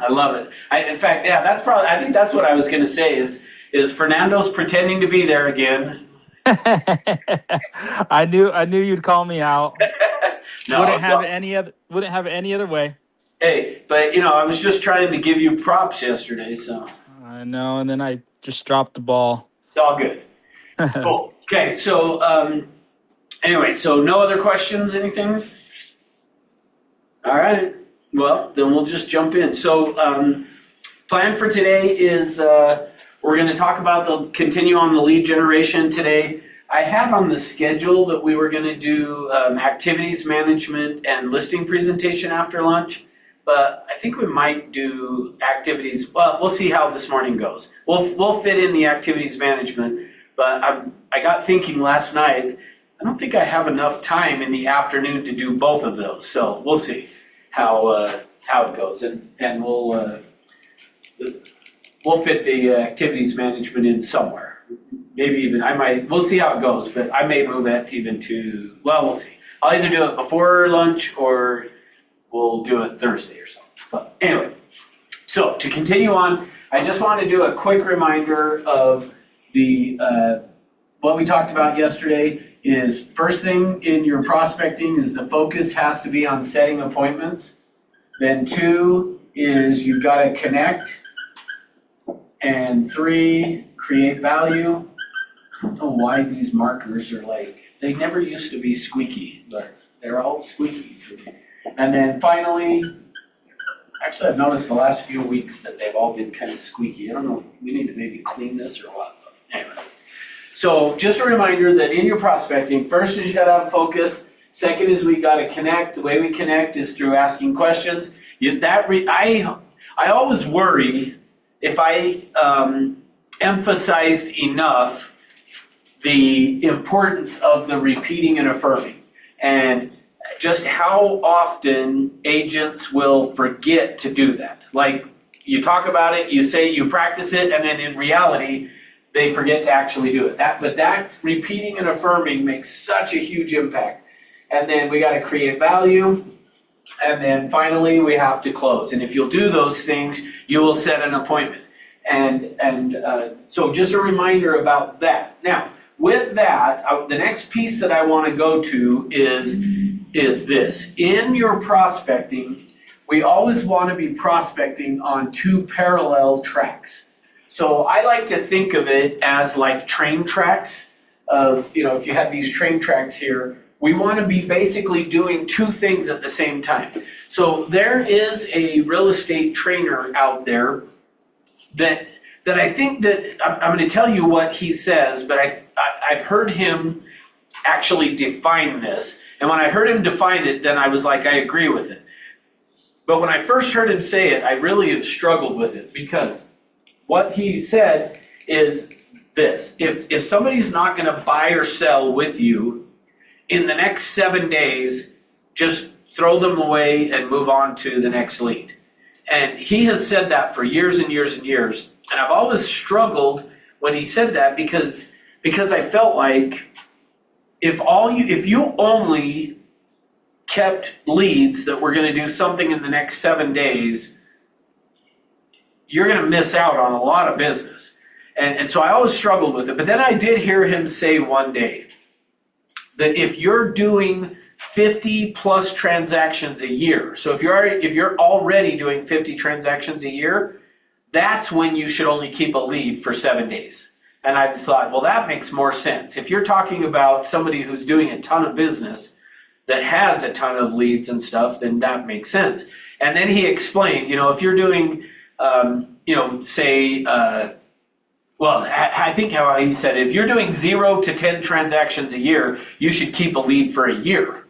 I love it. In fact, yeah, I think that's what I was going to say is Fernando's pretending to be there again. I knew you'd call me out. No, Wouldn't have it any other way. hey, but I was just trying to give you props yesterday, so I know, and then I just dropped the ball. it's all good. Cool. Okay, so anyway, so no other questions, anything? All right. Well, then we'll just jump in. So, plan for today is we're going to talk about continue on the lead generation today. I had on the schedule that we were going to do activities management and listing presentation after lunch, but I think we might do activities. Well, we'll see how this morning goes. We'll fit in the activities management, but I got thinking last night, I don't think I have enough time in the afternoon to do both of those, so we'll see how it goes, and we'll fit the activities management in somewhere. Maybe even we'll see how it goes, but I may move it even to, well, we'll see. I'll either do it before lunch or we'll do it Thursday or something. But anyway, so to continue on, I just want to do a quick reminder of what we talked about yesterday. Is first thing in your prospecting is the focus has to be on setting appointments. Then 2 is you've got to connect. And 3, create value. I don't know why these markers are they never used to be squeaky, but they're all squeaky today. And then finally, actually I've noticed the last few weeks that they've all been kind of squeaky. I don't know if we need to maybe clean this or what, but anyway. So just a reminder that in your prospecting, first is you gotta have focus. Second is we gotta connect. The way we connect is through asking questions. I always worry if I emphasized enough the importance of the repeating and affirming, and just how often agents will forget to do that. Like you talk about it, you say you practice it, and then in reality, they forget to actually do it. But that repeating and affirming makes such a huge impact. And then we got to create value. And then finally, we have to close. And if you'll do those things, you will set an appointment. And so just a reminder about that. Now, with that, the next piece that I want to go to is this. In your prospecting, we always want to be prospecting on 2 parallel tracks. So I like to think of it as like train tracks of, if you have these train tracks here, we want to be basically doing 2 things at the same time. So there is a real estate trainer out there that I think that, I'm going to tell you what he says, but I've heard him actually define this. And when I heard him define it, then I was like, I agree with it. But when I first heard him say it, I really have struggled with it because what he said is this: if somebody's not going to buy or sell with you in the next 7 days, just throw them away and move on to the next lead. And he has said that for years and years and years. And I've always struggled when he said that because I felt like if you only kept leads that were going to do something in the next 7 days, you're going to miss out on a lot of business. And so I always struggled with it. But then I did hear him say one day that if you're doing 50 plus transactions a year, so if you're already doing 50 transactions a year, that's when you should only keep a lead for 7 days. And I thought, well, that makes more sense. If you're talking about somebody who's doing a ton of business that has a ton of leads and stuff, then that makes sense. And then he explained, if you're doing I think how he said it, if you're doing 0 to 10 transactions a year, you should keep a lead for a year.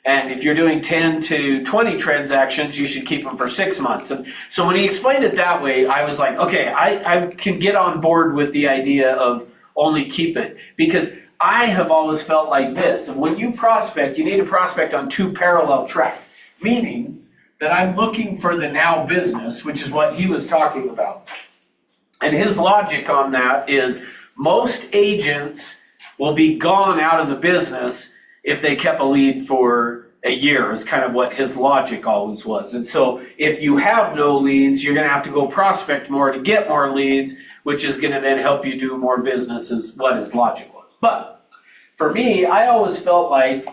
And if you're doing 10 to 20 transactions, you should keep them for 6 months. And so when he explained it that way, I was like, okay, I can get on board with the idea of only keep it, because I have always felt like this. And when you prospect, you need to prospect on 2 parallel tracks, meaning that I'm looking for the now business, which is what he was talking about. And his logic on that is most agents will be gone out of the business if they kept a lead for a year is kind of what his logic always was. And so if you have no leads, you're going to have to go prospect more to get more leads, which is going to then help you do more business, is what his logic was. But for me, I always felt like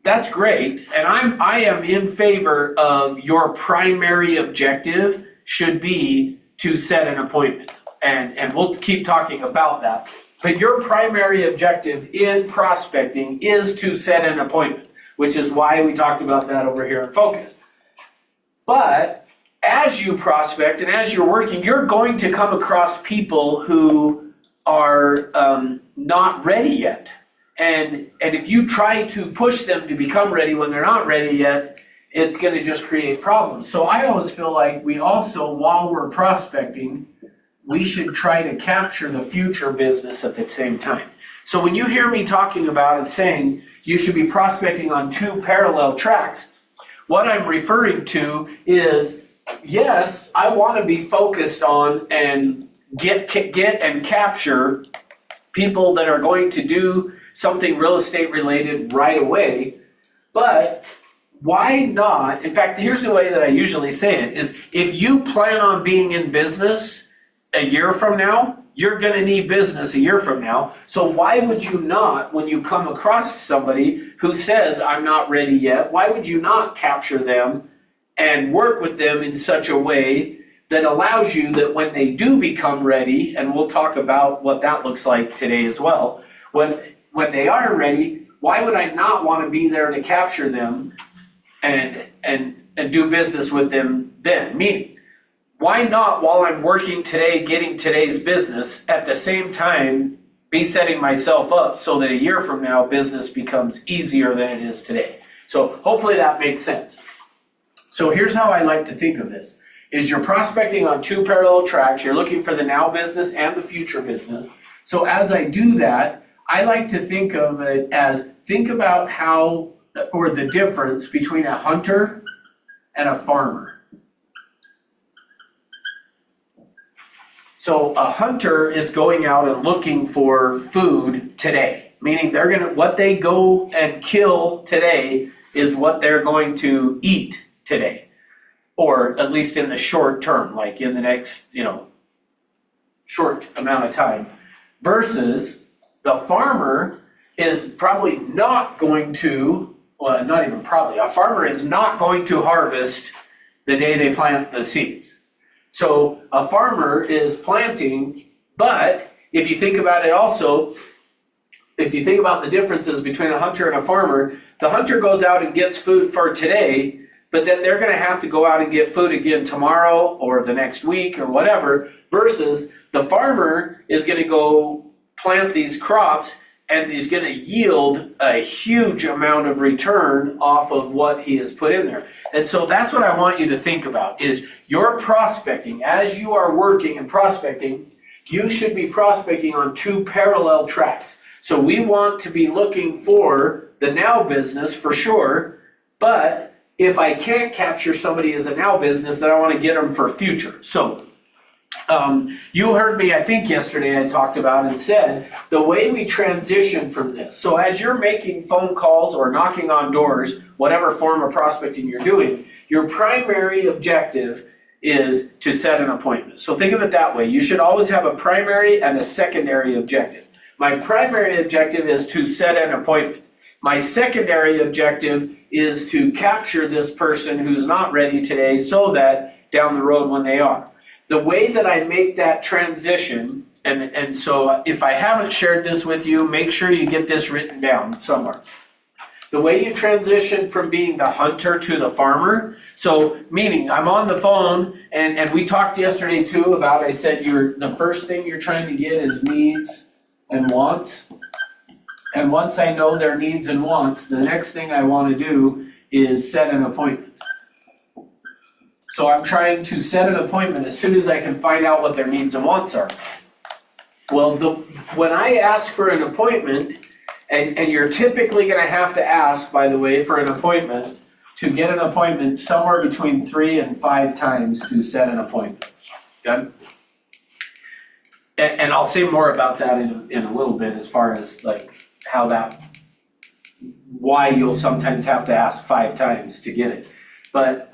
that's great, and I am in favor of your primary objective should be to set an appointment. And we'll keep talking about that. But your primary objective in prospecting is to set an appointment, which is why we talked about that over here in Focus. But as you prospect and as you're working, you're going to come across people who are not ready yet. And if you try to push them to become ready when they're not ready yet, it's going to just create problems. So I always feel like we also, while we're prospecting, we should try to capture the future business at the same time. So when you hear me talking about and saying you should be prospecting on two parallel tracks, what I'm referring to is, yes, I want to be focused on and get and capture people that are going to do something real estate related right away. But why not? In fact, here's the way that I usually say it is, if you plan on being in business a year from now, you're going to need business a year from now. So why would you not, when you come across somebody who says, I'm not ready yet, why would you not capture them and work with them in such a way that allows you that when they do become ready, and we'll talk about what that looks like today as well, when they are ready, why would I not want to be there to capture them and do business with them then? Meaning, why not, while I'm working today, getting today's business, at the same time be setting myself up so that a year from now business becomes easier than it is today? So hopefully that makes sense. So here's how I like to think of this, is you're prospecting on two parallel tracks. You're looking for the now business and the future business. So as I do that, I like to think of it as, think about how, or the difference between a hunter and a farmer. So a hunter is going out and looking for food today, meaning what they go and kill today is what they're going to eat today, or at least in the short term, like in the next, short amount of time, versus the farmer is probably not going to, well, not even probably, a farmer is not going to harvest the day they plant the seeds. So a farmer is planting, but if you think about it also, if you think about the differences between a hunter and a farmer, the hunter goes out and gets food for today, but then they're going to have to go out and get food again tomorrow or the next week or whatever, versus the farmer is going to go plant these crops and he's going to yield a huge amount of return off of what he has put in there. And so that's what I want you to think about, is your prospecting. As you are working and prospecting, you should be prospecting on two parallel tracks. So we want to be looking for the now business for sure, but if I can't capture somebody as a now business, then I want to get them for future. So you heard me, I think yesterday I talked about and said the way we transition from this. So as you're making phone calls or knocking on doors, whatever form of prospecting you're doing, your primary objective is to set an appointment. So think of it that way. You should always have a primary and a secondary objective. My primary objective is to set an appointment. My secondary objective is to capture this person who's not ready today so that down the road when they are. The way that I make that transition, and so if I haven't shared this with you, make sure you get this written down somewhere. The way you transition from being the hunter to the farmer, so meaning I'm on the phone, and we talked yesterday too about, I said the first thing you're trying to get is needs and wants. And once I know their needs and wants, the next thing I want to do is set an appointment. So I'm trying to set an appointment as soon as I can find out what their needs and wants are. Well, when I ask for an appointment, and you're typically going to have to ask, by the way, for an appointment, to get an appointment somewhere between 3 and 5 times to set an appointment. Good? And I'll say more about that in a little bit as far as like how that why you'll sometimes have to ask 5 times to get it. But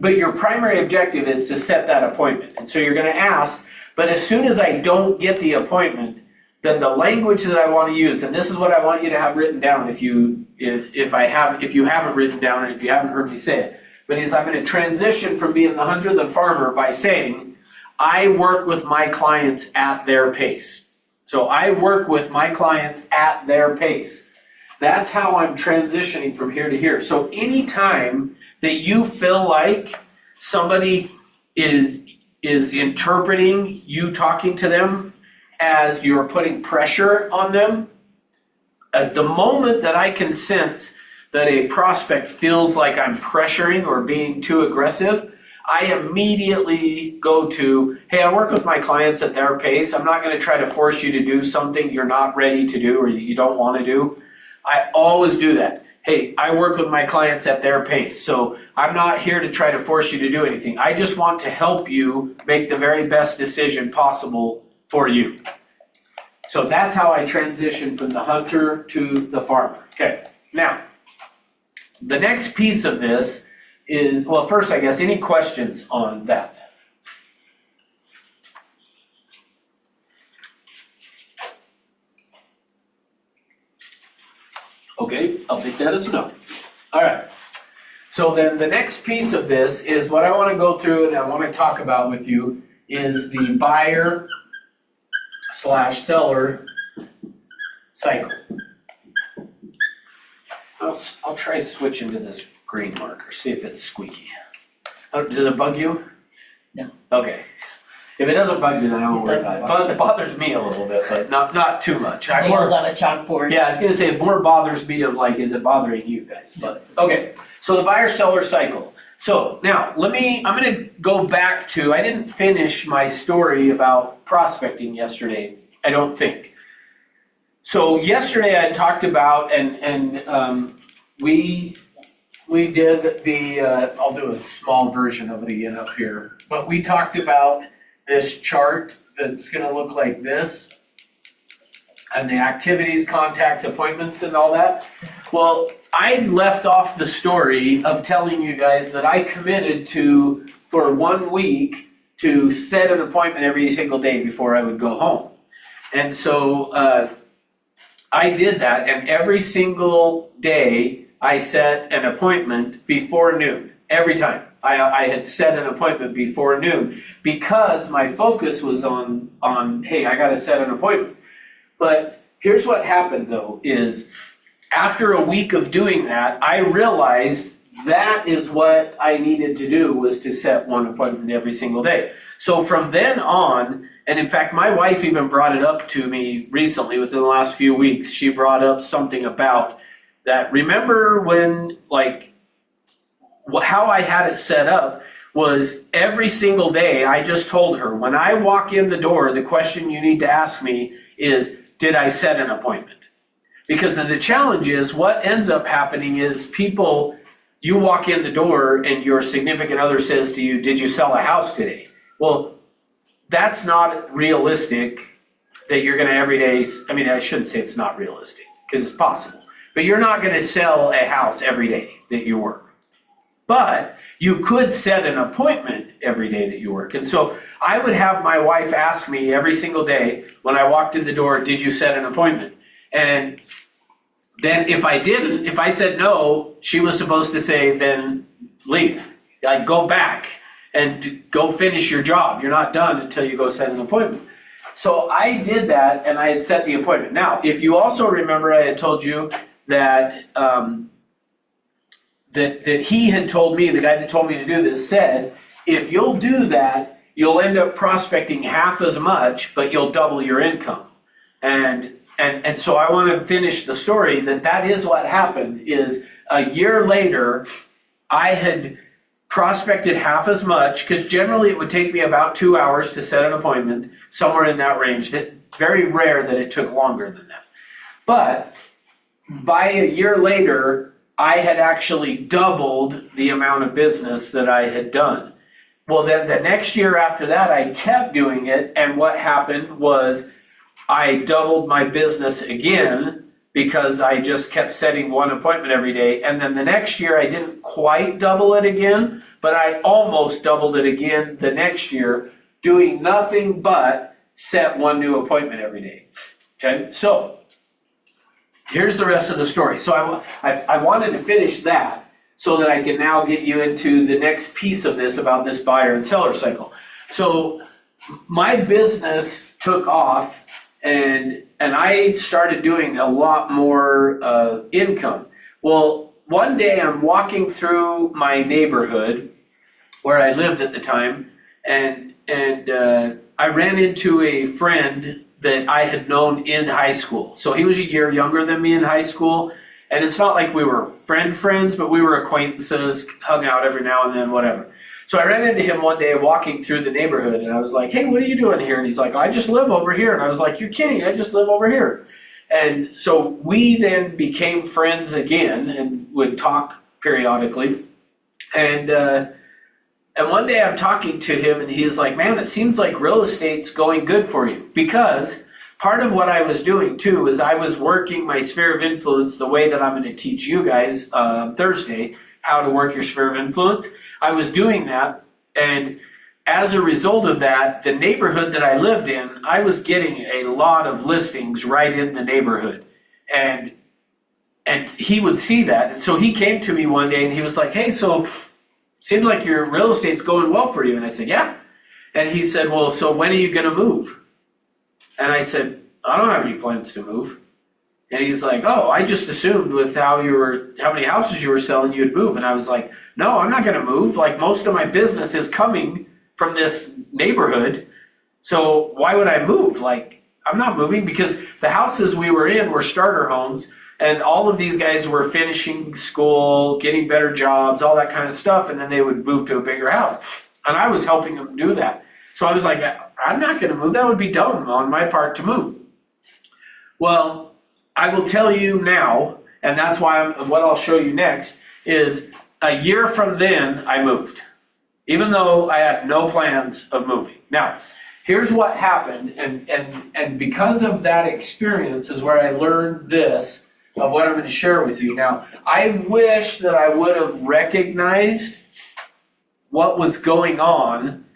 your primary objective is to set that appointment. And so you're gonna ask, but as soon as I don't get the appointment, then the language that I want to use, and this is what I want you to have written down if you haven't written down and if you haven't heard me say it, but is I'm gonna transition from being the hunter, the farmer by saying, I work with my clients at their pace. So I work with my clients at their pace. That's how I'm transitioning from here to here. So anytime that you feel like somebody is interpreting you talking to them as you're putting pressure on them, at the moment that I can sense that a prospect feels like I'm pressuring or being too aggressive, I immediately go to, hey, I work with my clients at their pace. I'm not going to try to force you to do something you're not ready to do or you don't want to do. I always do that. Hey, I work with my clients at their pace. So I'm not here to try to force you to do anything. I just want to help you make the very best decision possible for you. So that's how I transition from the hunter to the farmer. Okay, now, the next piece of this is, well, first, I guess, any questions on that? Okay, I'll take that as a no. All right. So then the next piece of this is what I want to go through and I want to talk about with you is the buyer / seller cycle. I'll try switching to this green marker, see if it's squeaky. Does it bug you? No. Okay. If it doesn't bug you, then I won't worry about it. But it bothers me a little bit, but not too much. Nails on a chalkboard. Yeah, I was gonna say it more bothers me of like, is it bothering you guys? But okay, so the buyer-seller cycle. So now I'm gonna go back to, I didn't finish my story about prospecting yesterday, I don't think. So yesterday I talked about and we did the I'll do a small version of it again up here, but we talked about this chart that's gonna look like this and the activities, contacts, appointments and all that. Well, I left off the story of telling you guys that I committed to, for 1 week, to set an appointment every single day before I would go home. And so I did that, and every single day I set an appointment before noon, every time. I had set an appointment before noon because my focus was on hey, I gotta set an appointment. But here's what happened though, is after a week of doing that, I realized that is what I needed to do, was to set one appointment every single day. So from then on, and in fact, my wife even brought it up to me recently within the last few weeks. She brought up something about that. Remember when, like, how I had it set up was every single day I just told her, when I walk in the door, the question you need to ask me is, did I set an appointment? Because the challenge is, what ends up happening is people, you walk in the door and your significant other says to you, did you sell a house today? Well, that's not realistic that you're gonna every day, I mean, I shouldn't say it's not realistic, because it's possible, but you're not gonna sell a house every day that you work. But you could set an appointment every day that you work. And so I would have my wife ask me every single day when I walked in the door, did you set an appointment? And then if I didn't, if I said no, she was supposed to say, then leave. Like, go back and go finish your job. You're not done until you go set an appointment. So I did that and I had set the appointment. Now, if you also remember, I had told you that that he had told me, the guy that told me to do this said, if you'll do that, you'll end up prospecting half as much, but you'll double your income. And so I want to finish the story that is what happened. Is a year later, I had prospected half as much, because generally it would take me about 2 hours to set an appointment, somewhere in that range. That very rare that it took longer than that. But by a year later, I had actually doubled the amount of business that I had done. Well, then the next year after that, I kept doing it, and what happened was I doubled my business again, because I just kept setting one appointment every day. And then the next year, I didn't quite double it again, but I almost doubled it again the next year, doing nothing but set one new appointment every day. Okay, so here's the rest of the story. So I wanted to finish that so that I can now get you into the next piece of this about this buyer and seller cycle. So my business took off, and I started doing a lot more income. Well, one day I'm walking through my neighborhood where I lived at the time, and I ran into a friend that I had known in high school. So he was a year younger than me in high school, and it's not like we were friends, but we were acquaintances, hung out every now and then, whatever. So I ran into him one day walking through the neighborhood, and I was like, hey, what are you doing here? And he's like, I just live over here. And I was like, you're kidding, I just live over here. And so we then became friends again and would talk periodically. And one day I'm talking to him, and he's like, man, it seems like real estate's going good for you. Because part of what I was doing too is I was working my sphere of influence the way that I'm going to teach you guys Thursday, how to work your sphere of influence. I was doing that, and as a result of that, the neighborhood that I lived in, I was getting a lot of listings right in the neighborhood. And he would see that. And so he came to me one day and he was like, hey, so seems like your real estate's going well for you. And I said, yeah. And he said, well, so when are you going to move? And I said, I don't have any plans to move. And he's like, oh, I just assumed with how many houses you were selling, you'd move. And I was like, no, I'm not going to move. Like, most of my business is coming from this neighborhood. So why would I move? Like, I'm not moving, because the houses we were in were starter homes, and all of these guys were finishing school, getting better jobs, all that kind of stuff. And then they would move to a bigger house. And I was helping them do that. So I was like, I'm not going to move. That would be dumb on my part to move. Well, I will tell you now, and that's why what I'll show you next is a year from then I moved, even though I had no plans of moving. Now, here's what happened, and because of that experience is where I learned this of what I'm going to share with you. Now, I wish that I would have recognized what was going on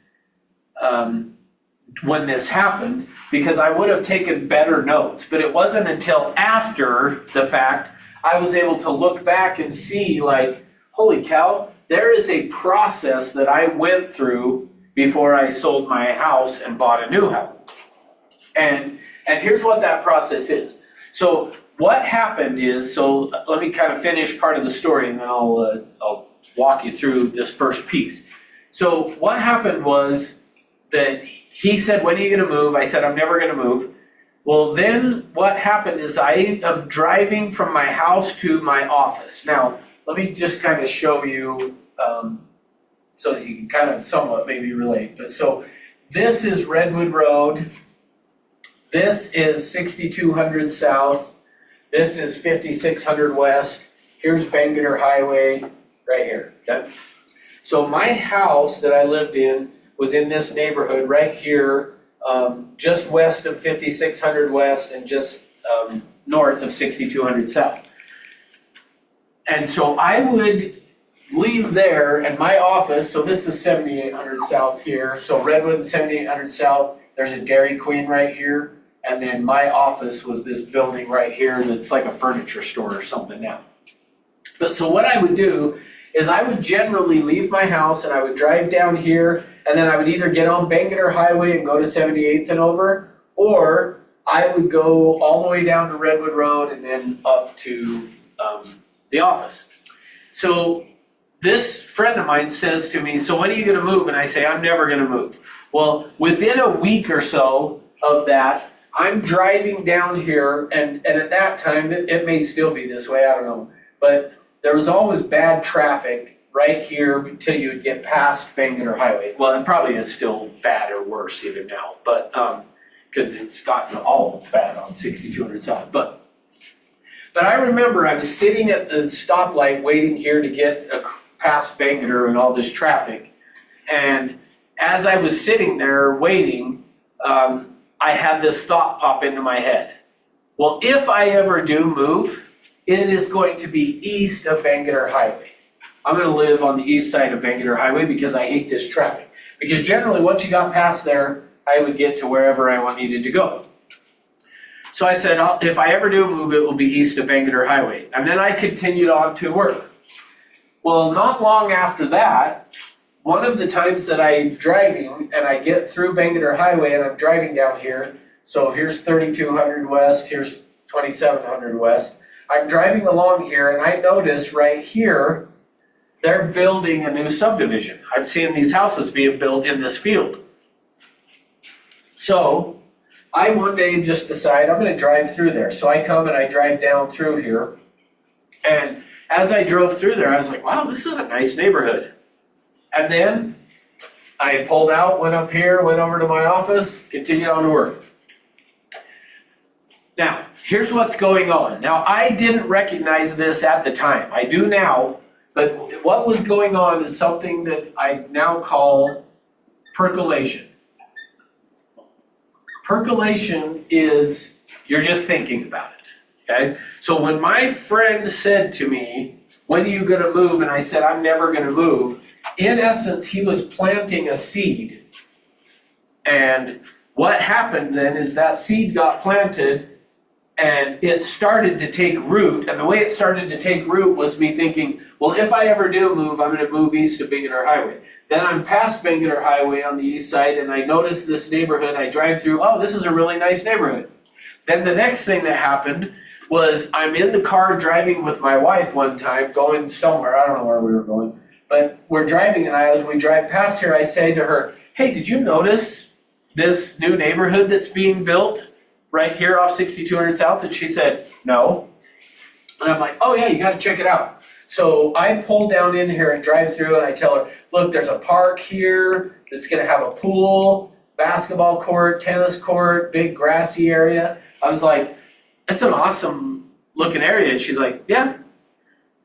when this happened, because I would have taken better notes. But it wasn't until after the fact I was able to look back and see, like, holy cow, there is a process that I went through before I sold my house and bought a new house. And here's what that process is. So what happened is, so let me kind of finish part of the story, and then I'll walk you through this first piece. So what happened was that he said, when are you going to move? I said, I'm never going to move. Well, then what happened is I am driving from my house to my office. Now, let me just kind of show you so that you can kind of somewhat maybe relate. But so this is Redwood Road. This is 6200 South. This is 5600 West. Here's Bangerter Highway right here. Okay? So my house that I lived in was in this neighborhood right here, just west of 5600 West and just north of 6200 South. And so I would leave there, and my office, so this is 7800 South here, so Redwood and 7800 South, there's a Dairy Queen right here, and then my office was this building right here that's like a furniture store or something now. But so what I would do is I would generally leave my house and I would drive down here, and then I would either get on Bangerter Highway and go to 78th and over, or I would go all the way down to Redwood Road and then up to the office. So this friend of mine says to me, so when are you going to move? And I say, I'm never going to move. Well, within a week or so of that, I'm driving down here, and at that time, it may still be this way, I don't know, but there was always bad traffic right here until you would get past Bangerter Highway. Well, it probably is still bad or worse even now, but because it's gotten all bad on 6200 South. But I remember I was sitting at the stoplight waiting here to get past Bangerter and all this traffic, and as I was sitting there waiting, I had this thought pop into my head. Well, if I ever do move, it is going to be east of Bangerter Highway. I'm gonna live on the east side of Bangerter Highway because I hate this traffic. Because generally, once you got past there, I would get to wherever I needed to go. So I said, if I ever do move, it will be east of Bangerter Highway. And then I continued on to work. Well, not long after that, one of the times that I'm driving and I get through Bangerter Highway and I'm driving down here, so here's 3200 west, here's 2700 west. I'm driving along here and I notice right here, they're building a new subdivision. I'm seeing these houses being built in this field. So I one day just decide I'm gonna drive through there. So I come and I drive down through here. And as I drove through there, I was like, wow, this is a nice neighborhood. And then I pulled out, went up here, went over to my office, continued on to work. Now, here's what's going on. Now, I didn't recognize this at the time. I do now, but what was going on is something that I now call percolation. Percolation is you're just thinking about it, okay? So when my friend said to me, when are you gonna move? And I said, I'm never gonna move. In essence, he was planting a seed. And what happened then is that seed got planted and it started to take root. And the way it started to take root was me thinking, well, if I ever do move, I'm gonna move east of Bangerter Highway. Then I'm past Bangerter Highway on the east side and I notice this neighborhood. I drive through, oh, this is a really nice neighborhood. Then the next thing that happened was I'm in the car driving with my wife one time, going somewhere, I don't know where we were going, but we're driving and as we drive past here, I say to her, hey, did you notice this new neighborhood that's being built right here off 6200 South? And she said, no. And I'm like, oh yeah, you gotta check it out. So I pull down in here and drive through and I tell her, look, there's a park here that's gonna have a pool, basketball court, tennis court, big grassy area. I was like, it's an awesome looking area. And she's like, yeah.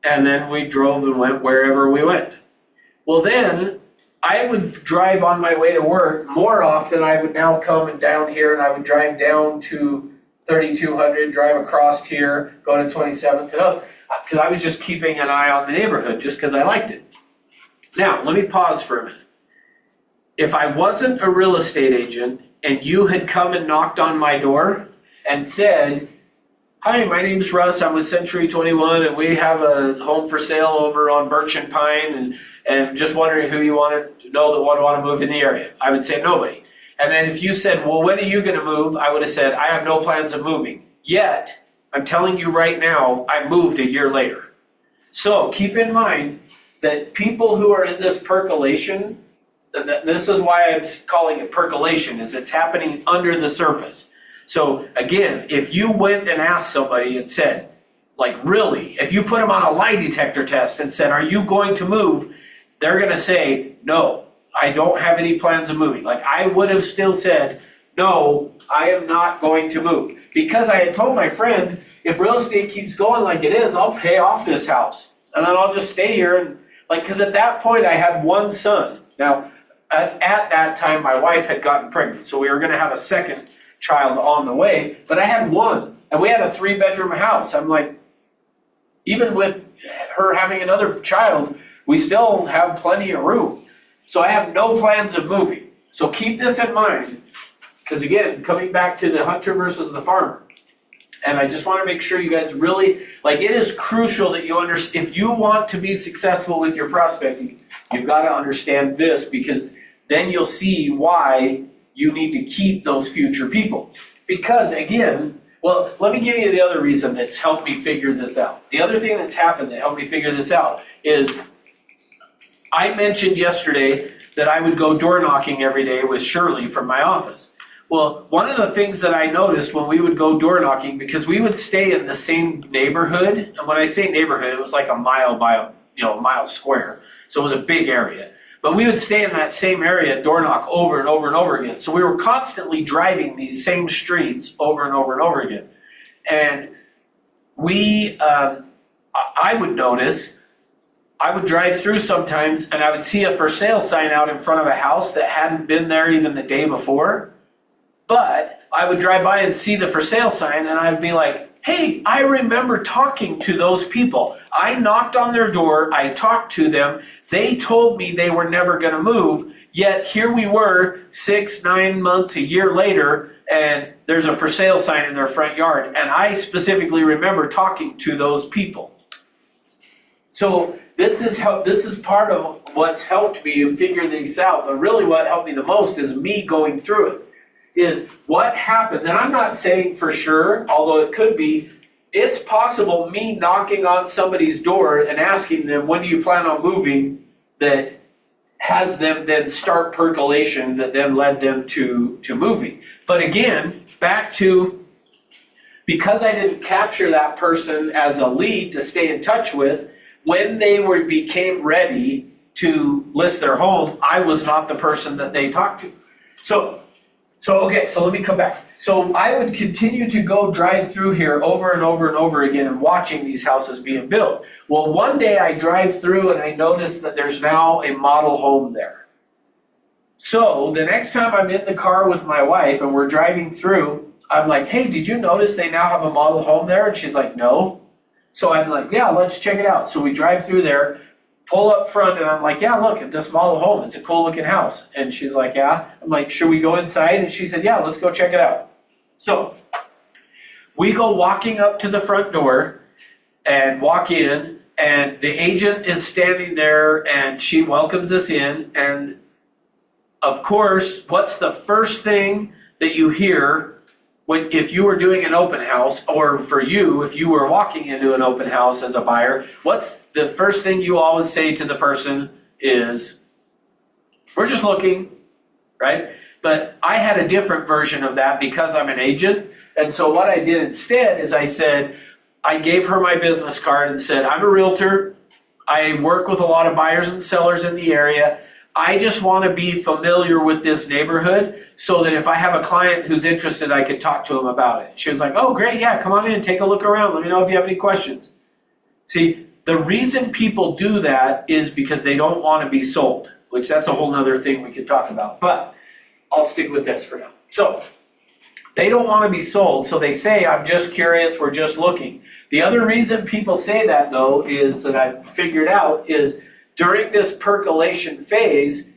And then we drove and went wherever we went. Well then, I would drive on my way to work more often. I would now come and down here and I would drive down to 3200, drive across here, go to 27th and up. Because I was just keeping an eye on the neighborhood just because I liked it. Now, let me pause for a minute. If I wasn't a real estate agent and you had come and knocked on my door and said, hi, my name's Russ, I'm with Century 21 and we have a home for sale over on Birch and Pine and just wondering who you want to know that would want to move in the area, I would say nobody. And then if you said, well, when are you going to move? I would have said, I have no plans of moving. Yet, I'm telling you right now, I moved a year later. So keep in mind that people who are in this percolation, and this is why I'm calling it percolation, is it's happening under the surface. So again, if you went and asked somebody and said, like really, if you put them on a lie detector test and said, are you going to move? They're gonna say, no, I don't have any plans of moving. Like I would have still said, no, I am not going to move. Because I had told my friend, if real estate keeps going like it is, I'll pay off this house. And then I'll just stay here and because at that point I had one son. Now, at that time, my wife had gotten pregnant. So we were gonna have a second child on the way, but I had one and we had a 3-bedroom house. I'm like, even with her having another child, we still have plenty of room. So I have no plans of moving. So keep this in mind. Because again, coming back to the hunter versus the farmer, and I just want to make sure you guys really, like it is crucial that you understand, if you want to be successful with your prospecting, you've got to understand this because then you'll see why you need to keep those future people. Because again, well, let me give you the other reason that's helped me figure this out. The other thing that's happened that helped me figure this out is I mentioned yesterday that I would go door knocking every day with Shirley from my office. Well, one of the things that I noticed when we would go door knocking, because we would stay in the same neighborhood, and when I say neighborhood, it was like a mile by a mile square. So it was a big area. But we would stay in that same area, door knock over and over and over again. So we were constantly driving these same streets over and over and over again. And I would notice, I would drive through sometimes and I would see a for sale sign out in front of a house that hadn't been there even the day before. But I would drive by and see the for sale sign and I'd be like, hey, I remember talking to those people. I knocked on their door, I talked to them, they told me they were never gonna move, yet here we were 6, 9 months, a year later, and there's a for sale sign in their front yard. And I specifically remember talking to those people. So this is part of what's helped me figure these out, but really what helped me the most is me going through it. Is what happens, and I'm not saying for sure, although it could be, it's possible me knocking on somebody's door and asking them, when do you plan on moving, that has them then start percolation that then led them to moving. But again, back to, because I didn't capture that person as a lead to stay in touch with, when they became ready to list their home, I was not the person that they talked to. So let me come back. So I would continue to go drive through here over and over and over again and watching these houses being built. Well, one day I drive through and I notice that there's now a model home there. So the next time I'm in the car with my wife and we're driving through, I'm like, hey, did you notice they now have a model home there? And she's like, no. So I'm like, yeah, let's check it out. So we drive through there, pull up front, and I'm like, yeah, look at this model home. It's a cool looking house. And she's like, yeah. I'm like, should we go inside? And she said, yeah, let's go check it out. So we go walking up to the front door and walk in, and the agent is standing there and she welcomes us in. And of course, what's the first thing that you hear if you were doing an open house, or for you, if you were walking into an open house as a buyer, what's the first thing you always say to the person is, we're just looking, right? But I had a different version of that because I'm an agent. And so what I did instead is I gave her my business card and said, I'm a realtor. I work with a lot of buyers and sellers in the area. I just want to be familiar with this neighborhood so that if I have a client who's interested, I could talk to them about it. She was like, oh, great, yeah, come on in, take a look around. Let me know if you have any questions. See, the reason people do that is because they don't want to be sold, which that's a whole nother thing we could talk about. But I'll stick with this for now. So they don't want to be sold, so they say, I'm just curious, we're just looking. The other reason people say that, though, is that I've figured out is during this percolation phase,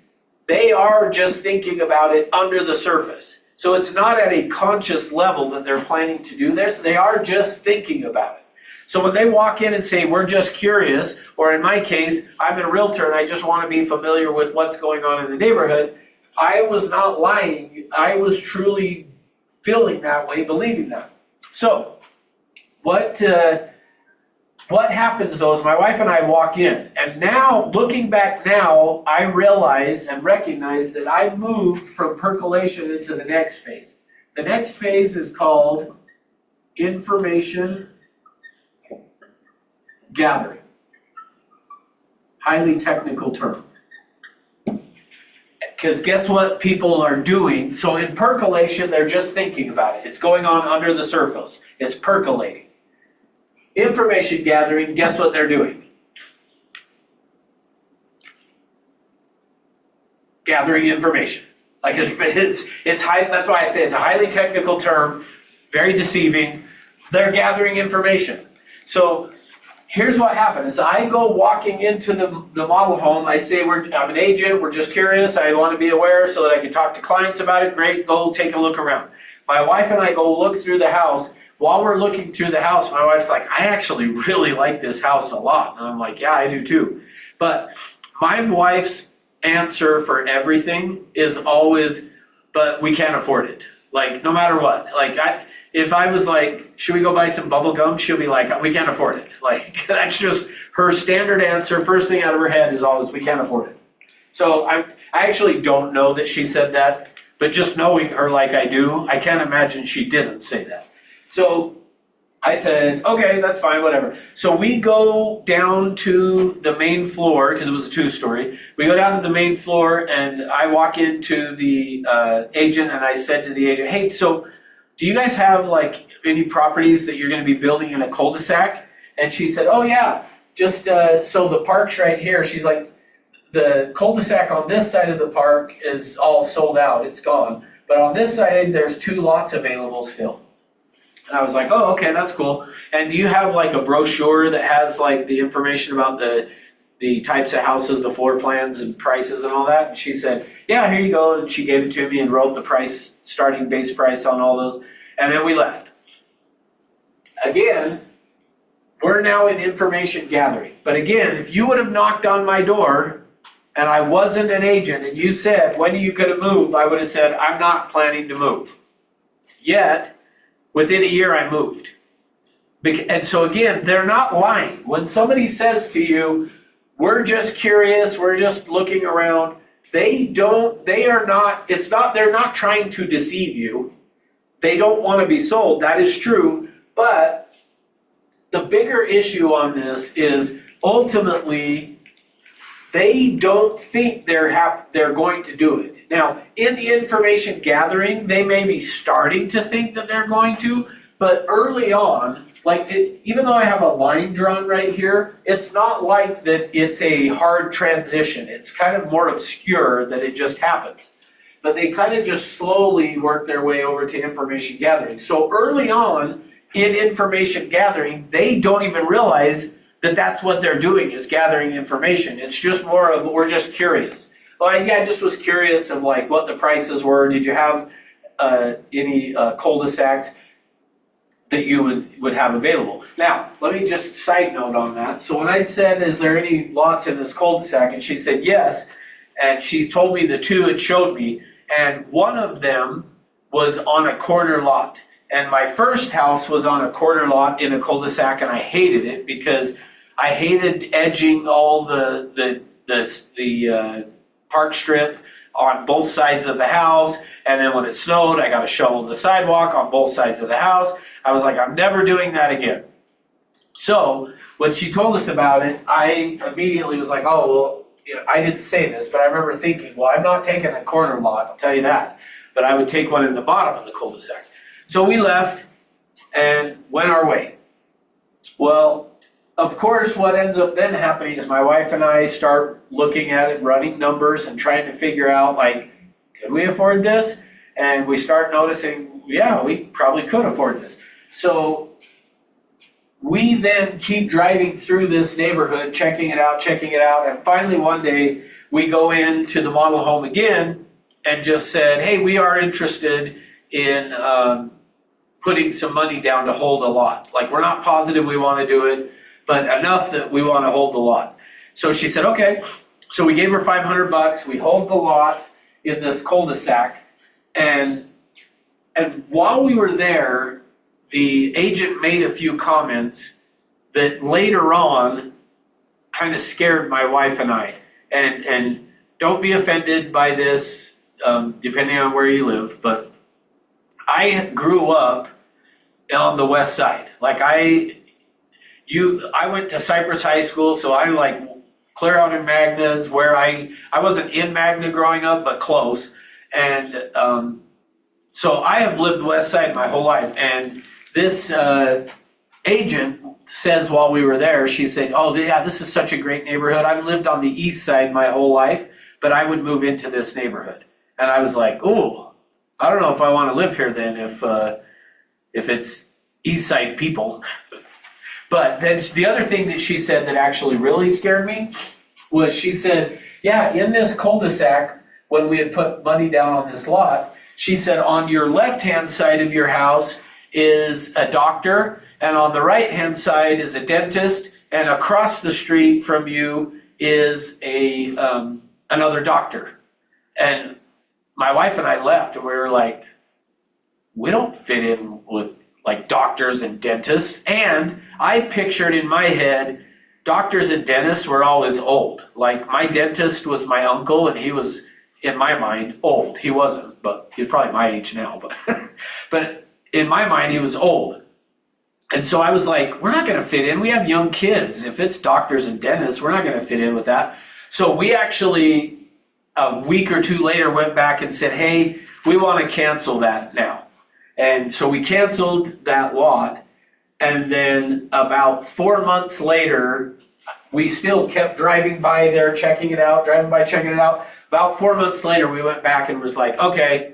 they are just thinking about it under the surface. So it's not at a conscious level that they're planning to do this. They are just thinking about it. So when they walk in and say, we're just curious, or in my case, I'm a realtor and I just want to be familiar with what's going on in the neighborhood, I was not lying. I was truly feeling that way, believing that. So what happens though is my wife and I walk in, and now, looking back now, I realize and recognize that I moved from percolation into the next phase. The next phase is called information gathering. Highly technical term. Because guess what people are doing? So in percolation, they're just thinking about it. It's going on under the surface. It's percolating. Information gathering, guess what they're doing? Gathering information. Like it's high, that's why I say it's a highly technical term, very deceiving. They're gathering information. So here's what happens. I go walking into the model home. I say, I'm an agent. We're just curious. I want to be aware so that I can talk to clients about it. Great. Go take a look around. My wife and I go look through the house. While we're looking through the house, my wife's like, I actually really like this house a lot. And I'm like, yeah, I do too. But my wife's answer for everything is always, but we can't afford it. Like, no matter what. Like, if I was like, should we go buy some bubble gum? She'll be like, we can't afford it. Like, that's just her standard answer. First thing out of her head is always, we can't afford it. So I actually don't know that she said that, but just knowing her like I do, I can't imagine she didn't say that. So I said, okay, that's fine, whatever. So we go down to the main floor, because it was a 2-story. We go down to the main floor, and I walk into the agent, and I said to the agent, hey, so do you guys have like any properties that you're going to be building in a cul-de-sac? And she said, oh yeah, just so the park's right here. She's like, the cul-de-sac on this side of the park is all sold out, it's gone. but on this side, there's 2 lots available still. And I was like, oh, okay, that's cool. And do you have like a brochure that has like the information about the types of houses, the floor plans and prices and all that? And she said, yeah, here you go. And she gave it to me and wrote the price, starting base price on all those. And then we left. Again, we're now in information gathering. But again, if you would have knocked on my door and I wasn't an agent and you said, when are you going to move? I would have said, I'm not planning to move. Yet, within a year, I moved. And so again, they're not lying. When somebody says to you, we're just curious, we're just looking around, they're not trying to deceive you. They don't want to be sold, that is true. But the bigger issue on this is ultimately, they don't think they're going to do it. Now, in the information gathering, they may be starting to think that they're going to, but early on, even though I have a line drawn right here, it's not like that it's a hard transition. It's kind of more obscure that it just happens. But they kind of just slowly work their way over to information gathering. So early on in information gathering, they don't even realize that that's what they're doing, is gathering information. It's just more of, we're just curious. Well, I just was curious of like what the prices were. Did you have any cul-de-sacs that you would have available? Now, let me just side note on that. So when I said, is there any lots in this cul-de-sac? And she said, yes. And she told me the 2 it showed me. And one of them was on a corner lot. And my first house was on a corner lot in a cul-de-sac, and I hated it because I hated edging all the park strip on both sides of the house. And then when it snowed, I got to shovel the sidewalk on both sides of the house. I was like, I'm never doing that again. So when she told us about it, I immediately was like, oh, well, I didn't say this, but I remember thinking, well, I'm not taking a corner lot, I'll tell you that. But I would take one in the bottom of the cul-de-sac. So we left and went our way. Well, of course, what ends up then happening is my wife and I start looking at it, running numbers and trying to figure out, like, could we afford this? And we start noticing, yeah, we probably could afford this. So we then keep driving through this neighborhood, checking it out, and finally one day we go into the model home again and just said, hey, we are interested in putting some money down to hold a lot. Like, we're not positive we want to do it, but enough that we want to hold the lot. So she said, okay. So we gave her $500. We hold the lot in this cul-de-sac. And while we were there, the agent made a few comments that later on kind of scared my wife and I. And don't be offended by this, depending on where you live, but I grew up on the west side. Like I went to Cypress High School, so I like clear out in Magna's where I wasn't in Magna growing up, but close. And so I have lived west side my whole life. And this agent says while we were there, she said, oh yeah, this is such a great neighborhood. I've lived on the east side my whole life, but I would move into this neighborhood. And I was like, ooh, I don't know if I want to live here then if it's east side people. But then the other thing that she said that actually really scared me was she said, yeah, in this cul-de-sac, when we had put money down on this lot, she said on your left-hand side of your house is a doctor, and on the right-hand side is a dentist, and across the street from you is another doctor. And my wife and I left, and we were like, we don't fit in with like doctors and dentists. And I pictured in my head, doctors and dentists were always old. Like my dentist was my uncle, and he was, in my mind, old. He wasn't, but he's probably my age now. But in my mind, he was old. And so I was like, we're not going to fit in. We have young kids. If it's doctors and dentists, we're not going to fit in with that. So we actually, a week or two later, went back and said, hey, we want to cancel that now. And so we canceled that lot. And then about 4 months later, we still kept driving by there, checking it out, About 4 months later, we went back and was like, okay,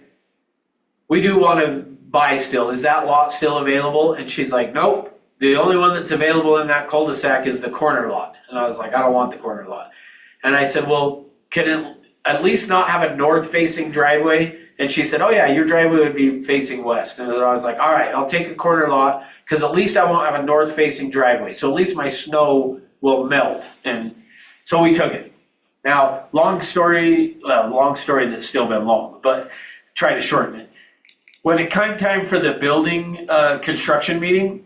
we do want to buy still. Is that lot still available? And she's like, nope. The only one that's available in that cul-de-sac is the corner lot. And I was like, I don't want the corner lot. And I said, well, can it at least not have a north-facing driveway? And she said, oh yeah, your driveway would be facing west. And I was like, all right, I'll take a corner lot because at least I won't have a north-facing driveway. So at least my snow will melt. And so we took it. Now, long story that's still been long, but try to shorten it. When it came time for the building construction meeting,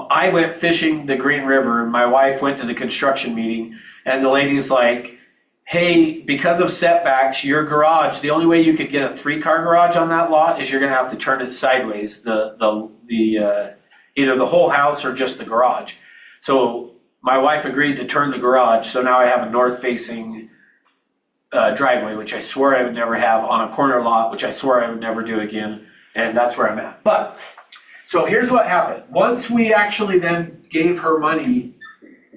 I went fishing the Green River and my wife went to the construction meeting and the lady's like, hey, because of setbacks, your garage, the only way you could get a 3-car garage on that lot is you're gonna have to turn it sideways, either the whole house or just the garage. So my wife agreed to turn the garage, so now I have a north-facing driveway, which I swore I would never have, on a corner lot, which I swore I would never do again, and that's where I'm at. But, so here's what happened. Once we actually then gave her money,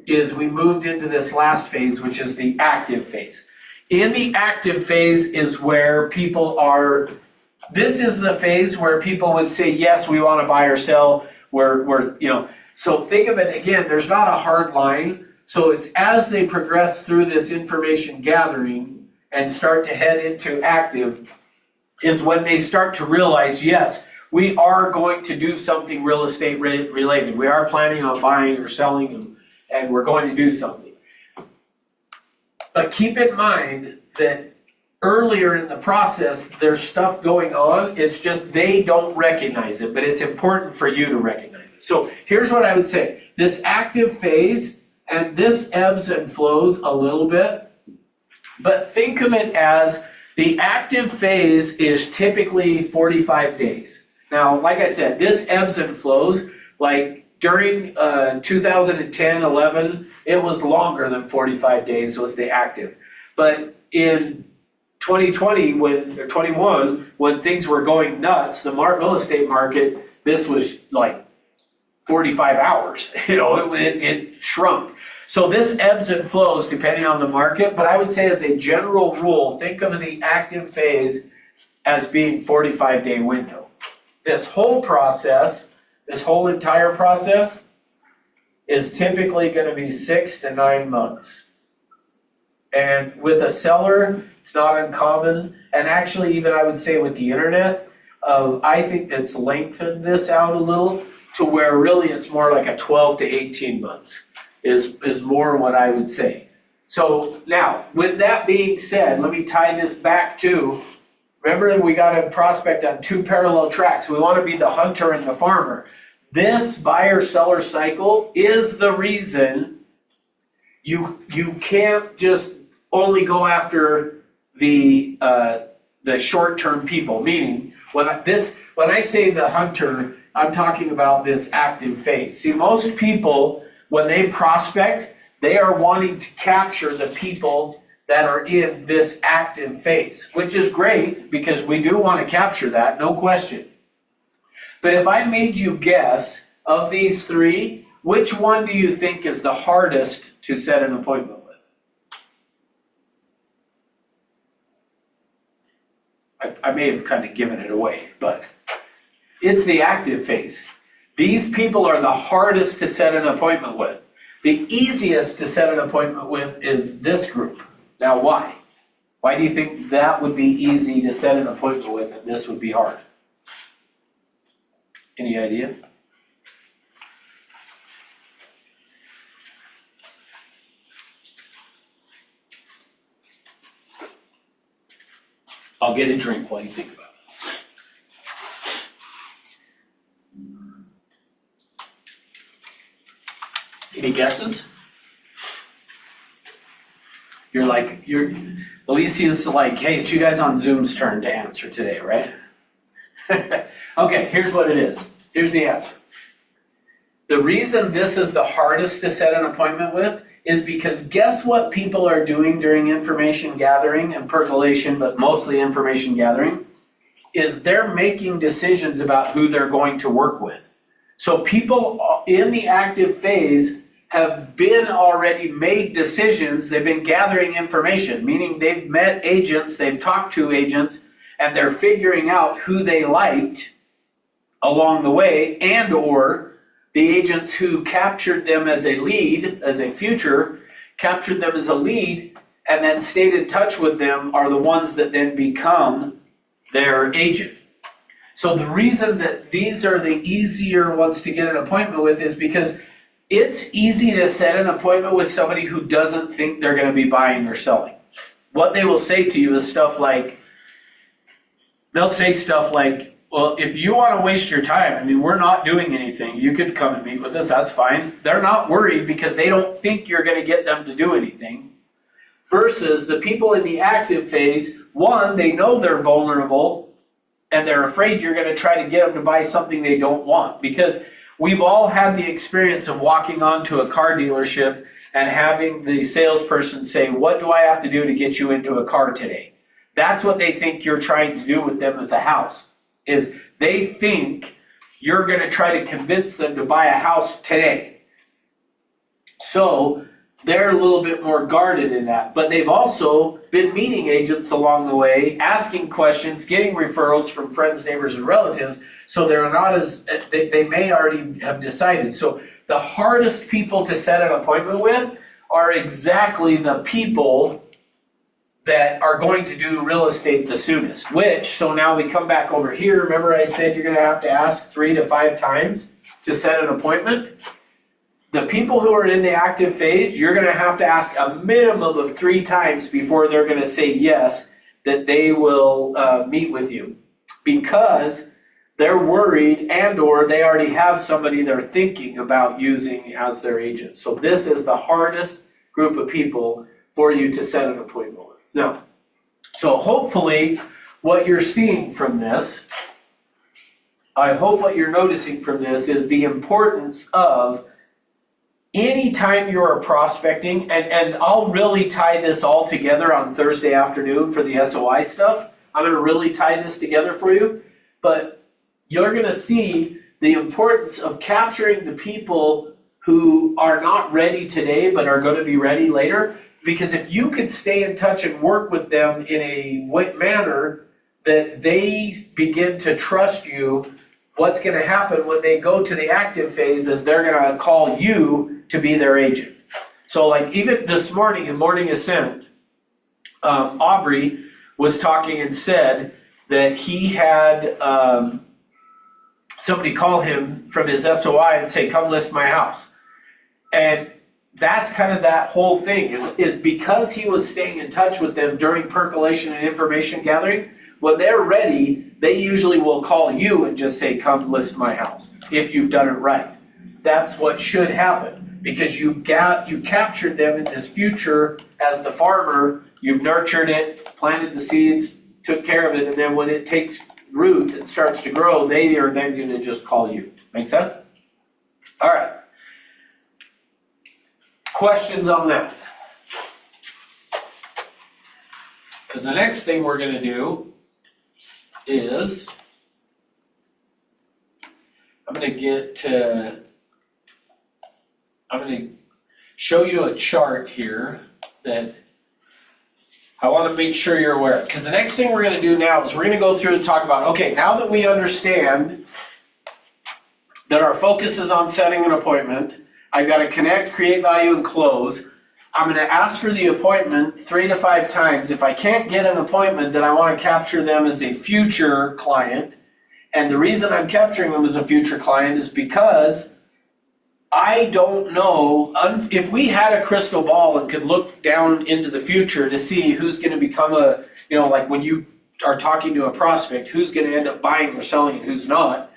is we moved into this last phase, which is the active phase. In the active phase is where people are, this is the phase where people would say, yes, we want to buy or sell, we're so think of it again, there's not a hard line. So it's as they progress through this information gathering and start to head into active is when they start to realize, yes, we are going to do something real estate related. We are planning on buying or selling and we're going to do something. But keep in mind that earlier in the process, there's stuff going on. It's just they don't recognize it, but it's important for you to recognize it. So here's what I would say. This active phase, and this ebbs and flows a little bit, but think of it as the active phase is typically 45 days. Now, like I said, this ebbs and flows. Like during 2010, 11, it was longer than 45 days was the active. But in 2020, or 21, when things were going nuts, the real estate market, this was like 45 hours. It shrunk. So this ebbs and flows depending on the market, but I would say as a general rule, think of the active phase as being 45-day window. This whole process, this whole entire process is typically going to be 6 to 9 months. And with a seller, it's not uncommon. And actually, even I would say with the internet, I think that's lengthened this out a little to where really it's more like a 12 to 18 months is more what I would say. So now, with that being said, let me tie this back to, remember we got a prospect on 2 parallel tracks. We want to be the hunter and the farmer. This buyer-seller cycle is the reason you can't just only go after the short-term people. Meaning, when I say the hunter, I'm talking about this active phase. See, most people, when they prospect, they are wanting to capture the people that are in this active phase, which is great because we do want to capture that, no question. But if I made you guess of these 3, which one do you think is the hardest to set an appointment with? I may have kind of given it away, but it's the active phase. These people are the hardest to set an appointment with. The easiest to set an appointment with is this group. Now, why? Why do you think that would be easy to set an appointment with and this would be hard? Any idea? I'll get a drink while you think about it. Any guesses? Alicia's like, hey, it's you guys on Zoom's turn to answer today, right? Okay, here's what it is. Here's the answer. The reason this is the hardest to set an appointment with is because guess what people are doing during information gathering and percolation, but mostly information gathering, is they're making decisions about who they're going to work with. So people in the active phase have been already made decisions, they've been gathering information, meaning they've met agents, they've talked to agents, and they're figuring out who they liked along the way, and or the agents who captured them as a lead, as a future, captured them as a lead, and then stayed in touch with them are the ones that then become their agent. So the reason that these are the easier ones to get an appointment with is because it's easy to set an appointment with somebody who doesn't think they're going to be buying or selling. What they will say to you is stuff like, they'll say stuff like, well, if you want to waste your time, I mean, we're not doing anything. You could come and meet with us, that's fine. They're not worried because they don't think you're going to get them to do anything. Versus the people in the active phase, one, they know they're vulnerable and they're afraid you're going to try to get them to buy something they don't want. Because we've all had the experience of walking onto a car dealership and having the salesperson say, what do I have to do to get you into a car today? That's what they think you're trying to do with them at the house. Is they think you're going to try to convince them to buy a house today. So they're a little bit more guarded in that. But they've also been meeting agents along the way, asking questions, getting referrals from friends, neighbors, and relatives. So they're not as, they may already have decided. So the hardest people to set an appointment with are exactly the people that are going to do real estate the soonest, which, so now we come back over here. Remember I said you're gonna have to ask 3 to 5 times to set an appointment? The people who are in the active phase, you're gonna have to ask a minimum of 3 times before they're gonna say yes, that they will meet with you. Because they're worried and or they already have somebody they're thinking about using as their agent. So this is the hardest group of people for you to set an appointment with. Now, so hopefully what you're seeing from this, I hope what you're noticing from this is the importance of anytime you're prospecting, and I'll really tie this all together on Thursday afternoon for the SOI stuff. I'm gonna really tie this together for you, but you're gonna see the importance of capturing the people who are not ready today but are gonna be ready later. Because if you could stay in touch and work with them in a manner that they begin to trust you, what's going to happen when they go to the active phase is they're going to call you to be their agent. So like even this morning in Morning Ascent, Aubrey was talking and said that he had somebody call him from his SOI and say, come list my house. And that's kind of that whole thing is because he was staying in touch with them during percolation and information gathering. When they're ready, they usually will call you and just say, come list my house, if you've done it right. That's what should happen because you captured them in this future as the farmer. You've nurtured it, planted the seeds, took care of it, and then when it takes root and starts to grow, they are then going to just call you. Make sense? All right. Questions on that? Because the next thing we're going to do is I'm going to show you a chart here that I want to make sure you're aware of. Because the next thing we're going to do now is we're going to go through and talk about, okay, now that we understand that our focus is on setting an appointment, I've got to connect, create value, and close. I'm going to ask for the appointment 3 to 5 times. If I can't get an appointment, then I want to capture them as a future client. And the reason I'm capturing them as a future client is because I don't know, if we had a crystal ball and could look down into the future to see who's going to become like when you are talking to a prospect, who's going to end up buying or selling and who's not,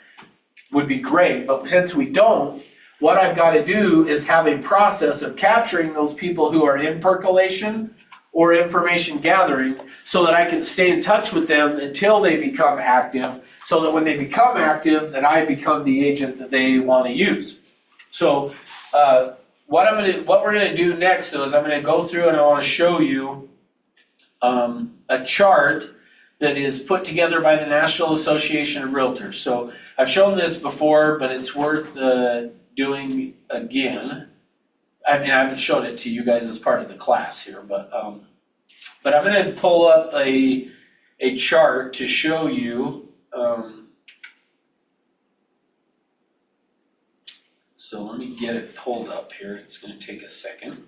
would be great. But since we don't, what I've got to do is have a process of capturing those people who are in percolation or information gathering so that I can stay in touch with them until they become active, so that when they become active, that I become the agent that they want to use. So what we're going to do next though is I'm going to go through and I want to show you a chart that is put together by the National Association of Realtors. So I've shown this before, but it's worth doing again. I mean, I haven't showed it to you guys as part of the class here, but I'm going to pull up a a chart to show you, so let me get it pulled up here. It's going to take a second.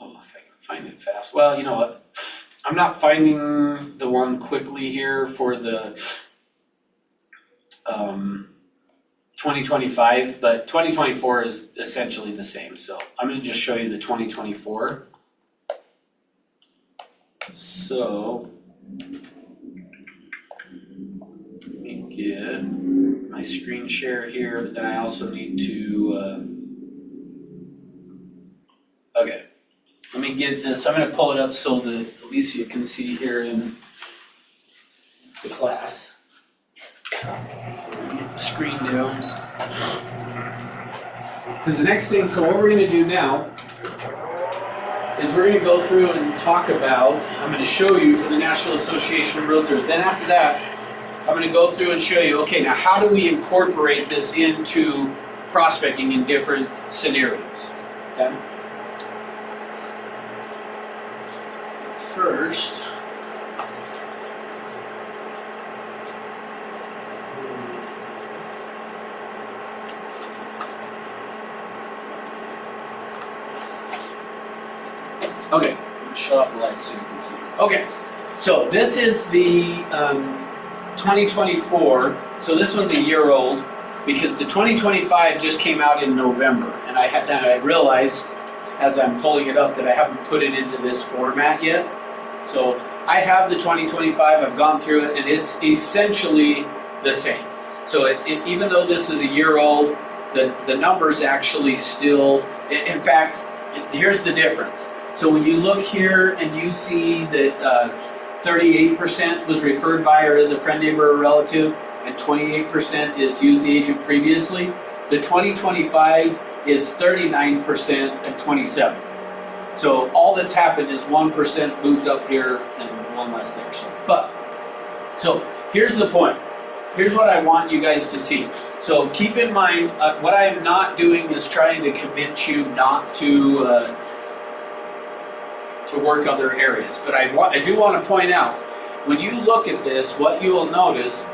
Oh, if I can find it fast. Well, you know what? I'm not finding the one quickly here for the 2025, but 2024 is essentially the same. So I'm going to just show you the 2024. So let me get my screen share here, but then I also need to, okay, let me get this. I'm going to pull it up so that Alicia can see here in the class. So let me get the screen down. Because the next thing, so what we're going to do now is we're going to go through and talk about, I'm going to show you for the National Association of Realtors. Then after that, I'm going to go through and show you, okay, now how do we incorporate this into prospecting in different scenarios, okay? First, okay, I'm gonna shut off the lights so you can see. Okay, so this is the 2024. So this one's a year old because the 2025 just came out in November, and I realized as I'm pulling it up that I haven't put it into this format yet. So I have the 2025. I've gone through it, and it's essentially the same. So even though this is a year old, the numbers actually still. In fact, here's the difference. So when you look here and you see that 38% was referred by or is a friend, neighbor, or relative, and 28% is used the agent previously, the 2025 is 39% and 27%. So all that's happened is 1% moved up here and one less there. So here's the point. Here's what I want you guys to see. So keep in mind, what I am not doing is trying to convince you not to work other areas. But I do want to point out, when you look at this, what you will notice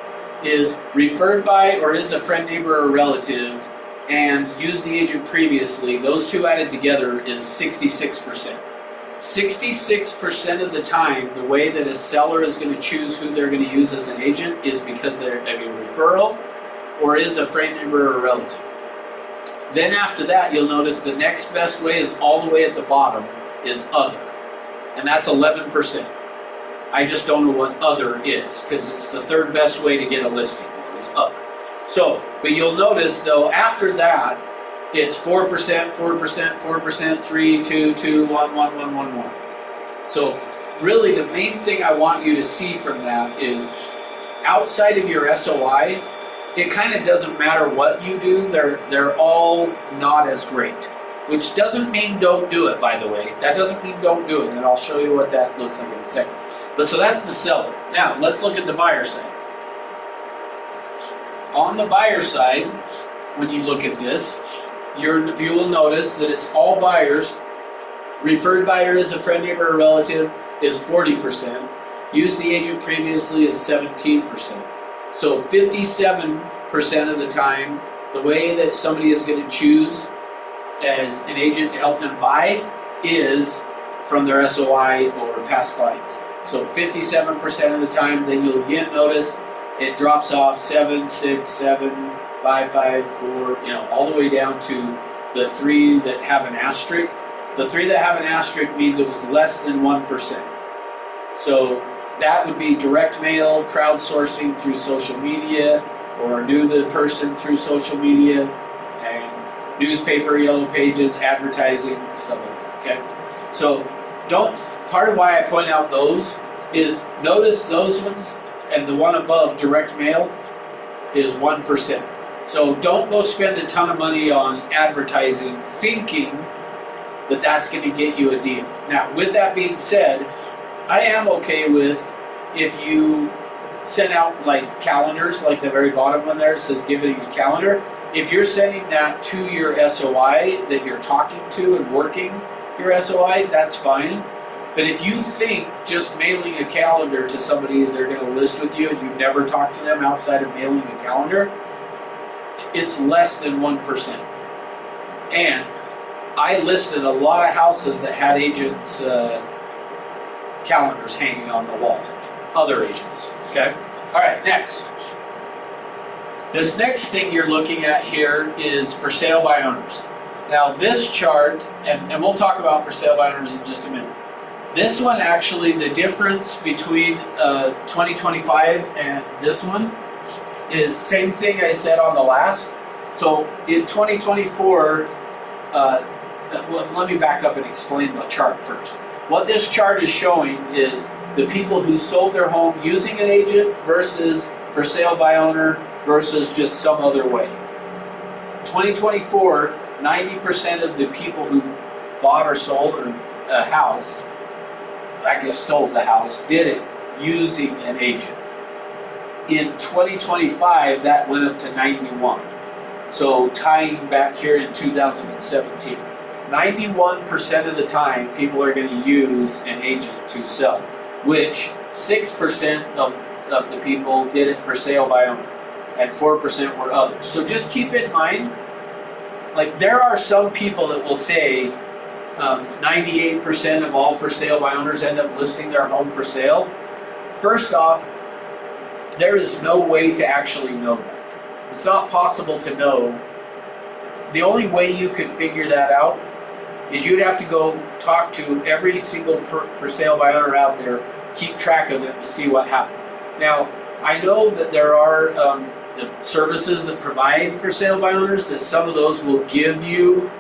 is referred by or is a friend, neighbor, or relative, and used the agent previously. Those two added together is 66%. 66% of the time, the way that a seller is going to choose who they're going to use as an agent is because they're a referral or is a friend, neighbor, or relative. Then after that, you'll notice the next best way is all the way at the bottom is other. And that's 11%. I just don't know what other is because it's the third best way to get a listing is other. So, but you'll notice though, after that, it's 4%, 4%, 4%, 3, 2, 2, 1, 1, 1, 1, 1. So really the main thing I want you to see from that is outside of your SOI, it kind of doesn't matter what you do, they're all not as great. Which doesn't mean don't do it, by the way. That doesn't mean don't do it, and I'll show you what that looks like in a second. But so that's the seller. Now, let's look at the buyer side. On the buyer side, when you look at this, you will notice that it's all buyers. Referred buyer is a friend, neighbor, or relative is 40%. Used the agent previously is 17%. So 57% of the time, the way that somebody is going to choose as an agent to help them buy is from their SOI or past clients. So 57% of the time, then you'll again notice it drops off 7, 6, 7, 5, 5, 4, all the way down to the 3 that have an asterisk. The 3 that have an asterisk means it was less than 1%. So that would be direct mail, crowdsourcing through social media, or knew the person through social media, and newspaper, yellow pages, advertising, stuff like that, okay? So part of why I point out those is notice those ones and the one above, direct mail, is 1%. So don't go spend a ton of money on advertising thinking that that's going to get you a deal. Now, with that being said, I am okay with if you send out like calendars, like the very bottom one there says giving a calendar. if you're sending that to your SOI that you're talking to and working your SOI, that's fine. But if you think just mailing a calendar to somebody they're going to list with you and you never talk to them outside of mailing a calendar, it's less than 1%. And I listed a lot of houses that had agents' calendars hanging on the wall. Other agents, okay? All right, next. This next thing you're looking at here is for sale by owners. Now this chart, and we'll talk about for sale by owners in just a minute. This one actually, the difference between 2025 and this one is same thing I said on the last. So in 2024, let me back up and explain the chart first. What this chart is showing is the people who sold their home using an agent versus for sale by owner versus just some other way. 2024, 90% of the people who bought or sold a house, I guess sold the house, did it using an agent. In 2025, that went up to 91. So tying back here in 2017, 91% of the time people are going to use an agent to sell, which 6% of the people did it for sale by owner and 4% were others. So just keep in mind, like there are some people that will say 98% of all for sale by owners end up listing their home for sale. First off, there is no way to actually know that. It's not possible to know. The only way you could figure that out is you'd have to go talk to every single for sale by owner out there, keep track of it and see what happened. Now, I know that there are the services that provide for sale by owners, that some of those will give you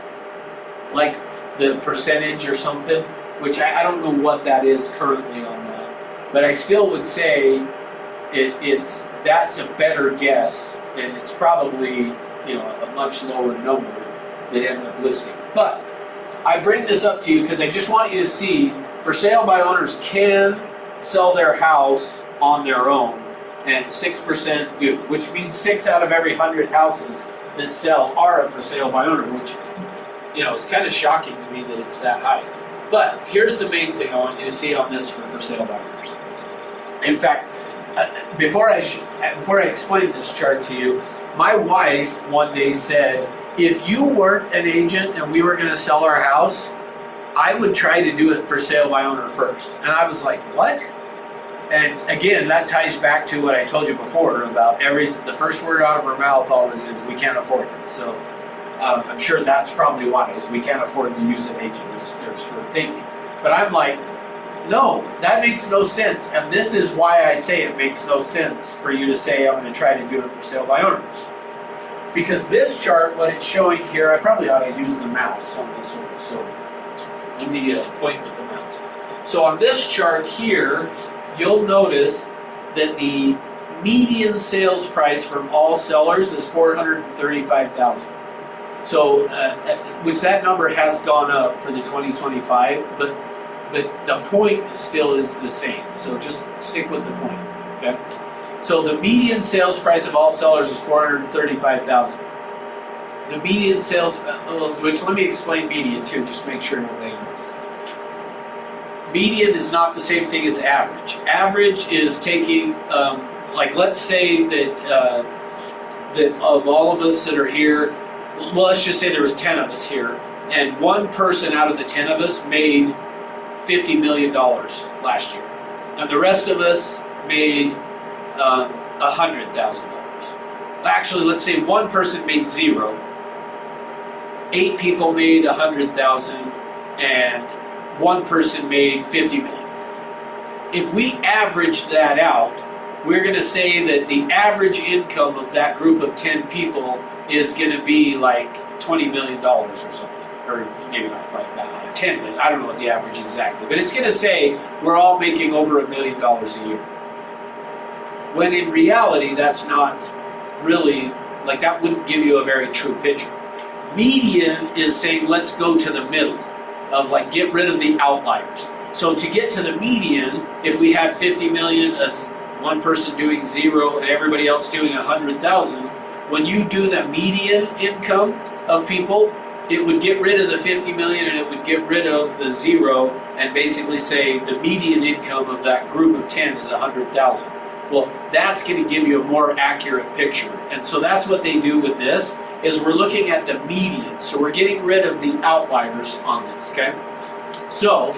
like the percentage or something, which I don't know what that is currently on that. But I still would say that's a better guess, and it's probably a much lower number that end up listing. But I bring this up to you because I just want you to see for sale by owners can sell their house on their own, and 6% do, which means 6 out of every 100 houses that sell are for sale by owner, which it's kind of shocking to me that it's that high. But here's the main thing I want you to see on this for sale by owners. In fact, before I explain this chart to you, my wife one day said, if you weren't an agent and we were going to sell our house, I would try to do it for sale by owner first. And I was like, what? And again, that ties back to what I told you before about the first word out of her mouth always is, we can't afford it. So I'm sure that's probably why, is we can't afford to use an agent, is her thinking. But I'm like, no, that makes no sense. And this is why I say it makes no sense for you to say, I'm going to try to do it for sale by owner. Because this chart, what it's showing here, I probably ought to use the mouse on this one. So let me point with the mouse. So on this chart here, you'll notice that the median sales price from all sellers is $435,000. So, which that number has gone up for the 2025, but the point still is the same. So just stick with the point, okay? So the median sales price of all sellers is $435,000. The median sales, which let me explain median too, just make sure nobody knows. Median is not the same thing as average. Average is taking, like let's say that that of all of us that are here, well, let's just say there was 10 of us here, and one person out of the 10 of us made $50 million last year, and the rest of us made $100,000. Actually, let's say one person made zero, 8 people made $100,000, and one person made $50 million. If we average that out, we're going to say that the average income of that group of 10 people is going to be like $20 million or something, or maybe not quite that high, 10 million. I don't know what the average exactly, but it's going to say we're all making over $1 million a year. When in reality, that's not really, like that wouldn't give you a very true picture. Median is saying let's go to the middle of like get rid of the outliers. So to get to the median, if we had 50 million as one person doing zero and everybody else doing 100,000, when you do the median income of people, it would get rid of the 50 million and it would get rid of the 0 and basically say the median income of that group of 10 is 100,000. Well, that's going to give you a more accurate picture. And so that's what they do with this, is we're looking at the median. So we're getting rid of the outliers on this, okay? So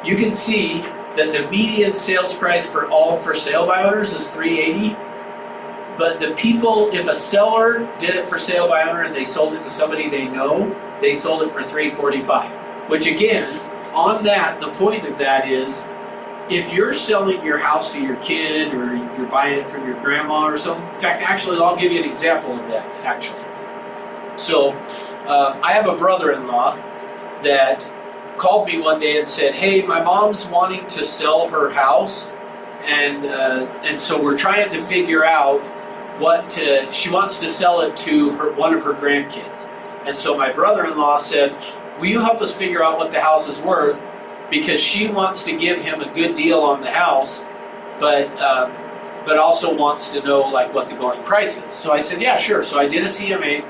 you can see that the median sales price for all for sale by owners is 380. But the people, if a seller did it for sale by owner and they sold it to somebody they know, they sold it for 345. Which again, on that, the point of that is, if you're selling your house to your kid or you're buying it from your grandma or something, in fact, actually, I'll give you an example of that, actually. So, I have a brother-in-law that called me one day and said, hey, my mom's wanting to sell her house, and so we're trying to figure out what she wants to sell it to one of her grandkids. And so my brother-in-law said, will you help us figure out what the house is worth? Because she wants to give him a good deal on the house, but also wants to know like what the going price is. So I said, yeah, sure. So I did a CMA.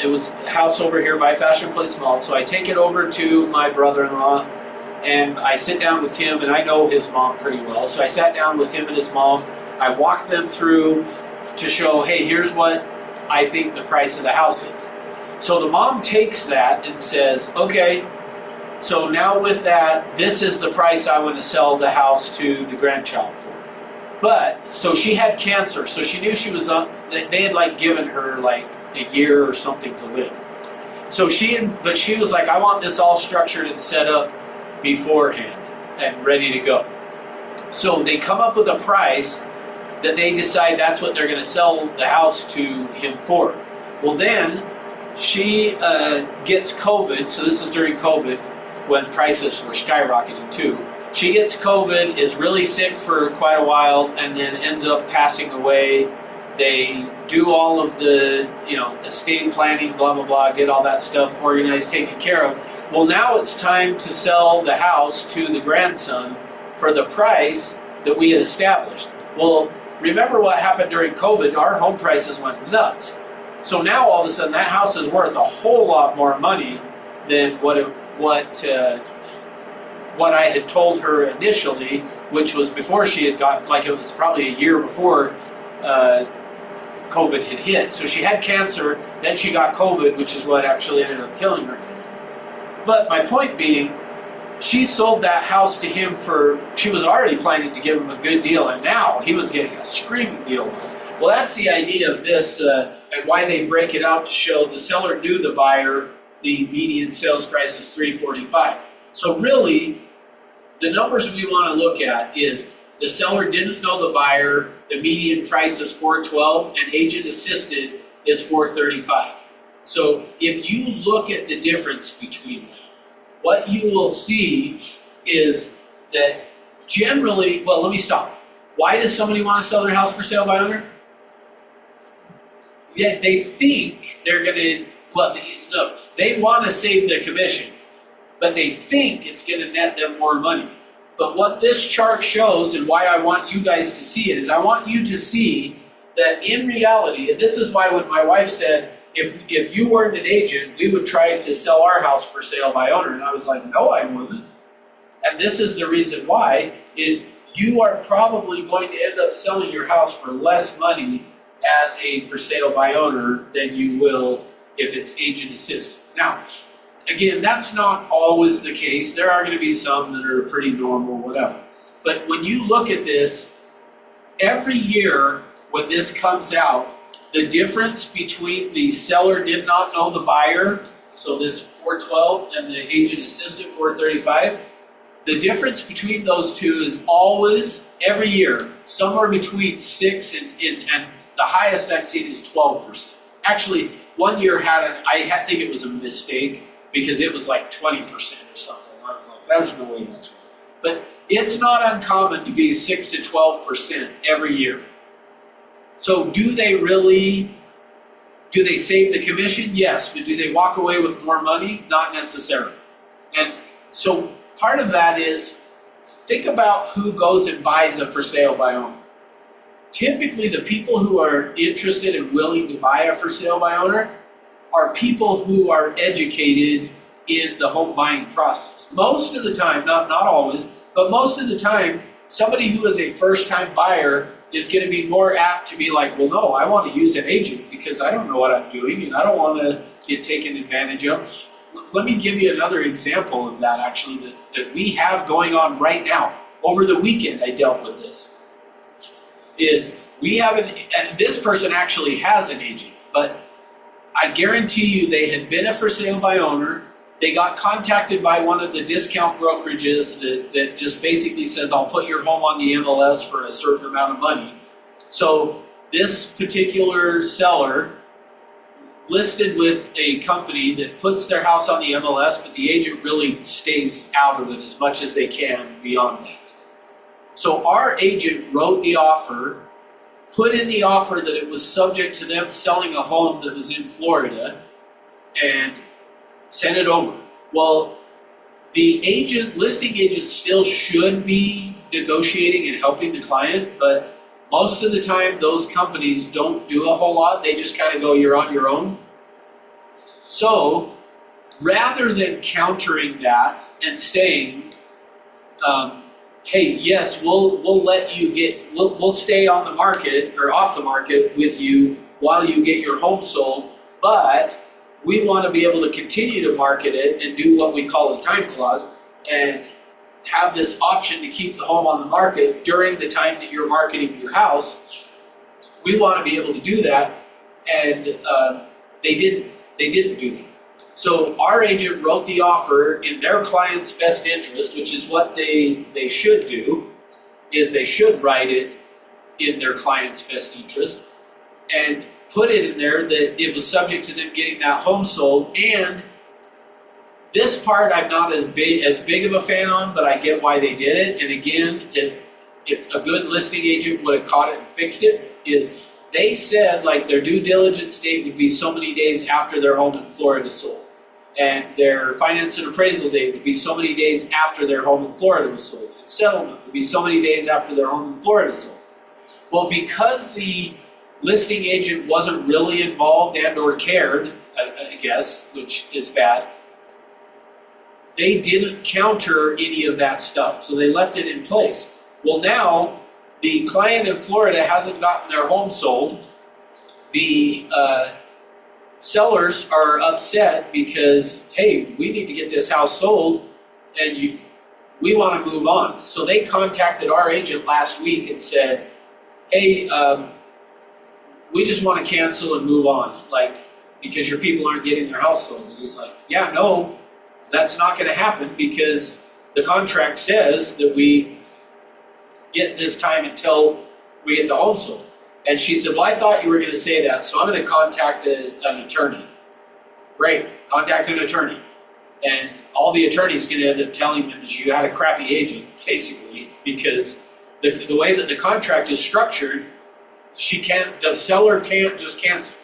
It was a house over here by Fashion Place Mall. So I take it over to my brother-in-law and I sit down with him, and I know his mom pretty well. So I sat down with him and his mom. I walked them through to show, hey, here's what I think the price of the house is. So the mom takes that and says, okay, so now with that, this is the price I want to sell the house to the grandchild for. But, so she had cancer, so she knew she was they had like given her like a year or something to live. So but she was like, I want this all structured and set up beforehand and ready to go. So they come up with a price that they decide that's what they're going to sell the house to him for. Well, then she gets COVID, so this is during COVID when prices were skyrocketing too. She gets COVID, is really sick for quite a while, and then ends up passing away. They do all of the, estate planning, blah, blah, blah, get all that stuff organized, taken care of. Well, now it's time to sell the house to the grandson for the price that we had established. Well, remember what happened during COVID? Our home prices went nuts. So now all of a sudden that house is worth a whole lot more money than what I had told her initially, which was before she had got, like it was probably a year before COVID had hit. So she had cancer, then she got COVID, which is what actually ended up killing her. But my point being, she sold that house to him she was already planning to give him a good deal, and now he was getting a screaming deal. Well, that's the idea of this, and why they break it out to show the seller knew the buyer, the median sales price is $345. So really, the numbers we want to look at is the seller didn't know the buyer, the median price is $412, and agent assisted is $435. So if you look at the difference between them, what you will see is that generally, well, let me stop. Why does somebody want to sell their house for sale by owner? Yeah, they think they're going to, they want to save the commission, but they think it's going to net them more money. But what this chart shows, and why I want you guys to see it, is I want you to see that in reality, and this is why when my wife said, if you weren't an agent, we would try to sell our house for sale by owner. And I was like, no, I wouldn't. And this is the reason why, is you are probably going to end up selling your house for less money as a for sale by owner than you will if it's agent assisted. Now, again, that's not always the case. There are going to be some that are pretty normal, whatever. But when you look at this, every year when this comes out, the difference between the seller did not know the buyer, so this 412, and the agent assisted 435, the difference between those two is always, every year, somewhere between 6 and the highest I've seen is 12%. Actually, one year I think it was a mistake because it was like 20% or something. I was like, there's no way that's right. But it's not uncommon to be 6 to 12% every year. So do they save the commission? Yes, but do they walk away with more money? Not necessarily. And so part of that is, think about who goes and buys a for sale by owner. typically the people who are interested and willing to buy a for sale by owner are people who are educated in the home buying process. Most of the time, not always, but most of the time, somebody who is a first time buyer is going to be more apt to be like, well, no, I want to use an agent because I don't know what I'm doing and I don't want to get taken advantage of. Let me give you another example of that actually that we have going on right now. Over the weekend, I dealt with this. And this person actually has an agent, but I guarantee you they had been a for sale by owner. They got contacted by one of the discount brokerages that just basically says, I'll put your home on the MLS for a certain amount of money. So this particular seller listed with a company that puts their house on the MLS, but the agent really stays out of it as much as they can beyond that. So our agent wrote the offer, put in the offer that it was subject to them selling a home that was in Florida, and sent it over. Well, the listing agent still should be negotiating and helping the client, but most of the time those companies don't do a whole lot. They just kind of go, you're on your own. So rather than countering that and saying, hey, yes, we'll let you we'll stay on the market or off the market with you while you get your home sold, but we want to be able to continue to market it and do what we call a time clause and have this option to keep the home on the market during the time that you're marketing your house. We want to be able to do that, and they didn't do that. So our agent wrote the offer in their client's best interest, which is what they should do, is they should write it in their client's best interest, and put it in there that it was subject to them getting that home sold. And this part I'm not as big of a fan on, but I get why they did it. And again, if a good listing agent would have caught it and fixed it, is they said like their due diligence date would be so many days after their home in Florida sold. And their finance and appraisal date would be so many days after their home in Florida was sold. And settlement would be so many days after their home in Florida sold. Well, because the listing agent wasn't really involved and or cared, I guess, which is bad, they didn't counter any of that stuff. So they left it in place. Well, now the client in Florida hasn't gotten their home sold. The sellers are upset because, hey, we need to get this house sold and we want to move on. So they contacted our agent last week and said, hey, we just want to cancel and move on, like, because your people aren't getting their house sold. And he's like, yeah, no, that's not going to happen because the contract says that we get this time until we get the home sold. And she said, well, I thought you were going to say that, so I'm going to contact an attorney. Great, contact an attorney. And all the attorney's going to end up telling them is you had a crappy agent, basically, because the way that the contract is structured, the seller can't just cancel.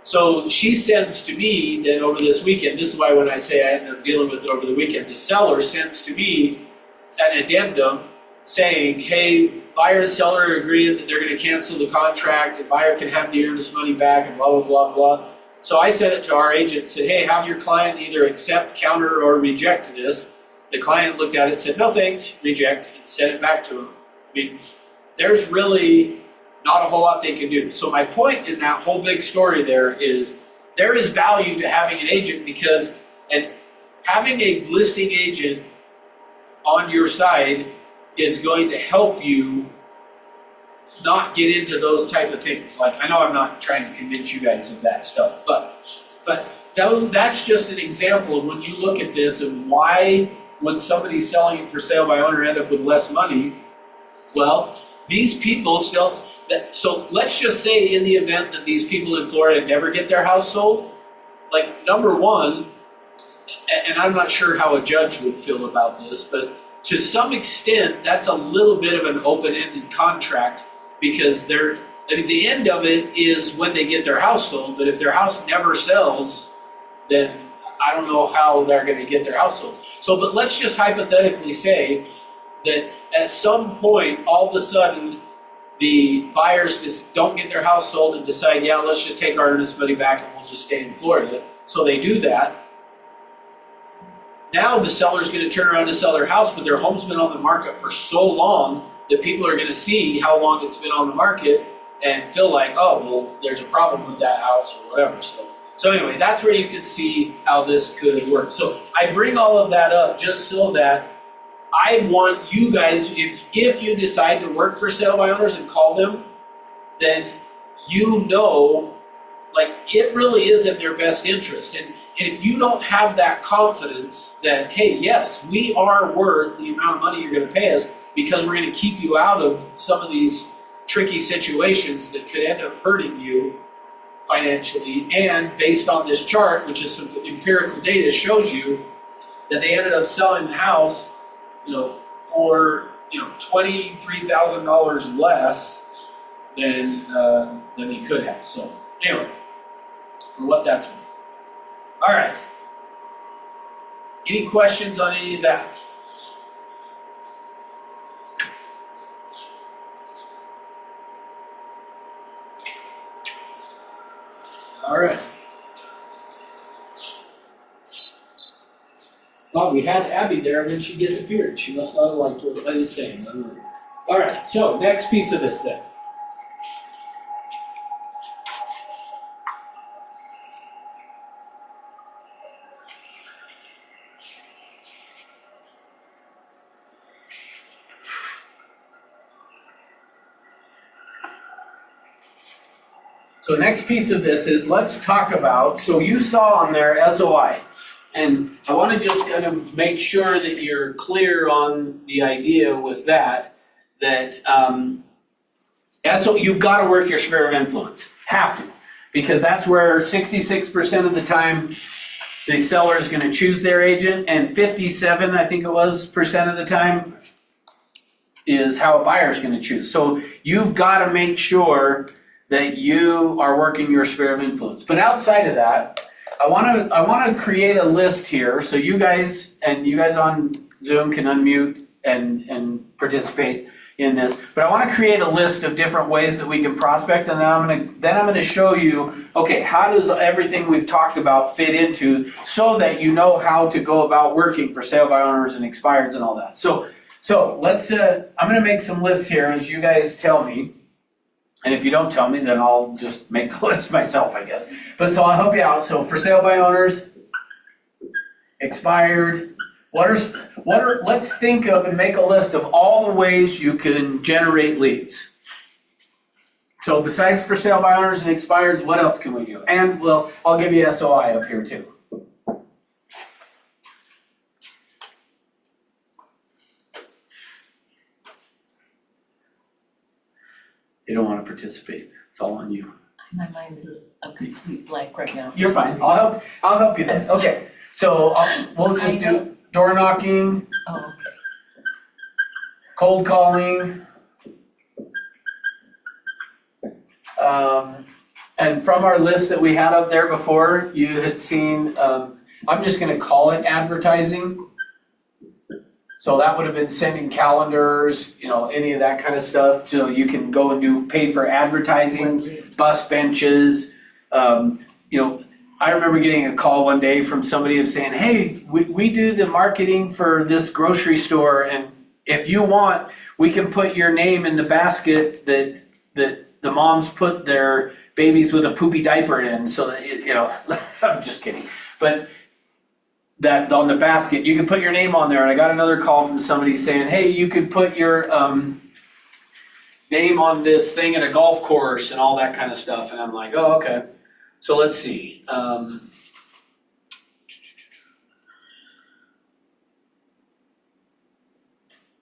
So she sends to me then over this weekend, this is why when I say I ended up dealing with it over the weekend, the seller sends to me an addendum saying, hey, buyer and seller are agreeing that they're going to cancel the contract, the buyer can have the earnest money back and blah, blah, blah, blah. So I sent it to our agent and said, hey, have your client either accept, counter, or reject this. The client looked at it and said, no thanks, reject, and sent it back to him. I mean, there's really not a whole lot they can do. So my point in that whole big story there is value to having an agent because and having a listing agent on your side is going to help you not get into those type of things. Like, I know I'm not trying to convince you guys of that stuff, but that's just an example of when you look at this and why would somebody selling it for sale by owner end up with less money? Well, these people still, so let's just say in the event that these people in Florida never get their house sold, like number one, and I'm not sure how a judge would feel about this, but to some extent, that's a little bit of an open-ended contract because the end of it is when they get their house sold, but if their house never sells, then I don't know how they're going to get their house sold. So, but let's just hypothetically say that at some point, all of a sudden, the buyers just don't get their house sold and decide, yeah, let's just take our earnest money back and we'll just stay in Florida. So they do that. Now the seller's going to turn around to sell their house, but their home's been on the market for so long that people are going to see how long it's been on the market and feel like, oh, well, there's a problem with that house or whatever. So anyway, that's where you can see how this could work. So I bring all of that up just so that I want you guys, if you decide to work for sale by owners and call them, then you know, like, it really is in their best interest. And if you don't have that confidence that, hey, yes, we are worth the amount of money you're going to pay us because we're going to keep you out of some of these tricky situations that could end up hurting you financially, and based on this chart, which is some empirical data, shows you that they ended up selling the house, for $23,000 less than he could have. So anyway, for what that's worth. All right. Any questions on any of that? All right. Thought we had Abby there and then she disappeared. She must not have liked what I was saying. I don't know. All right, so next piece of this then. So next piece of this is, let's talk about, so you saw on there SOI. And I want to just kind of make sure that you're clear on the idea with that so you've got to work your sphere of influence. Have to. Because that's where 66% of the time the seller is going to choose their agent, and 57, I think it was, percent of the time is how a buyer is going to choose. So you've got to make sure that you are working your sphere of influence. But outside of that, I want to create a list here so you guys on Zoom can unmute and participate in this. But I want to create a list of different ways that we can prospect, and then I'm going to show you, okay, how does everything we've talked about fit into, so that you know how to go about working for sale by owners and expireds and all that. So let's I'm going to make some lists here as you guys tell me. And if you don't tell me, then I'll just make the list myself, I guess. But so I'll help you out. So for sale by owners, expired, let's think of and make a list of all the ways you can generate leads. So besides for sale by owners and expireds, what else can we do? And well, I'll give you SOI up here too. You don't want to participate. It's all on you. My mind is a complete blank right now. You're fine. I'll help you then. Okay. So we'll just do door knocking, Oh, okay. cold calling. And from our list that we had up there before, you had seen, I'm just going to call it advertising. So that would have been sending calendars, any of that kind of stuff. So you can go and pay for advertising, bus benches. I remember getting a call one day from somebody saying, hey, we do the marketing for this grocery store, and if you want, we can put your name in the basket that the moms put their babies with a poopy diaper in, so that, I'm just kidding. But that on the basket, you can put your name on there. And I got another call from somebody saying, hey, you could put your name on this thing at a golf course and all that kind of stuff. And I'm like, oh, okay. So let's see.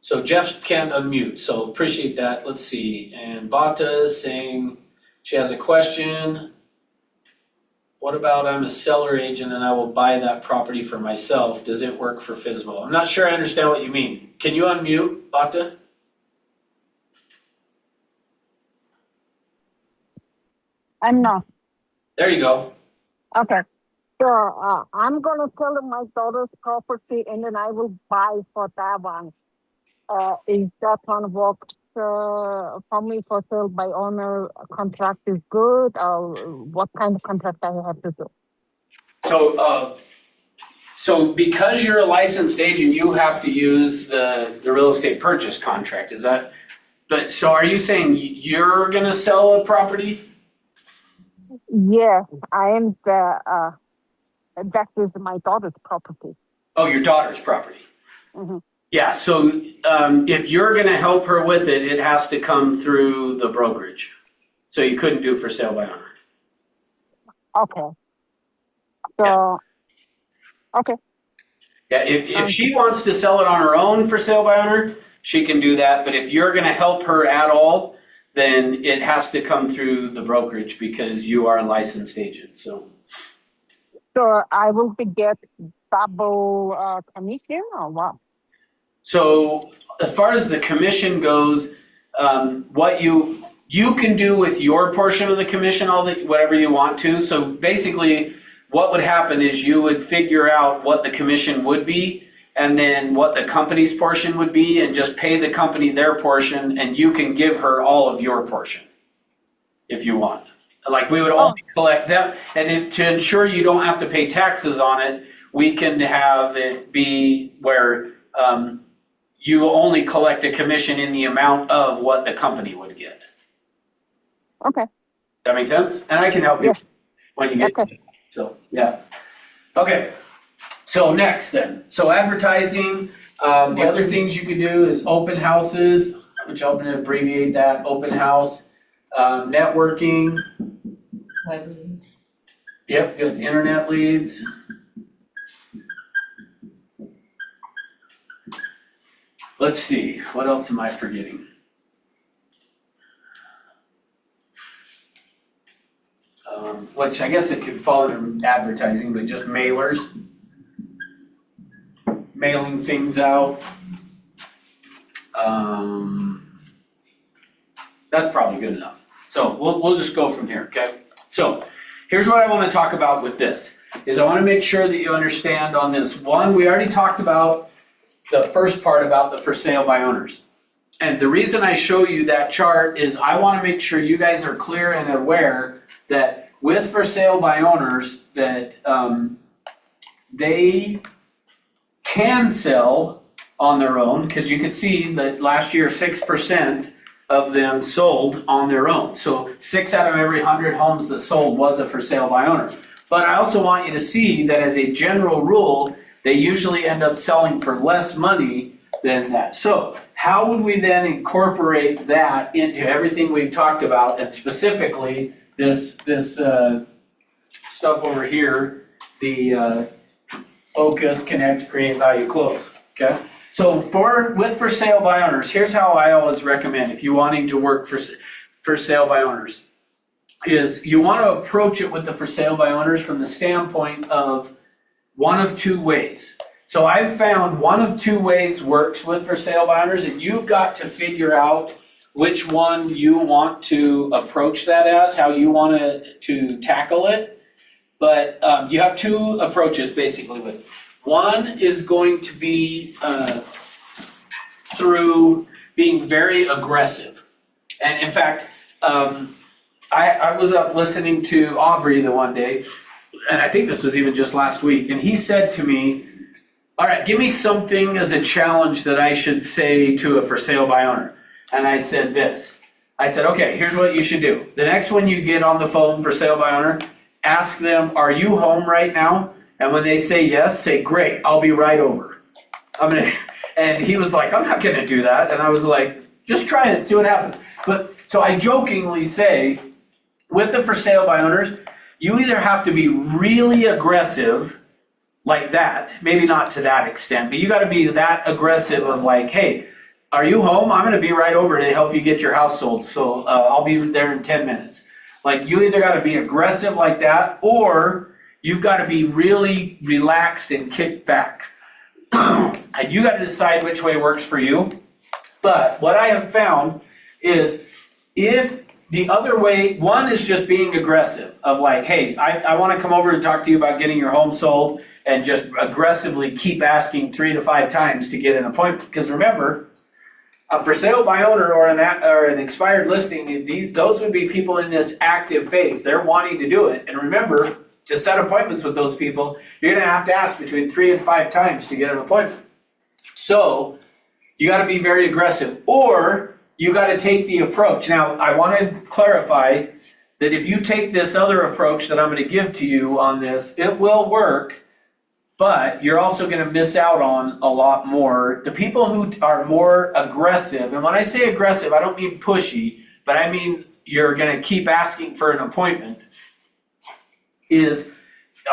So Jeff can't unmute, so appreciate that. Let's see. And Bata is saying she has a question. What about I'm a seller agent and I will buy that property for myself? Does it work for FSBO? I'm not sure I understand what you mean. Can you unmute, Bata? I'm not. There you go. Okay. So I'm going to sell my daughter's property and then I will buy for that one. Is that going to work for me for sale by owner contract is good, or what kind of contract I have to do? So because you're a licensed agent, you have to use the real estate purchase contract, is that? But, so are you saying you're gonna sell a property? Yes, I am that is my daughter's property. Oh, your daughter's property? Mhm. Yeah, so if you're gonna help her with it, it has to come through the brokerage. So you couldn't do for sale by owner. Okay. So, okay, Yeah, if she wants to sell it on her own for sale by owner, she can do that, but if you're gonna help her at all, then it has to come through the brokerage because you are a licensed agent, so. so I will be get double commission or what? So as far as the commission goes, what you can do with your portion of the commission, whatever you want to. So basically, what would happen is you would figure out what the commission would be and then what the company's portion would be and just pay the company their portion and you can give her all of your portion if you want. Like we would only collect them and to ensure you don't have to pay taxes on it, we can have it be where you only collect a commission in the amount of what the company would get. Okay, Does that make sense? And I can help you Yeah. when you get, okay. so, yeah. Okay, so next then, so advertising, the other things you can do is open houses, which I'm gonna abbreviate that, open house, networking, Web leads. yep, good, internet leads. Let's see, what else am I forgetting? Which I guess it could fall under advertising, but just mailers. Mailing things out. That's probably good enough. So we'll just go from here, okay? So here's what I want to talk about with this, is I want to make sure that you understand on this. One, we already talked about the first part about the for sale by owners. And the reason I show you that chart is I want to make sure you guys are clear and aware that with for sale by owners that they can sell on their own, because you could see that last year 6% of them sold on their own. So 6 out of every 100 homes that sold was a for sale by owner. But I also want you to see that as a general rule, they usually end up selling for less money than that. So how would we then incorporate that into everything we've talked about, and specifically this stuff over here, the focus, connect, create, value, close, okay? So with for sale by owners, here's how I always recommend if you're wanting to work for sale by owners, is you want to approach it with the for sale by owners from the standpoint of one of two ways. So I've found one of two ways works with for sale by owners, and you've got to figure out which one you want to approach that as, how you want to tackle it. But you have two approaches basically with it. One is going to be through being very aggressive. And in fact, I was up listening to Aubrey the one day, and I think this was even just last week, and he said to me, all right, give me something as a challenge that I should say to a for sale by owner. And I said this. I said, okay, here's what you should do. The next one you get on the phone for sale by owner, ask them, are you home right now? And when they say yes, say, great, I'll be right over. And he was like, I'm not gonna do that. And I was like, just try it, see what happens. But so I jokingly say, with the for sale by owners, you either have to be really aggressive like that, maybe not to that extent, but you gotta be that aggressive of like, hey, are you home? I'm gonna be right over to help you get your house sold. So I'll be there in 10 minutes. Like you either gotta be aggressive like that, or you've gotta be really relaxed and kicked back. And you gotta decide which way works for you. But what I have found is if the other way, one is just being aggressive of like, hey, I wanna come over and talk to you about getting your home sold, and just aggressively keep asking 3 to 5 times to get an appointment. Because remember, A for sale by owner or an expired listing, those would be people in this active phase. They're wanting to do it. And remember, to set appointments with those people, you're gonna have to ask between 3 and 5 times to get an appointment. So you gotta be very aggressive, or you gotta take the approach. Now, I wanna clarify that if you take this other approach that I'm gonna give to you on this, it will work, but you're also gonna miss out on a lot more. The people who are more aggressive, and when I say aggressive, I don't mean pushy, but I mean you're gonna keep asking for an appointment,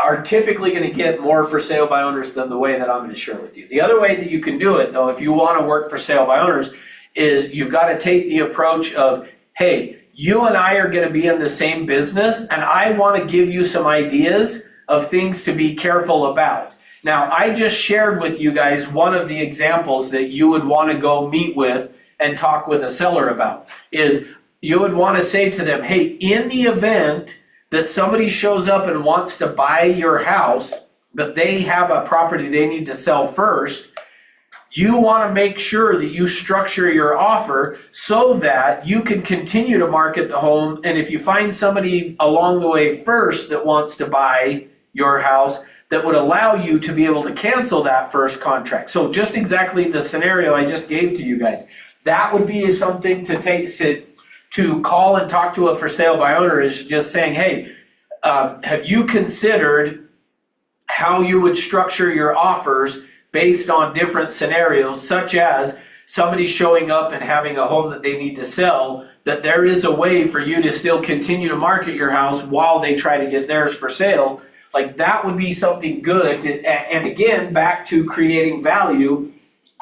are typically gonna get more for sale by owners than the way that I'm gonna share with you. The other way that you can do it, though, if you wanna work for sale by owners, is you've gotta take the approach of, hey, you and I are gonna be in the same business, and I wanna give you some ideas of things to be careful about. Now, I just shared with you guys one of the examples that you would wanna go meet with and talk with a seller about, is you would wanna say to them, hey, in the event that somebody shows up and wants to buy your house, but they have a property they need to sell first, you want to make sure that you structure your offer so that you can continue to market the home. And if you find somebody along the way first that wants to buy your house, that would allow you to be able to cancel that first contract. So just exactly the scenario I just gave to you guys. That would be something to call and talk to a for sale by owner, is just saying, hey, have you considered how you would structure your offers based on different scenarios, such as somebody showing up and having a home that they need to sell, that there is a way for you to still continue to market your house while they try to get theirs for sale. Like, that would be something good. And again, back to creating value,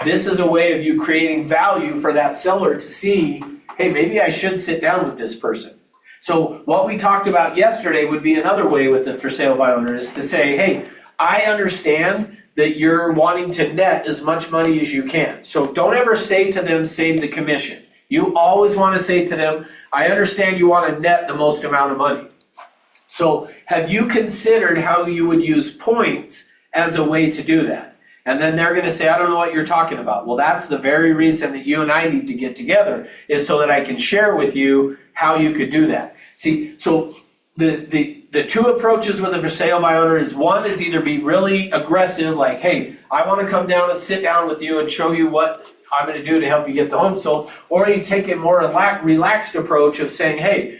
this is a way of you creating value for that seller to see, hey, maybe I should sit down with this person. So what we talked about yesterday would be another way with the for sale by owner, is to say, hey, I understand that you're wanting to net as much money as you can. So don't ever say to them, save the commission. You always want to say to them, I understand you want to net the most amount of money. So have you considered how you would use points as a way to do that? And then they're going to say, I don't know what you're talking about. Well, that's the very reason that you and I need to get together, is so that I can share with you how you could do that. See, so the two approaches with a for sale by owner is, one is either be really aggressive, like, hey, I want to come down and sit down with you and show you what I'm going to do to help you get the home sold. Or you take a more relaxed approach of saying, hey,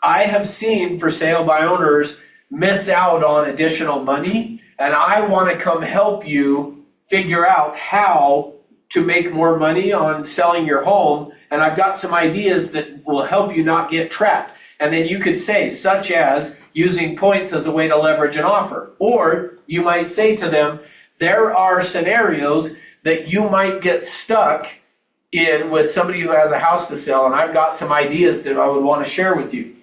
I have seen for sale by owners miss out on additional money, and I want to come help you figure out how to make more money on selling your home, and I've got some ideas that will help you not get trapped. And then you could say, such as using points as a way to leverage an offer. Or you might say to them, there are scenarios that you might get stuck in with somebody who has a house to sell, and I've got some ideas that I would want to share with you.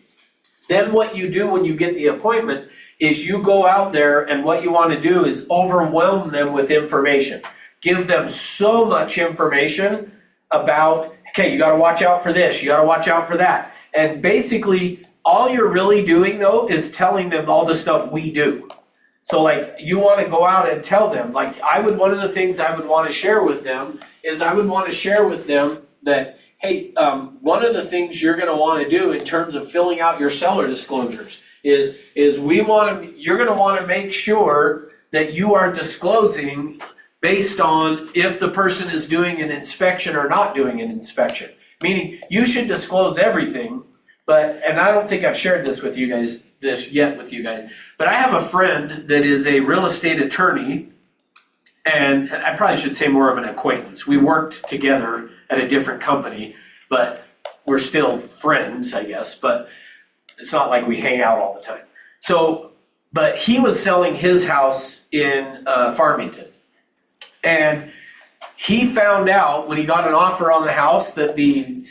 Then what you do when you get the appointment is you go out there, and what you want to do is overwhelm them with information. Give them so much information about, okay, you got to watch out for this, you got to watch out for that. And basically, all you're really doing, though, is telling them all the stuff we do. So, like, you want to go out and tell them, like, one of the things I would want to share with them is I would want to share with them that, hey, one of the things you're going to want to do in terms of filling out your seller disclosures is you're going to want to make sure that you are disclosing based on if the person is doing an inspection or not doing an inspection. Meaning, you should disclose everything, and I don't think I've shared this with you guys, but I have a friend that is a real estate attorney, and I probably should say more of an acquaintance. We worked together at a different company, but we're still friends, I guess, but it's not like we hang out all the time. So, but he was selling his house in Farmington, and he found out when he got an offer on the house that the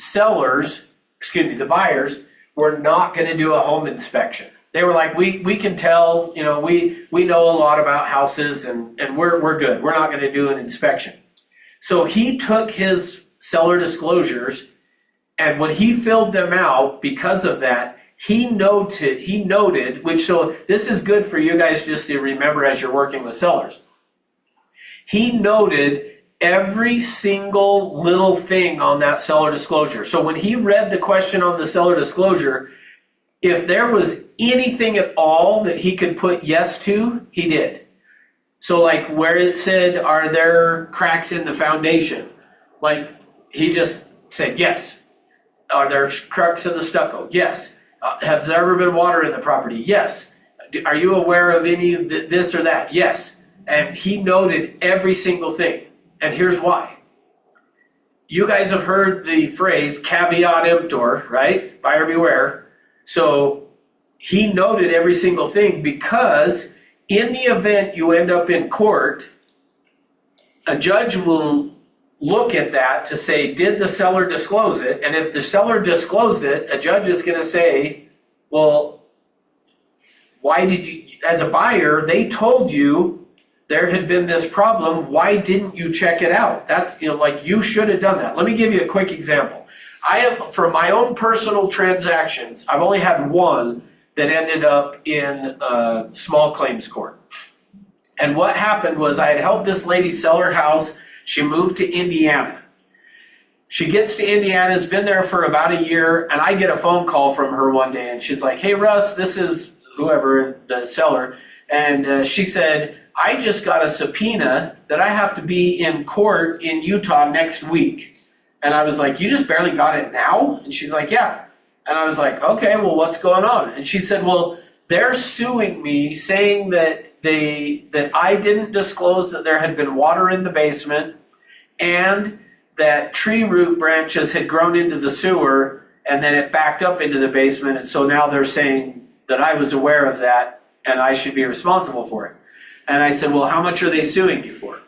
buyers were not going to do a home inspection. They were like, we can tell, we know a lot about houses, and we're good. We're not going to do an inspection. So he took his seller disclosures, and when he filled them out, because of that, he noted, so this is good for you guys just to remember as you're working with sellers. He noted every single little thing on that seller disclosure. So when he read the question on the seller disclosure, if there was anything at all that he could put yes to, he did. So like where it said, are there cracks in the foundation? Like he just said, yes. Are there cracks in the stucco? Yes. Has there ever been water in the property? Yes. Are you aware of any of this or that? Yes. And he noted every single thing. And here's why. You guys have heard the phrase caveat emptor, right? Buyer beware. So he noted every single thing because in the event you end up in court, a judge will look at that to say, did the seller disclose it? And if the seller disclosed it, a judge is going to say, well, why did you, as a buyer, they told you there had been this problem. Why didn't you check it out? That's, like you should have done that. Let me give you a quick example. I have, for my own personal transactions, I've only had one that ended up in small claims court. And what happened was I had helped this lady sell her house. She moved to Indiana. She gets to Indiana, has been there for about a year, and I get a phone call from her one day, and she's like, hey, Russ, this is whoever, the seller, and she said, I just got a subpoena that I have to be in court in Utah next week. And I was like, you just barely got it now? And she's like, yeah. And I was like, okay, well, what's going on? And she said, well, they're suing me saying that I didn't disclose that there had been water in the basement and that tree root branches had grown into the sewer and then it backed up into the basement. And so now they're saying that I was aware of that and I should be responsible for it. And I said, well, how much are they suing you for?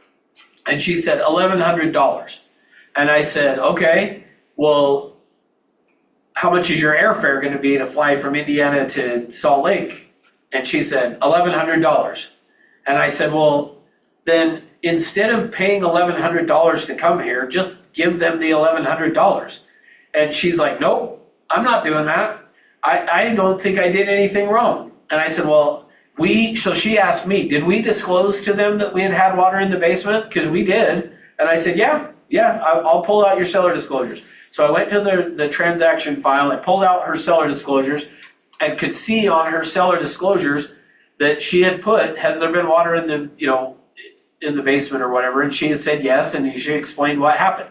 And she said, $1,100. And I said, okay, well, how much is your airfare going to be to fly from Indiana to Salt Lake? And she said, $1,100. And I said, well, then instead of paying $1,100 to come here, just give them the $1,100. And she's like, nope, I'm not doing that. I don't think I did anything wrong. And I said, well, so she asked me, did we disclose to them that we had had water in the basement? Because we did. And I said, yeah, I'll pull out your seller disclosures. So I went to the transaction file, I pulled out her seller disclosures and could see on her seller disclosures that she had put, has there been water in the basement or whatever? And she had said yes, and she explained what happened.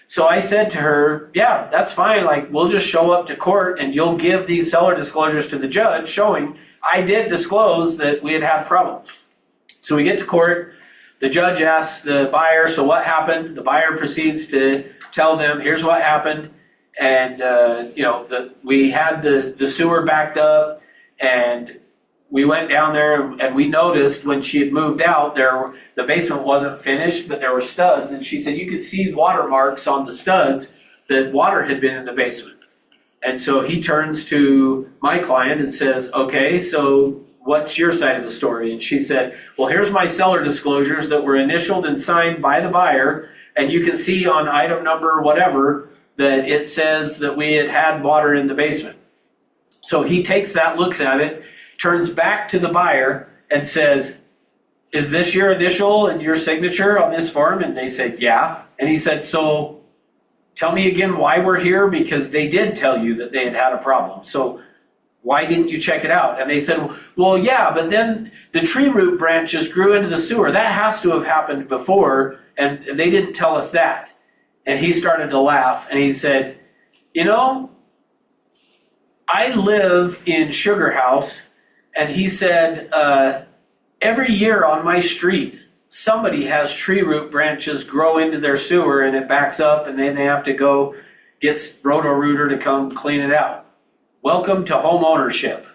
So I said to her, yeah, that's fine. Like, we'll just show up to court and you'll give these seller disclosures to the judge showing I did disclose that we had had problems. So we get to court. The judge asks the buyer, so what happened? The buyer proceeds to tell them, here's what happened. And, we had the sewer backed up and we went down there and we noticed when she had moved out, the basement wasn't finished, but there were studs. And she said you could see water marks on the studs that water had been in the basement. And so he turns to my client and says, okay, so what's your side of the story? And she said, well, here's my seller disclosures that were initialed and signed by the buyer. And you can see on item number whatever that it says that we had had water in the basement. So he takes that, looks at it, turns back to the buyer and says, is this your initial and your signature on this form? And they said, yeah. And he said, so tell me again why we're here, because they did tell you that they had had a problem. So why didn't you check it out? And they said, well, yeah, but then the tree root branches grew into the sewer. That has to have happened before, and they didn't tell us that. And he started to laugh, and he said, I live in Sugar House, and he said, every year on my street, somebody has tree root branches grow into their sewer and it backs up and then they have to go get Roto-Rooter to come clean it out. Welcome to home ownership.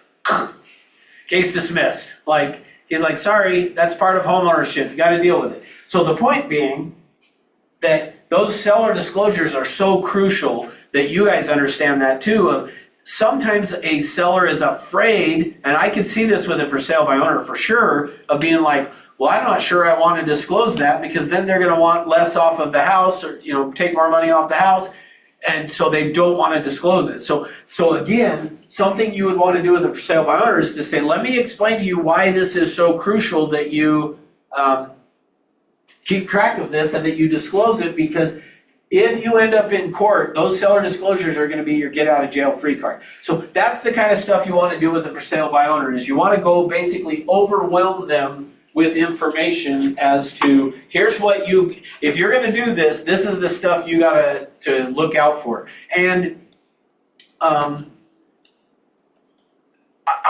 Case dismissed. He's like, sorry, that's part of home ownership. You got to deal with it. So the point being that those seller disclosures are so crucial that you guys understand that too. Sometimes a seller is afraid, and I can see this with a for sale by owner for sure, of being like, well, I'm not sure I want to disclose that because then they're going to want less off of the house or, take more money off the house. And so they don't want to disclose it. So again, something you would want to do with a for sale by owner is to say, let me explain to you why this is so crucial that you keep track of this and that you disclose it, because if you end up in court, those seller disclosures are gonna be your get out of jail free card. So that's the kind of stuff you wanna do with a for sale by owner, is you wanna go basically overwhelm them with information as to, here's what you, if you're gonna do this, this is the stuff you gotta to look out for. And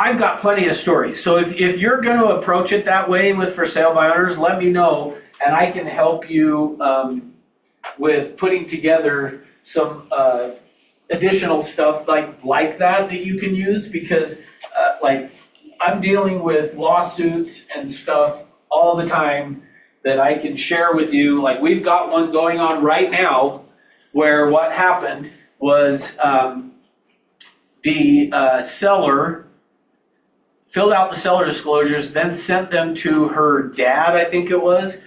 I've got plenty of stories. So if you're gonna approach it that way with for sale by owners, let me know and I can help you with putting together some additional stuff like that you can use, because like I'm dealing with lawsuits and stuff all the time that I can share with you. Like we've got one going on right now where what happened was the seller filled out the seller disclosures, then sent them to her dad, I think it was,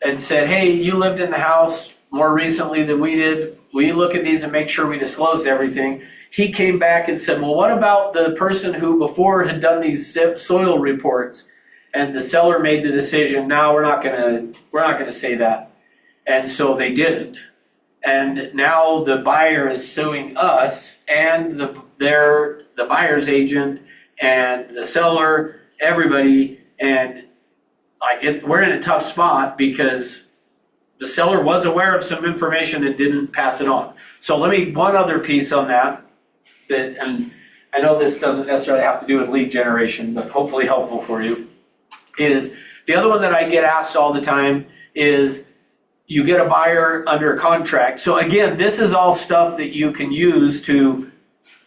and said, hey, you lived in the house more recently than we did. Will you look at these and make sure we disclosed everything? He came back and said, well, what about the person who before had done these soil reports? And the seller made the decision, no, we're not gonna say that. And so they didn't. And now the buyer is suing us and the buyer's agent and the seller, everybody, and we're in a tough spot because the seller was aware of some information and didn't pass it on. So one other piece on that, and I know this doesn't necessarily have to do with lead generation, but hopefully helpful for you, is the other one that I get asked all the time is you get a buyer under contract. So again, this is all stuff that you can use to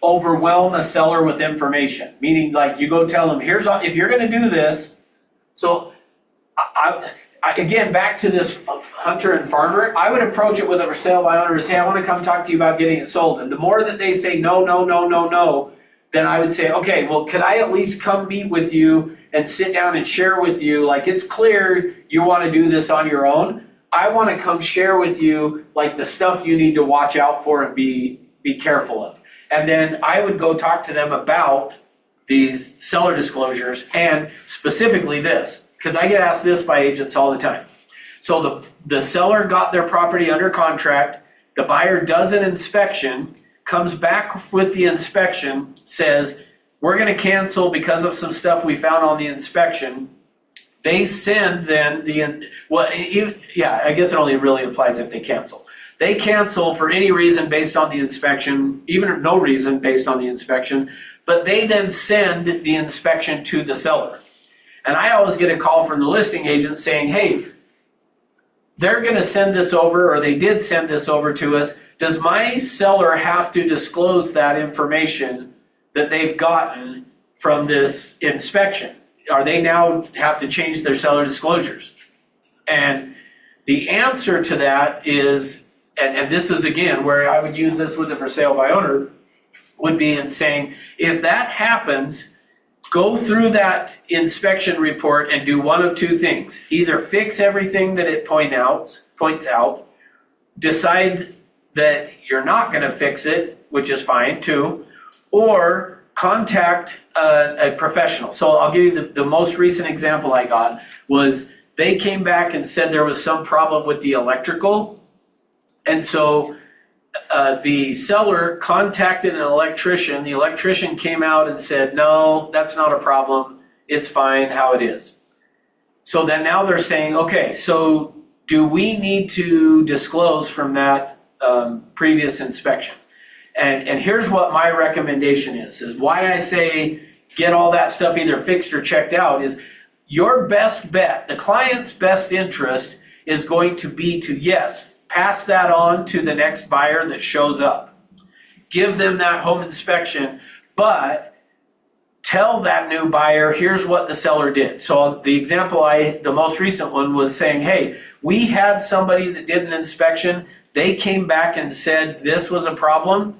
overwhelm a seller with information, meaning like you go tell them, if you're gonna do this, so I again, back to this hunter and farmer, I would approach it with a for sale by owner and say, I wanna come talk to you about getting it sold. And the more that they say no, no, no, no, no, then I would say, okay, well, could I at least come meet with you and sit down and share with you, like it's clear you wanna do this on your own. I wanna come share with you like the stuff you need to watch out for and be careful of. And then I would go talk to them about these seller disclosures and specifically this, because I get asked this by agents all the time. So the seller got their property under contract, the buyer does an inspection, comes back with the inspection, says, we're gonna cancel because of some stuff we found on the inspection. They send then I guess it only really applies if they cancel. They cancel for any reason based on the inspection, even no reason based on the inspection, but they then send the inspection to the seller. And I always get a call from the listing agent saying, hey, they're gonna send this over, or they did send this over to us. Does my seller have to disclose that information that they've gotten from this inspection? Are they now have to change their seller disclosures? And the answer to that is, and this is again where I would use this with a for sale by owner, would be in saying, if that happens, go through that inspection report and do one of two things. Either fix everything that it points out, decide that you're not gonna fix it, which is fine too, or contact a professional. So I'll give you the most recent example I got was they came back and said there was some problem with the electrical. And so the seller contacted an electrician. The electrician came out and said, no, that's not a problem. It's fine how it is. So then now they're saying, okay, so do we need to disclose from that previous inspection? And here's what my recommendation is why I say get all that stuff either fixed or checked out is your best bet, the client's best interest is going to be to, yes, pass that on to the next buyer that shows up. Give them that home inspection, but tell that new buyer, here's what the seller did. So the example the most recent one was saying, hey, we had somebody that did an inspection. They came back and said this was a problem,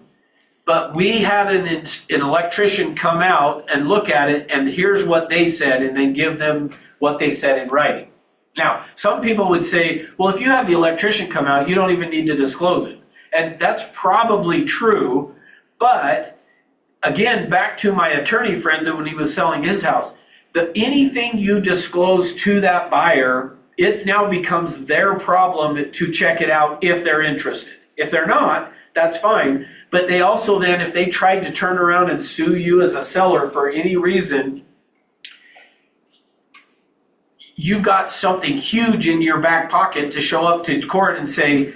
but we had an electrician come out and look at it, and here's what they said, and then give them what they said in writing. Now, some people would say, well, if you have the electrician come out, you don't even need to disclose it. And that's probably true, but again, back to my attorney friend that when he was selling his house, anything you disclose to that buyer it now becomes their problem to check it out if they're interested. If they're not, that's fine. But they also then, if they tried to turn around and sue you as a seller for any reason, you've got something huge in your back pocket to show up to court and say,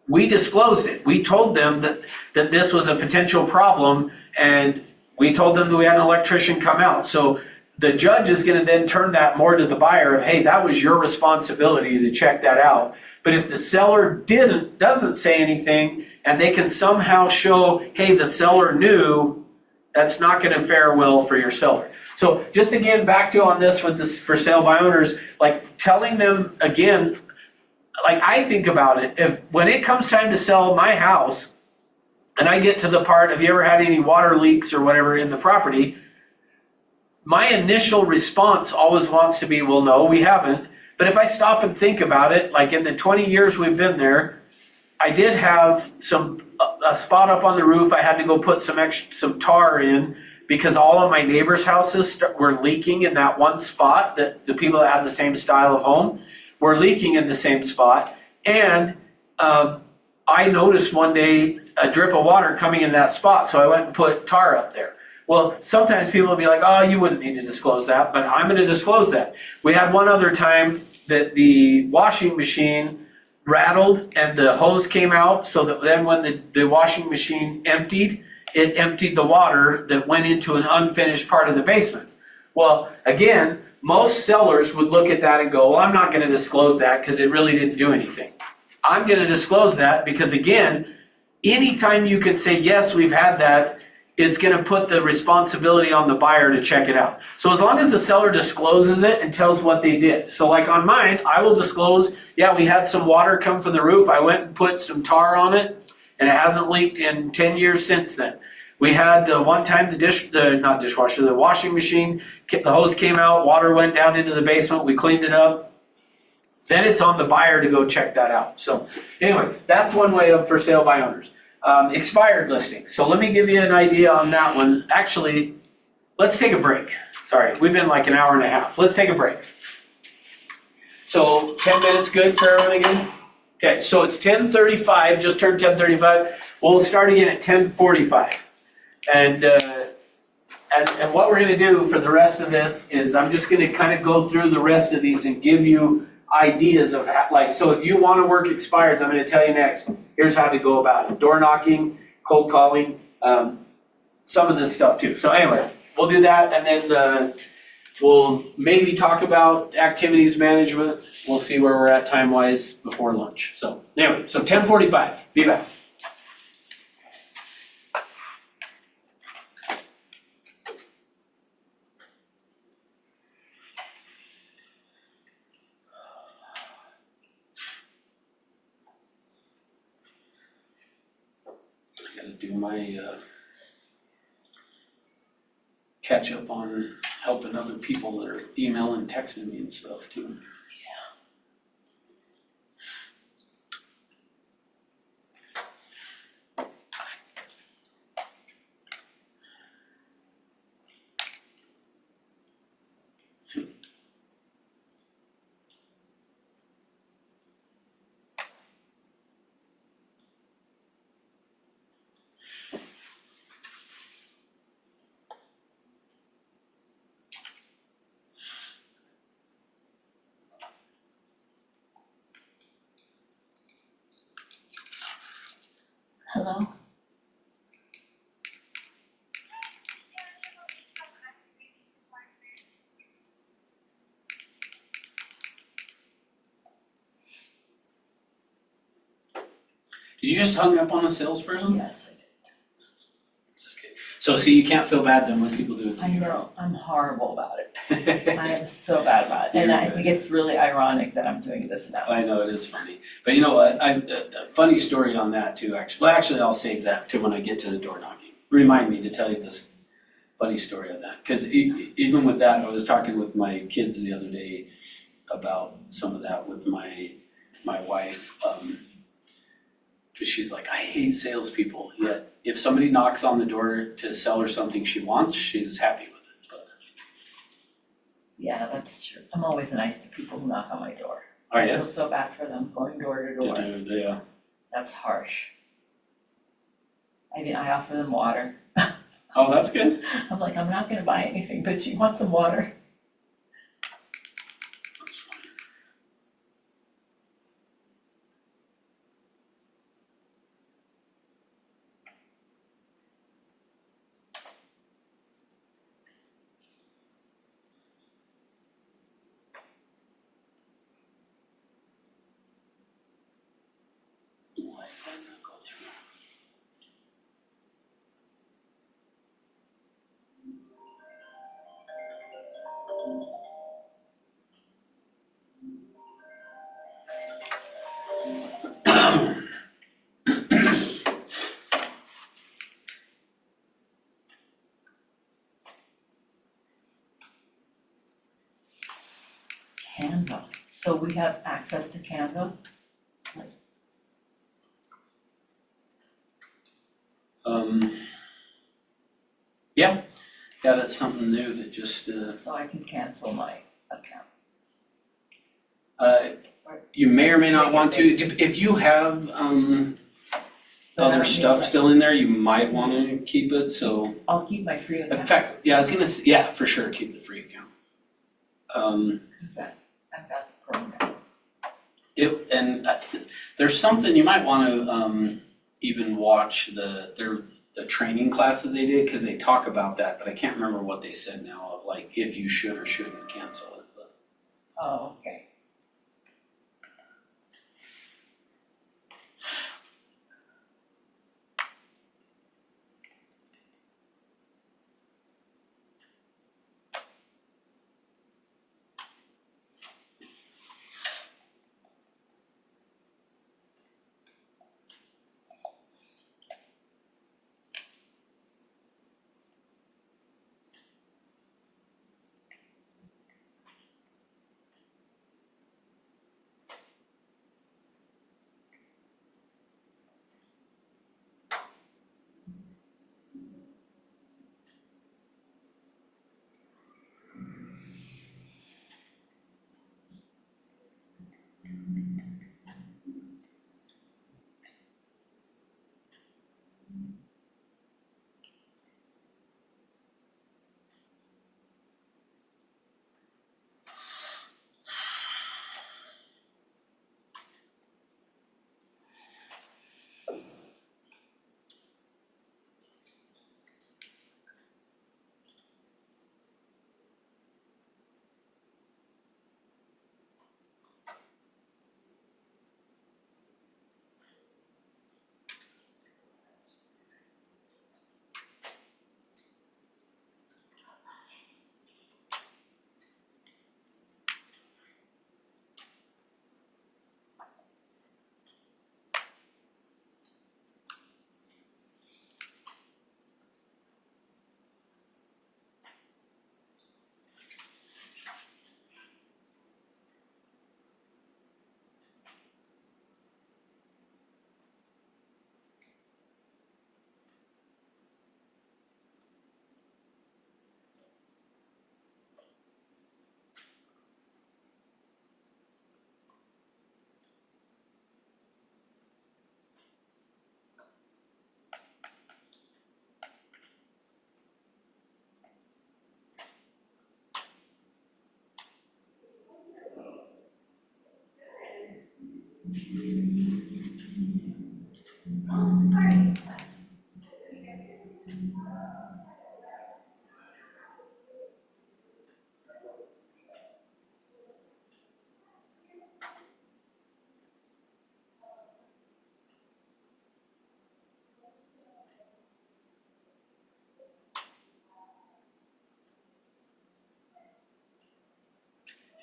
we disclosed it. We told them that this was a potential problem, and we told them that we had an electrician come out. So the judge is going to then turn that more to the buyer of, hey, that was your responsibility to check that out. But if the seller doesn't say anything, and they can somehow show, hey, the seller knew, that's not going to fare well for your seller. So just again, back to on this with this for sale by owners, like telling them again, like I think about it, if when it comes time to sell my house, and I get to the part, have you ever had any water leaks or whatever in the property? My initial response always wants to be, well, no, we haven't. But if I stop and think about it, like in the 20 years we've been there, I did have a spot up on the roof. I had to go put some tar in because all of my neighbors' houses were leaking in that one spot, that the people that had the same style of home were leaking in the same spot. And I noticed one day a drip of water coming in that spot, so I went and put tar up there. Well, sometimes people will be like, oh, you wouldn't need to disclose that, but I'm going to disclose that. We had one other time that the washing machine rattled and the hose came out, so that then when the washing machine emptied, it emptied the water that went into an unfinished part of the basement. Well, again, most sellers would look at that and go, well, I'm not going to disclose that because it really didn't do anything. I'm going to disclose that because, again, anytime you can say, yes, we've had that, it's going to put the responsibility on the buyer to check it out. So as long as the seller discloses it and tells what they did. So like on mine, I will disclose, yeah, we had some water come from the roof. I went and put some tar on it, and it hasn't leaked in 10 years since then. We had one time the washing machine, the hose came out, water went down into the basement, we cleaned it up. Then it's on the buyer to go check that out. So anyway, that's one way of for sale by owners. Expired listings. So let me give you an idea on that one. Actually, let's take a break. Sorry, we've been like an hour and a half. Let's take a break. So 10 minutes good for everyone again? Okay, so it's 10:35, just turned 10:35. We'll start again at 10:45. And what we're going to do for the rest of this is I'm just going to kind of go through the rest of these and give you ideas of how, like, so if you want to work expireds, I'm going to tell you next, here's how to go about it. Door knocking, cold calling, some of this stuff too. So anyway, we'll do that, and then we'll maybe talk about activities management. We'll see where we're at time-wise before lunch. So anyway, so 10:45, be back. Do my catch up on helping other people that are emailing, texting me and stuff too. Hello? Did you just hung up on a salesperson? Yes, I did. Just kidding. So see, you can't feel bad then when people do it to I you. know, I'm horrible about it. I am so bad about it. And I think it's really ironic that I'm doing this now. I know it is funny, but you know what? A funny story on that too. Actually, I'll save that to when I get to the door knocking. Remind me to tell you this funny story of that, because even with that, I was talking with my kids the other day about some of that with my wife, because she's like, I hate salespeople. Yet if somebody knocks on the door to sell her something she wants, she's happy with it. But Yeah, that's true. I'm always nice to people who knock on my door. Are I you? feel so bad for them going door to door. Yeah. That's harsh. I mean, I offer them water. Oh, that's good. I'm like, I'm not gonna buy anything, but you want some water? That's fine. Why did that not go through? Canva. So we have access to Canva? Yeah, that's something new that just, So I can cancel my account. you may or may not want to, if you have, other stuff still in there, you might wanna keep it, so. I'll keep my free In account. fact, yeah, I was gonna say, yeah, for sure, keep the free account. I've got the program. There's something you might wanna, even watch the training class that they did, cause they talk about that, but I can't remember what they said now of like, if you should or shouldn't cancel it, but. Oh, okay.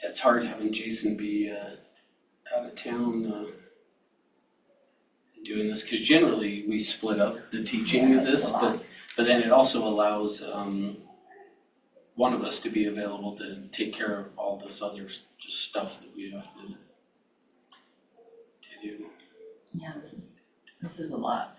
It's hard having Jason be out of town doing this, because generally we split up the teaching of Yeah, it's this, a lot. but then it also allows one of us to be available to take care of all this other just stuff that we have to do. Yeah, this is a lot.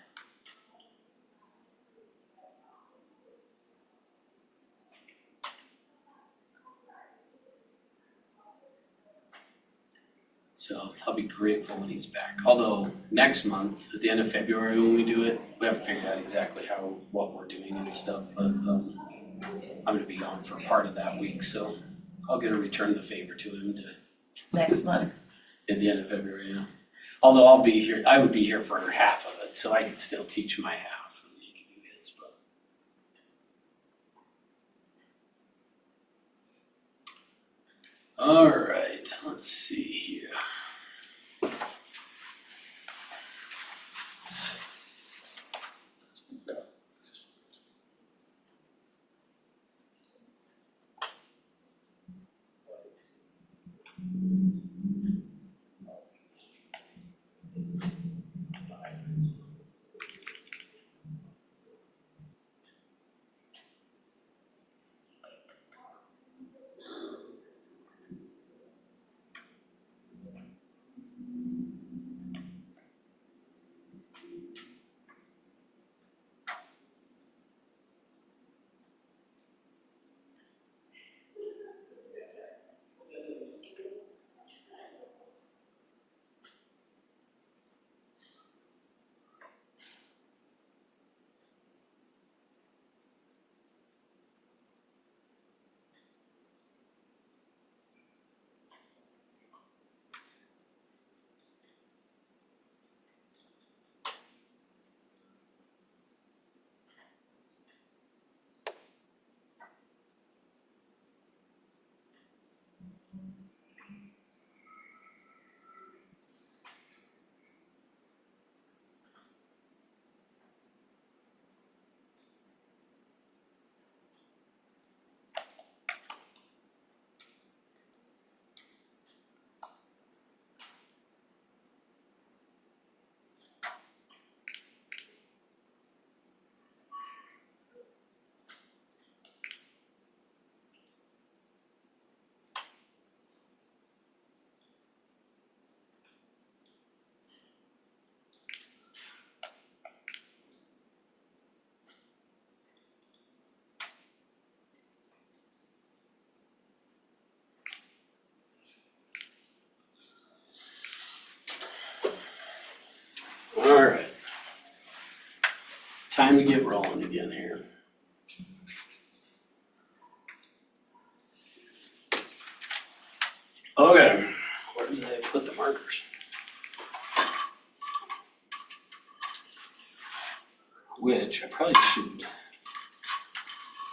So I'll be grateful when he's back. Although next month, at the end of February when we do it, we haven't figured out exactly what we're doing and stuff, but I'm gonna be gone for part of that week, so I'll get a return the favor to him Next month. at the end of February, you know. Although I would be here for half of it, so I could still teach my half and he can do his, but. All right, let's see here. All right. Time to get rolling again here. Okay, where did I put the markers? Which I probably shouldn't.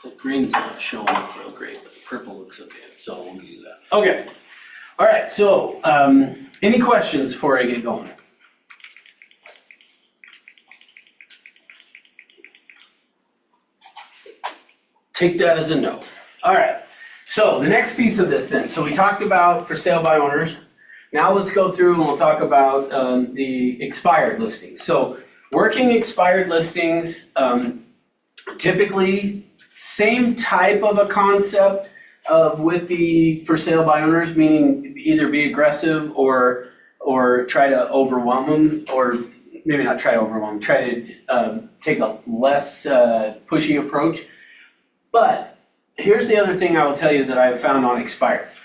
The green's not showing up real great, but the purple looks okay, so we'll use that. Okay, all right, so any questions before I get going? Take that as a no. All right, so the next piece of this then, so we talked about for sale by owners. Now let's go through and we'll talk about the expired listings. So working expired listings, typically same type of a concept of with the for sale by owners, meaning either be aggressive or try to overwhelm them, or maybe not try to overwhelm them, try to take a less pushy approach. But here's the other thing I will tell you that I have found on expireds.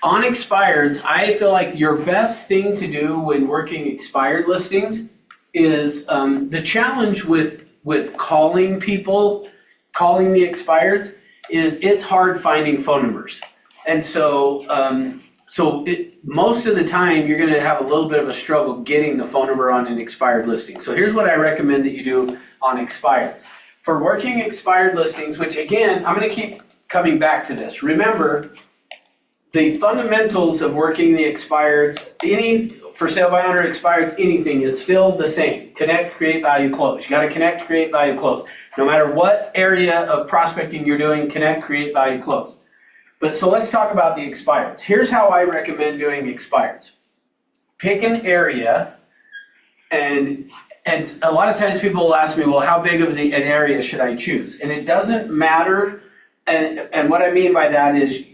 On expireds, I feel like your best thing to do when working expired listings is the challenge with calling people, calling the expireds, is it's hard finding phone numbers. And so most of the time you're gonna have a little bit of a struggle getting the phone number on an expired listing. So here's what I recommend that you do on expireds. For working expired listings, which again, I'm gonna keep coming back to this. Remember, the fundamentals of working the expireds, any for sale by owner expireds, anything is still the same. Connect, create, value, close. You gotta connect, create, value, close. No matter what area of prospecting you're doing, connect, create, value, close. But so let's talk about the expireds. Here's how I recommend doing expireds. Pick an area, and a lot of times people will ask me, well, how big of an area should I choose? And it doesn't matter, and what I mean by that is,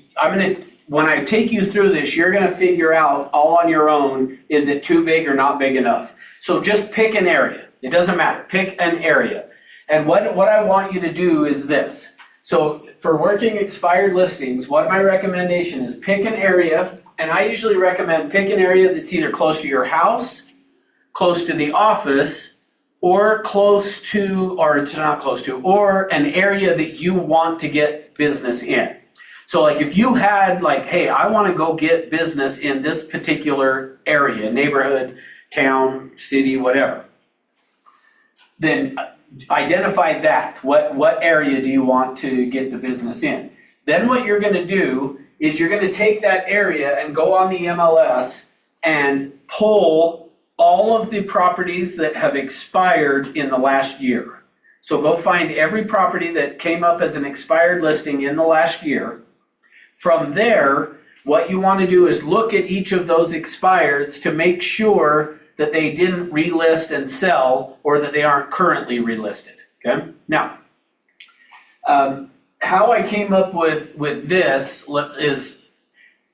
when I take you through this, you're gonna figure out all on your own, is it too big or not big enough? So just pick an area. It doesn't matter, pick an area. And what I want you to do is this. So for working expired listings, what my recommendation is, pick an area And I usually recommend pick an area that's either close to your house, close to the office, or close to, or it's not close to, or an area that you want to get business in. So like if you had like, hey, I want to go get business in this particular area, neighborhood, town, city, whatever, then identify that. What area do you want to get the business in? Then what you're going to do is you're going to take that area and go on the MLS and pull all of the properties that have expired in the last year. So go find every property that came up as an expired listing in the last year. From there, what you want to do is look at each of those expireds to make sure that they didn't relist and sell, or that they aren't currently relisted, okay? Now, how I came up with this is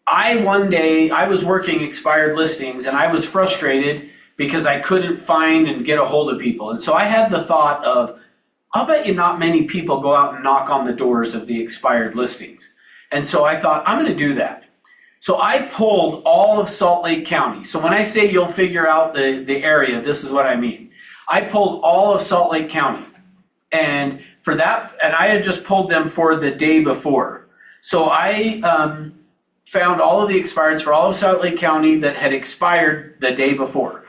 one day I was working expired listings and I was frustrated because I couldn't find and get a hold of people. And so I had the thought of, I'll bet you not many people go out and knock on the doors of the expired listings. And so I thought, I'm going to do that. So I pulled all of Salt Lake County. So when I say you'll figure out the area, this is what I mean. I pulled all of Salt Lake County. And for that, and I had just pulled them for the day before. So I found all of the expireds for all of Salt Lake County that had expired the day before.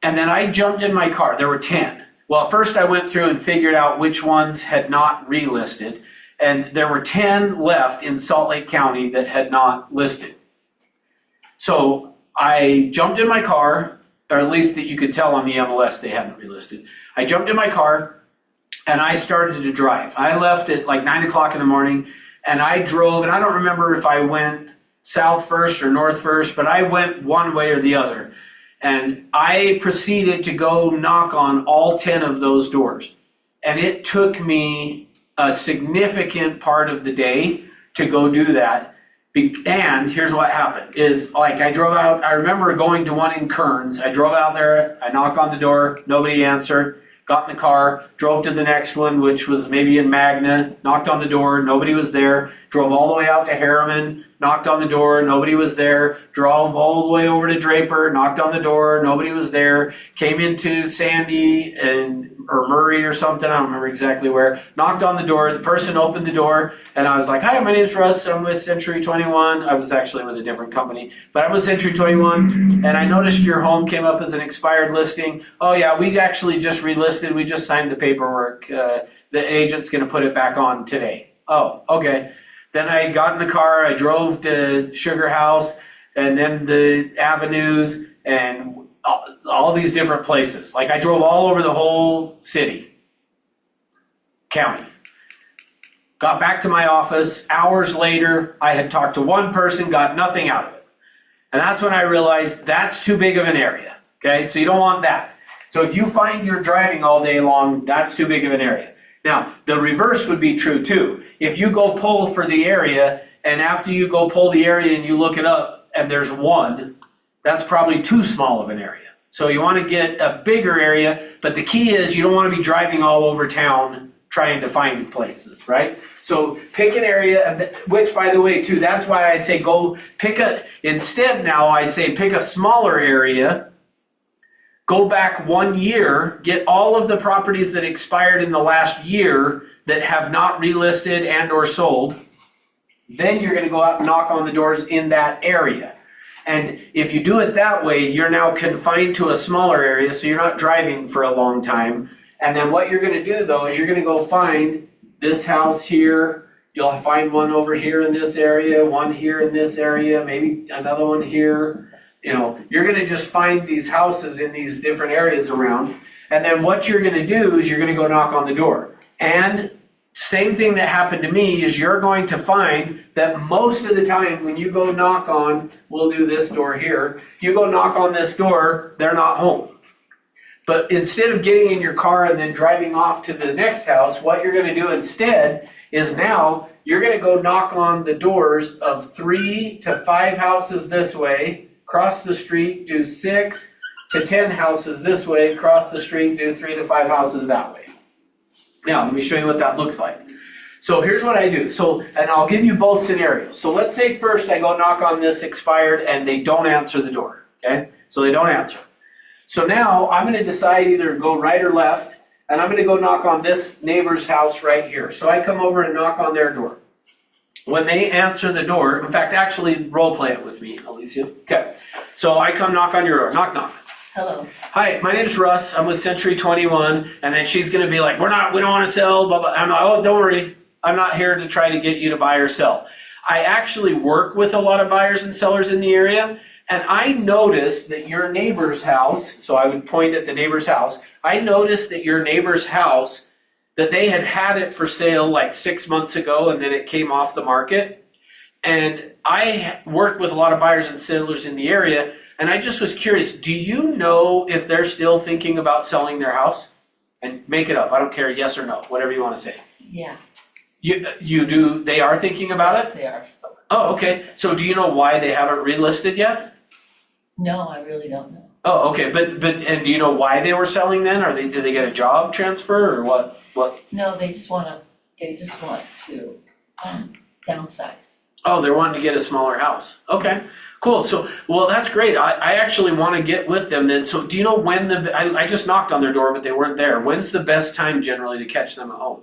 And then I jumped in my car. There were 10. Well, first I went through and figured out which ones had not relisted. And there were 10 left in Salt Lake County that had not listed. So I jumped in my car, or at least that you could tell on the MLS they hadn't relisted. I jumped in my car and I started to drive. I left at like 9 o'clock in the morning and I drove, and I don't remember if I went south first or north first, but I went one way or the other. And I proceeded to go knock on all 10 of those doors. And it took me a significant part of the day to go do that. And here's what happened is, like, I drove out, I remember going to one in Kearns. I drove out there, I knocked on the door, nobody answered, got in the car, drove to the next one, which was maybe in Magna, knocked on the door, nobody was there, drove all the way out to Harriman, knocked on the door, nobody was there, drove all the way over to Draper, knocked on the door, nobody was there, came into Sandy or Murray or something, I don't remember exactly where, knocked on the door, the person opened the door, and I was like, hi, my name's Russ, I'm with Century 21, I was actually with a different company, but I'm with Century 21, and I noticed your home came up as an expired listing. Oh yeah, we actually just relisted, we just signed the paperwork, the agent's gonna put it back on today. Oh, okay. Then I got in the car, I drove to Sugar House, and then the avenues, and all these different places. Like, I drove all over the whole city, county. Got back to my office, hours later, I had talked to one person, got nothing out of it. And that's when I realized that's too big of an area, okay? So you don't want that. So if you find you're driving all day long, that's too big of an area. Now, the reverse would be true too. If you go pull for the area, and after you go pull the area and you look it up and there's one, that's probably too small of an area. So you want to get a bigger area, but the key is you don't want to be driving all over town trying to find places, right? So pick an area, which, by the way, too, that's why I say go pick instead now I say pick a smaller area. Go back 1 year, get all of the properties that expired in the last year that have not relisted and or sold. Then you're going to go out and knock on the doors in that area. And if you do it that way, you're now confined to a smaller area, so you're not driving for a long time. And then what you're going to do, though, is you're going to go find this house here. You'll find one over here in this area, one here in this area, maybe another one here. You know, you're going to just find these houses in these different areas around. And then what you're going to do is you're going to go knock on the door. And same thing that happened to me is you're going to find that most of the time when you go knock on, we'll do this door here, you go knock on this door, they're not home. But instead of getting in your car and then driving off to the next house, what you're going to do instead is now you're going to go knock on the doors of 3 to 5 houses this way, cross the street, do 6 to 10 houses this way, cross the street, do 3 to 5 houses that way. Now, let me show you what that looks like. So here's what I do. So, and I'll give you both scenarios. So let's say first I go knock on this expired and they don't answer the door, okay? So they don't answer. So now I'm gonna decide either go right or left, and I'm gonna go knock on this neighbor's house right here. So I come over and knock on their door. When they answer the door, in fact, actually role play it with me, Alicia. Okay, so I come knock on your door, knock, knock. Hello. Hi, my name's Russ, I'm with Century 21, and then she's gonna be like, we don't wanna sell, blah, blah. I'm like, oh, don't worry, I'm not here to try to get you to buy or sell. I actually work with a lot of buyers and sellers in the area, and I noticed that your neighbor's house, so I would point at the neighbor's house, I noticed that your neighbor's house, that they had it for sale like 6 months ago, and then it came off the market. And I work with a lot of buyers and sellers in the area, and I just was curious, do you know if they're still thinking about selling their house? And make it up, I don't care, yes or no, whatever you wanna say. Yeah, You do, they are thinking about yes, it? they are. Oh, okay, so do you know why they haven't relisted yet? No, I really don't know. Oh, okay, but, and do you know why they were selling then? Did they get a job transfer or what? No, they just want to downsize. Oh, they're wanting to get a smaller house. Okay, cool, so, well, that's great, I actually wanna get with them then, so do you know when I just knocked on their door, but they weren't there. When's the best time generally to catch them at home?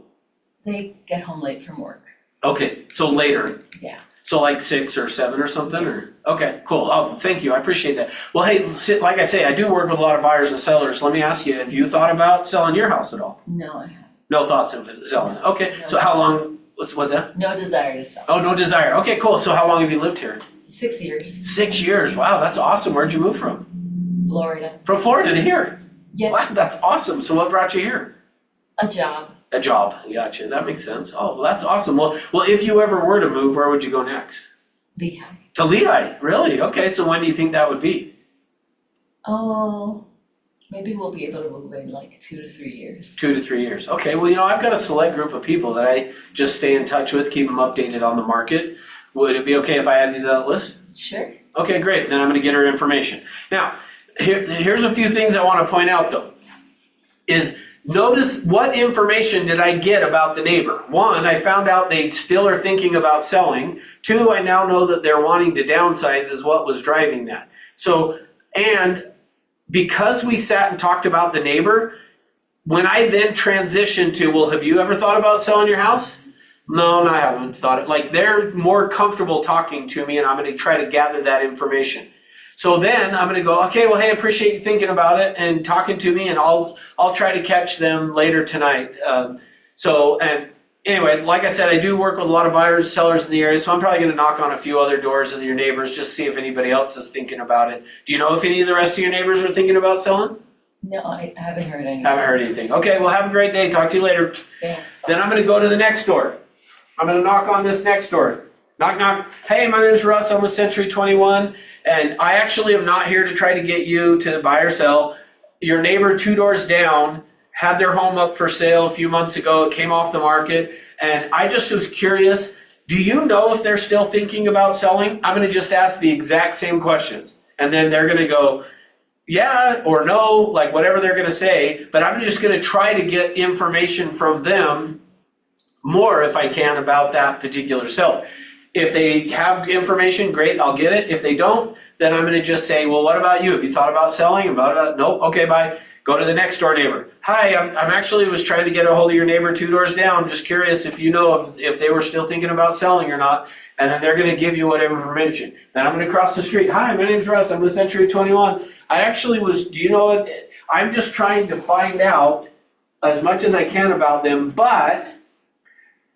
They get home late from work. Okay, so later. Yeah. So like 6 or 7 or something, or, okay, cool, oh, thank you, I appreciate that. Well, hey, like I say, I do work with a lot of buyers and sellers, let me ask you, have you thought about selling your house at all? No, I haven't. No thoughts of selling, okay, so how long, what's that? No desire to sell. Oh, no desire, okay, cool, so how long have you lived here? 6 years. 6 years, wow, that's awesome, where'd you move from? Florida. From Florida to here? Yeah. Wow, that's awesome, so what brought you here? A job. A job, gotcha, that makes sense, oh, well, that's awesome, well, if you ever were to move, where would you go next? Lehigh. To Lehigh, really, okay, so when do you think that would be? Oh, maybe we'll be able to move in like 2 to 3 years. 2 to 3 years. Okay, well, I've got a select group of people that I just stay in touch with, keep them updated on the market. Would it be okay if I added you to that list? Sure. Okay, great, then I'm gonna get her information. Now, here's a few things I wanna point out though. Is notice what information did I get about the neighbor? 1, I found out they still are thinking about selling. 2, I now know that they're wanting to downsize is what was driving that. So, and because we sat and talked about the neighbor, when I then transitioned to, well, have you ever thought about selling your house? No, I haven't thought it. Like they're more comfortable talking to me and I'm gonna try to gather that information. So then I'm gonna go, okay, well, hey, I appreciate you thinking about it and talking to me and I'll try to catch them later tonight. And anyway, like I said, I do work with a lot of buyers, sellers in the area, so I'm probably gonna knock on a few other doors of your neighbors, just see if anybody else is thinking about it. Do you know if any of the rest of your neighbors are thinking about selling? No, I haven't heard anything. Haven't heard anything. Okay, well, have a great day. Talk to you later. Thanks. Then I'm gonna go to the next door. I'm gonna knock on this next door. Knock, knock. Hey, my name's Russ. I'm with Century 21, and I actually am not here to try to get you to buy or sell. Your neighbor 2 doors down had their home up for sale a few months ago. It came off the market, and I just was curious. Do you know if they're still thinking about selling? I'm gonna just ask the exact same questions, and then they're gonna go, yeah or no, like whatever they're gonna say, but I'm just gonna try to get information from them more if I can about that particular seller. If they have information, great, I'll get it. If they don't, then I'm gonna just say, well, what about you? Have you thought about selling? Nope, okay, bye. Go to the next door neighbor. Hi, I'm actually was trying to get a hold of your neighbor 2 doors down. Just curious if you know if they were still thinking about selling or not. And then they're gonna give you whatever information. Then I'm gonna cross the street. Hi, my name's Russ, I'm with Century 21. I actually was, do you know what? I'm just trying to find out as much as I can about them, but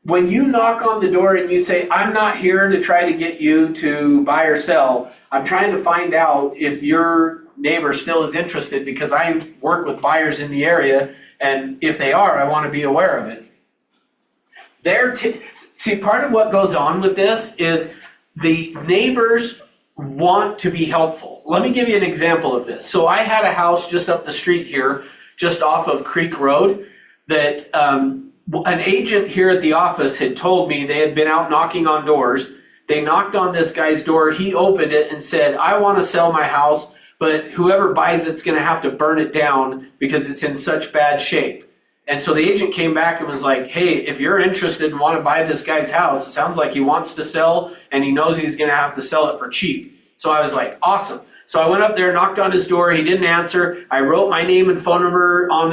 when you knock on the door and you say, I'm not here to try to get you to buy or sell, I'm trying to find out if your neighbor still is interested because I work with buyers in the area, and if they are, I want to be aware of it. See, part of what goes on with this is the neighbors want to be helpful. Let me give you an example of this. So I had a house just up the street here, just off of Creek Road, that an agent here at the office had told me they had been out knocking on doors. They knocked on this guy's door. He opened it and said, I want to sell my house, but whoever buys it's going to have to burn it down because it's in such bad shape. And so the agent came back and was like, hey, if you're interested and want to buy this guy's house, it sounds like he wants to sell and he knows he's going to have to sell it for cheap. So I was like, awesome. So I went up there, knocked on his door. He didn't answer. I wrote my name and phone number on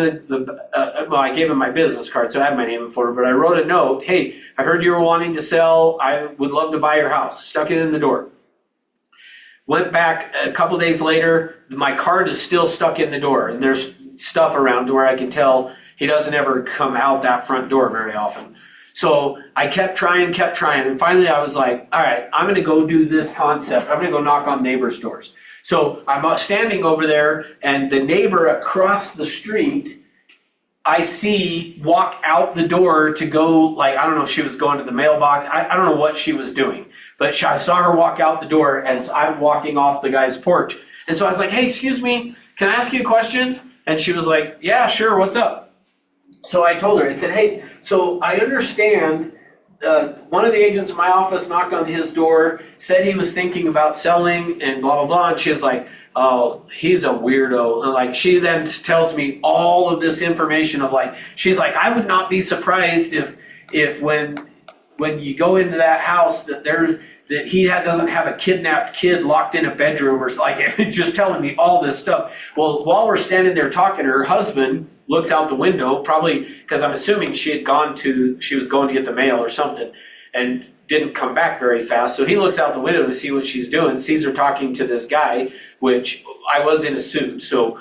well, I gave him my business card, so I had my name and phone number. But I wrote a note. Hey, I heard you were wanting to sell. I would love to buy your house. Stuck it in the door. Went back a couple days later. My card is still stuck in the door, and there's stuff around where I can tell he doesn't ever come out that front door very often. So I kept trying, and finally I was like, all right, I'm gonna go do this concept. I'm gonna go knock on neighbors' doors. So I'm standing over there, and the neighbor across the street, I see walk out the door to go, like, I don't know if she was going to the mailbox. I don't know what she was doing, but I saw her walk out the door as I'm walking off the guy's porch. And so I was like, hey, excuse me, can I ask you a question? And she was like, yeah, sure, what's up? So I told her, I said, hey, so I understand one of the agents in my office knocked on his door, said he was thinking about selling and blah, blah, blah. And she's like, oh, he's a weirdo. And like, she then tells me all of this information of like, she's like, I would not be surprised if when you go into that house that he doesn't have a kidnapped kid locked in a bedroom or like, just telling me all this stuff. Well, while we're standing there talking, her husband looks out the window, probably because I'm assuming she was going to get the mail or something and didn't come back very fast. So he looks out the window to see what she's doing, sees her talking to this guy, which I was in a suit. So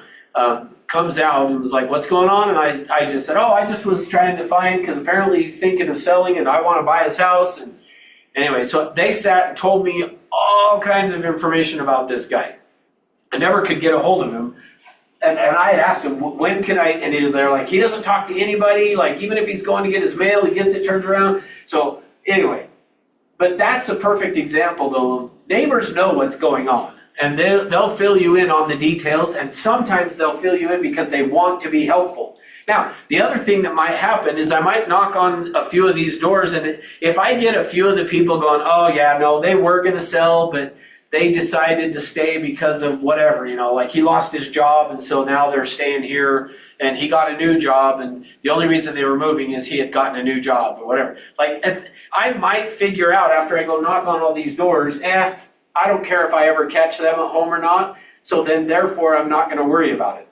comes out and was like, what's going on? And I just said, oh, I just was trying to find, because apparently he's thinking of selling and I want to buy his house. And anyway, so they sat and told me all kinds of information about this guy. I never could get a hold of him. And I had asked him, when can I, and they're like, he doesn't talk to anybody, like even if he's going to get his mail, he gets it, turns around. So anyway, but that's a perfect example though. Neighbors know what's going on and they'll fill you in on the details, and sometimes they'll fill you in because they want to be helpful. Now, the other thing that might happen is I might knock on a few of these doors, and if I get a few of the people going, oh yeah, no, they were going to sell, but they decided to stay because of whatever, like he lost his job and so now they're staying here, and he got a new job and the only reason they were moving is he had gotten a new job or whatever. Like I might figure out after I go knock on all these doors, I don't care if I ever catch them at home or not, so then therefore I'm not going to worry about it.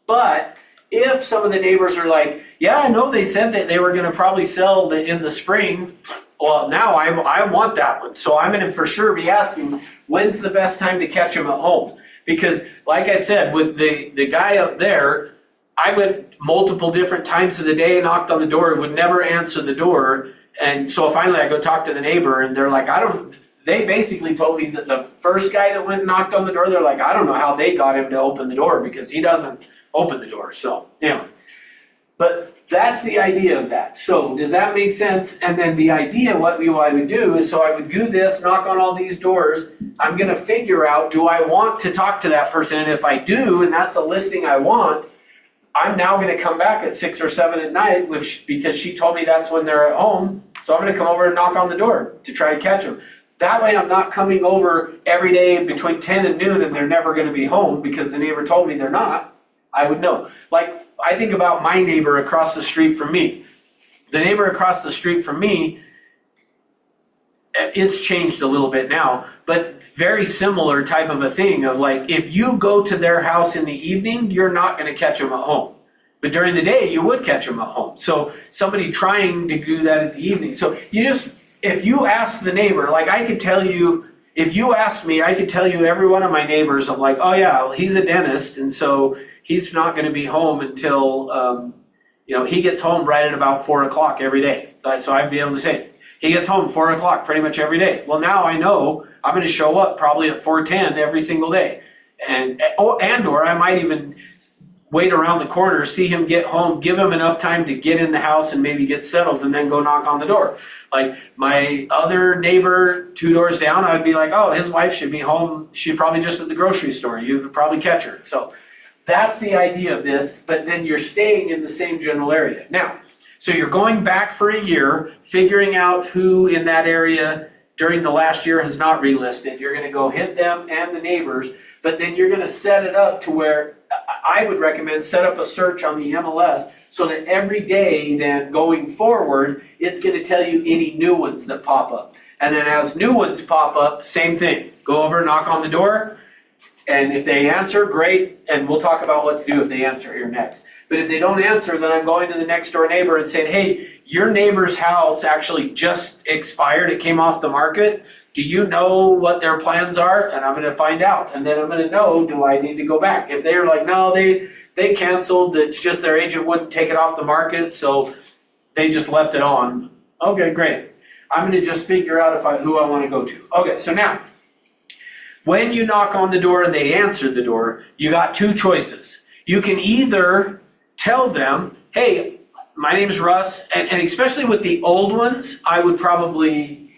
But if some of the neighbors are like, yeah, I know they said that they were going to probably sell in the spring, well, now I want that one. So I'm going to for sure be asking, when's the best time to catch him at home? Because like I said, with the guy up there, I went multiple different times of the day, knocked on the door, would never answer the door. And so finally I go talk to the neighbor and they're like, they basically told me that the first guy that went and knocked on the door, they're like, I don't know how they got him to open the door because he doesn't open the door. So anyway, but that's the idea of that. So does that make sense? And then the idea, what I would do is, so I would do this, knock on all these doors. I'm going to figure out, do I want to talk to that person? And if I do, and that's a listing I want, I'm now going to come back at 6 or 7 at night because she told me that's when they're at home. So I'm going to come over and knock on the door to try to catch them. That way I'm not coming over every day between 10 and noon and they're never going to be home because the neighbor told me they're not. I would know. Like, I think about my neighbor across the street from me. The neighbor across the street from me, it's changed a little bit now, but very similar type of a thing of like, if you go to their house in the evening, you're not going to catch them at home. But during the day, you would catch them at home. So somebody trying to do that in the evening. So if you ask the neighbor, like I could tell you, if you ask me, I could tell you every one of my neighbors of like, oh yeah, he's a dentist, and so he's not going to be home until, he gets home right at about 4 o'clock every day. So I'd be able to say, he gets home 4 o'clock pretty much every day. Well, now I know I'm going to show up probably at 4:10 every single day. Or I might even wait around the corner, see him get home, give him enough time to get in the house and maybe get settled and then go knock on the door. Like my other neighbor 2 doors down, I would be like, oh, his wife should be home. She's probably just at the grocery store. You could probably catch her. So that's the idea of this, but then you're staying in the same general area. Now, so you're going back for a year, figuring out who in that area during the last year has not relisted. You're going to go hit them and the neighbors, but then you're going to set it up to where I would recommend set up a search on the MLS so that every day then going forward, it's gonna tell you any new ones that pop up. And then as new ones pop up, same thing, go over, knock on the door, and if they answer, great, and we'll talk about what to do if they answer here next. But if they don't answer, then I'm going to the next door neighbor and saying, hey, your neighbor's house actually just expired, it came off the market. Do you know what their plans are? And I'm gonna find out, and then I'm gonna know, do I need to go back? If they're like, no, they canceled, it's just their agent wouldn't take it off the market, so they just left it on. Okay, great. I'm gonna just figure out who I wanna go to. Okay, so now, when you knock on the door and they answer the door, you got two choices. You can either tell them, hey, my name's Russ, and especially with the old ones, I would probably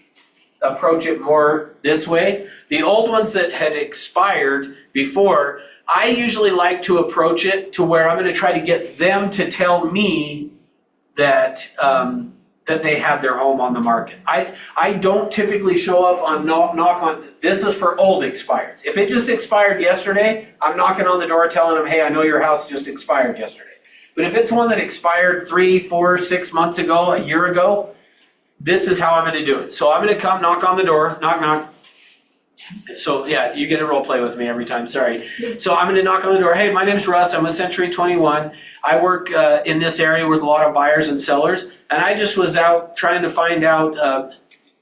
approach it more this way. The old ones that had expired before, I usually like to approach it to where I'm gonna try to get them to tell me that that they had their home on the market. I don't typically show up on knock on, this is for old expireds. If it just expired yesterday, I'm knocking on the door telling them, hey, I know your house just expired yesterday. But if it's one that expired 3, 4, 6 months ago, a year ago, this is how I'm gonna do it. So I'm gonna come knock on the door, knock, knock. So yeah, you get to role play with me every time, sorry. So I'm gonna knock on the door, hey, my name's Russ, I'm with Century 21. I work in this area with a lot of buyers and sellers, and I just was out trying to find out,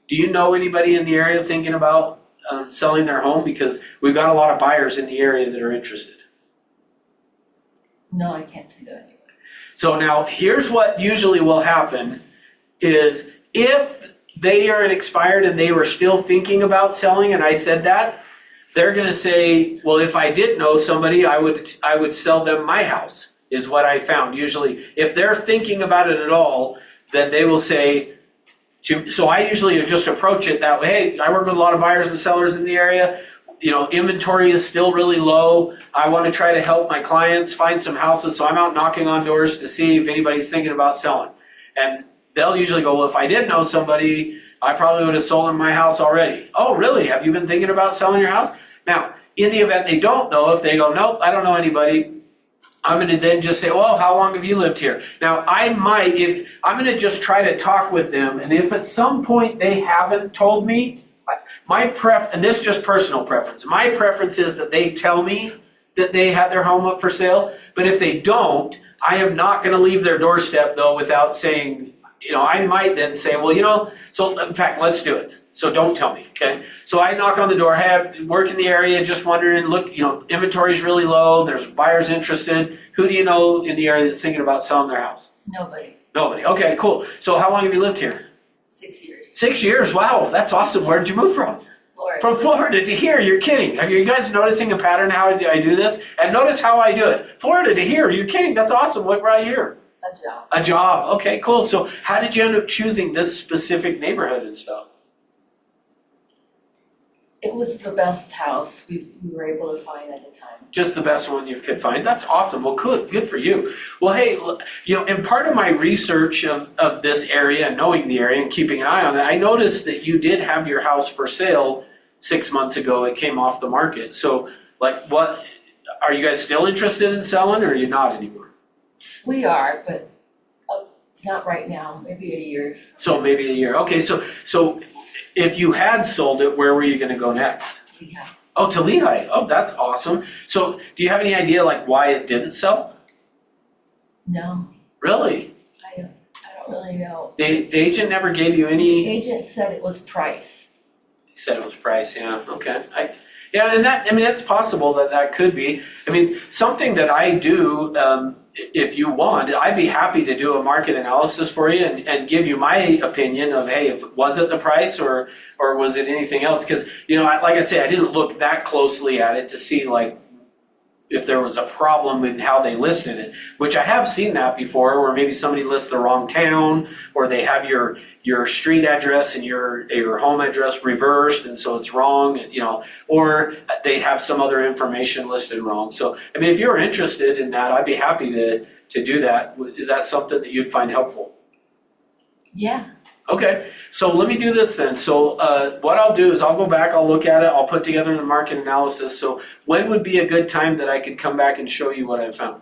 do you know anybody in the area thinking about selling their home? Because we've got a lot of buyers in the area that are interested. No, I can't think of anyone. So now, here's what usually will happen is if they are expired and they were still thinking about selling and I said that, they're gonna say, well, if I did know somebody, I would sell them my house, is what I found. Usually, if they're thinking about it at all, then they will say, so I usually just approach it that way, hey, I work with a lot of buyers and sellers in the area, you know, inventory is still really low. I want to try to help my clients find some houses, so I'm out knocking on doors to see if anybody's thinking about selling. And they'll usually go, well, if I did know somebody, I probably would have sold them my house already. Oh, really? Have you been thinking about selling your house? Now, in the event they don't know, if they go, nope, I don't know anybody, I'm going to then just say, well, how long have you lived here? Now, I'm going to just try to talk with them, and if at some point they haven't told me, and this is just personal preference, my preference is that they tell me that they had their home up for sale, but if they don't, I am not going to leave their doorstep though without saying, you know, I might then say, well, you know, so in fact, let's do it. So don't tell me, okay? So I knock on the door, hey, I work in the area, just wondering, look, you know, inventory's really low, there's buyers interested. Who do you know in the area that's thinking about selling their house? Nobody. Nobody, okay, cool. So how long have you lived here? 6 years. 6 years, wow, that's awesome. Where did you move from? Florida. From Florida to here, you're kidding. Are you guys noticing a pattern how I do this? And notice how I do it. Florida to here, you're kidding, that's awesome, what right here? A job. A job, okay, cool. So how did you end up choosing this specific neighborhood and stuff? It was the best house we were able to find at the time. Just the best one you could find? That's awesome, well, good for you. Well, hey, you know, and part of my research of this area and knowing the area and keeping an eye on it, I noticed that you did have your house for sale 6 months ago. It came off the market. So, like, what, are you guys still interested in selling or are you not anymore? We are, but not right now, maybe a year. So maybe a year. Okay, so if you had sold it, where were you gonna go next? Yeah. Oh, to Lehigh. Oh, that's awesome. So do you have any idea like why it didn't sell? No, Really? I don't really know. The agent never gave you The any, agent said it was price. he said it was price, yeah, okay. Yeah, and that's possible that could be. I mean, something that I do, if you want, I'd be happy to do a market analysis for you and give you my opinion of, hey, was it the price or was it anything else? Because, you know, like I say, I didn't look that closely at it to see like if there was a problem in how they listed it, which I have seen that before, where maybe somebody lists the wrong town or they have your street address and your home address reversed and so it's wrong, you know, or they have some other information listed wrong. So, I mean, if you're interested in that, I'd be happy to do that. Is that something that you'd find helpful? Yeah. Okay, so let me do this then. So what I'll do is I'll go back, I'll look at it, I'll put together the market analysis. So when would be a good time that I could come back and show you what I found?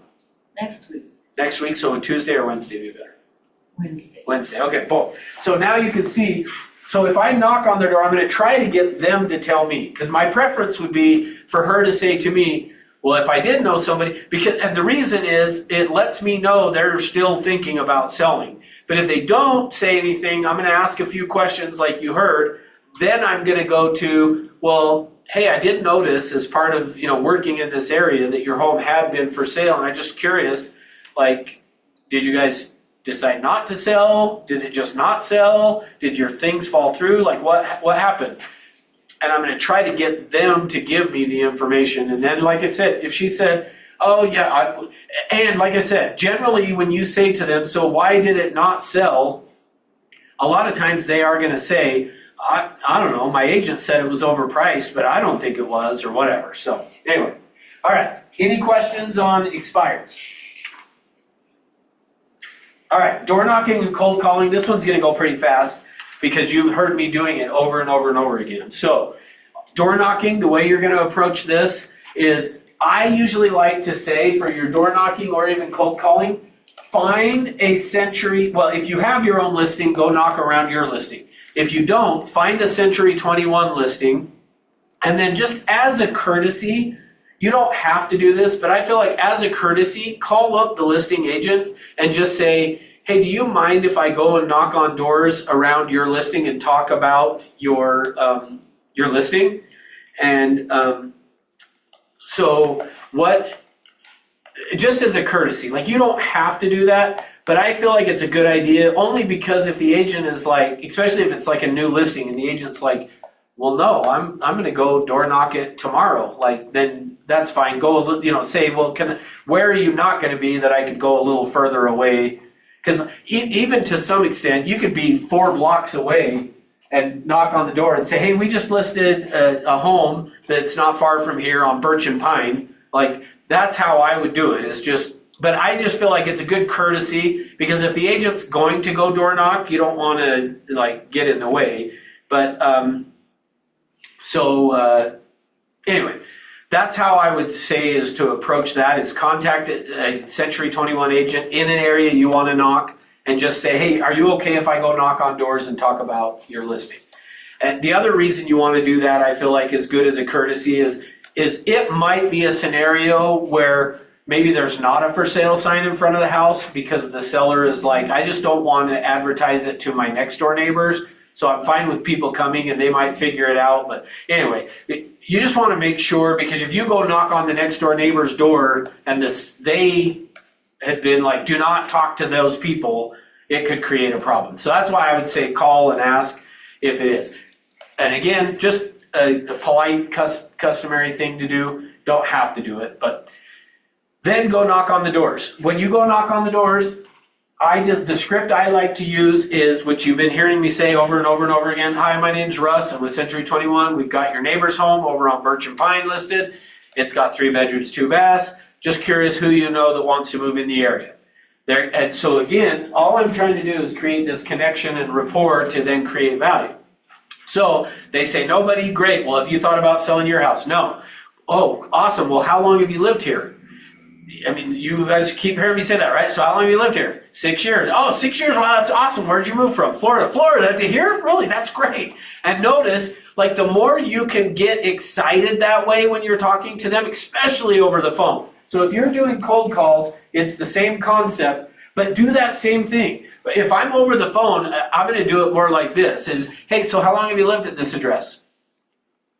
Next week. Next week, so Tuesday or Wednesday would be better? Wednesday. Wednesday, okay, boom. So now you can see, so if I knock on their door, I'm gonna try to get them to tell me, because my preference would be for her to say to me, well, if I did know somebody, and the reason is, it lets me know they're still thinking about selling. But if they don't say anything, I'm gonna ask a few questions like you heard, then I'm gonna go to, well, hey, I did notice as part of, working in this area that your home had been for sale, and I'm just curious, like, did you guys decide not to sell? Did it just not sell? Did your things fall through? Like, what happened? And I'm gonna try to get them to give me the information. And then, like I said, if she said, oh yeah, and like I said, generally when you say to them, so why did it not sell? A lot of times they are gonna say, I don't know, my agent said it was overpriced, but I don't think it was, or whatever. So anyway, all right, any questions on expireds? All right, door knocking and cold calling, this one's gonna go pretty fast because you've heard me doing it over and over and over again. So door knocking, the way you're gonna approach this is, I usually like to say for your door knocking or even cold calling, find a Century, well, if you have your own listing, go knock around your listing. If you don't, find a Century 21 listing, and then just as a courtesy, you don't have to do this, but I feel like as a courtesy, call up the listing agent and just say, hey, do you mind if I go and knock on doors around your listing and talk about your listing? And so just as a courtesy, like you don't have to do that, but I feel like it's a good idea only because if the agent is like, especially if it's like a new listing and the agent's like, well, no, I'm gonna go door knock it tomorrow. Like, then that's fine. Go, say, well, where are you not gonna be that I could go a little further away? Because even to some extent, you could be 4 blocks away and knock on the door and say, hey, we just listed a home that's not far from here on Birch and Pine. Like, that's how I would do it. It's just, but I just feel like it's a good courtesy because if the agent's going to go door knock, you don't want to like get in the way. But anyway, that's how I would say is to approach that, is contact a Century 21 agent in an area you want to knock and just say, hey, are you okay if I go knock on doors and talk about your listing? And the other reason you want to do that, I feel like, is good as a courtesy is it might be a scenario where maybe there's not a for sale sign in front of the house because the seller is like, I just don't want to advertise it to my next door neighbors. So I'm fine with people coming and they might figure it out. But anyway, you just want to make sure, because if you go knock on the next door neighbor's door and they had been like, do not talk to those people, it could create a problem. So that's why I would say call and ask if it is. And again, just a polite, customary thing to do. Don't have to do it, but then go knock on the doors. When you go knock on the doors, the script I like to use is, which you've been hearing me say over and over and over again. Hi, my name's Russ. I'm with Century 21. We've got your neighbor's home over on Birch and Pine listed. It's got 3 bedrooms, 2 baths. Just curious who you know that wants to move in the area. And so again, all I'm trying to do is create this connection and rapport to then create value. So they say, nobody, great. Well, have you thought about selling your house? No. Oh, awesome. Well, how long have you lived here? I mean, you guys keep hearing me say that, right? So how long have you lived here? 6 years. Oh, 6 years. Wow, that's awesome. Where'd you move from? Florida. Florida to here? Really? That's great. And notice, like, the more you can get excited that way when you're talking to them, especially over the phone. So if you're doing cold calls, it's the same concept, but do that same thing. If I'm over the phone, I'm going to do it more like this, is, hey, so how long have you lived at this address?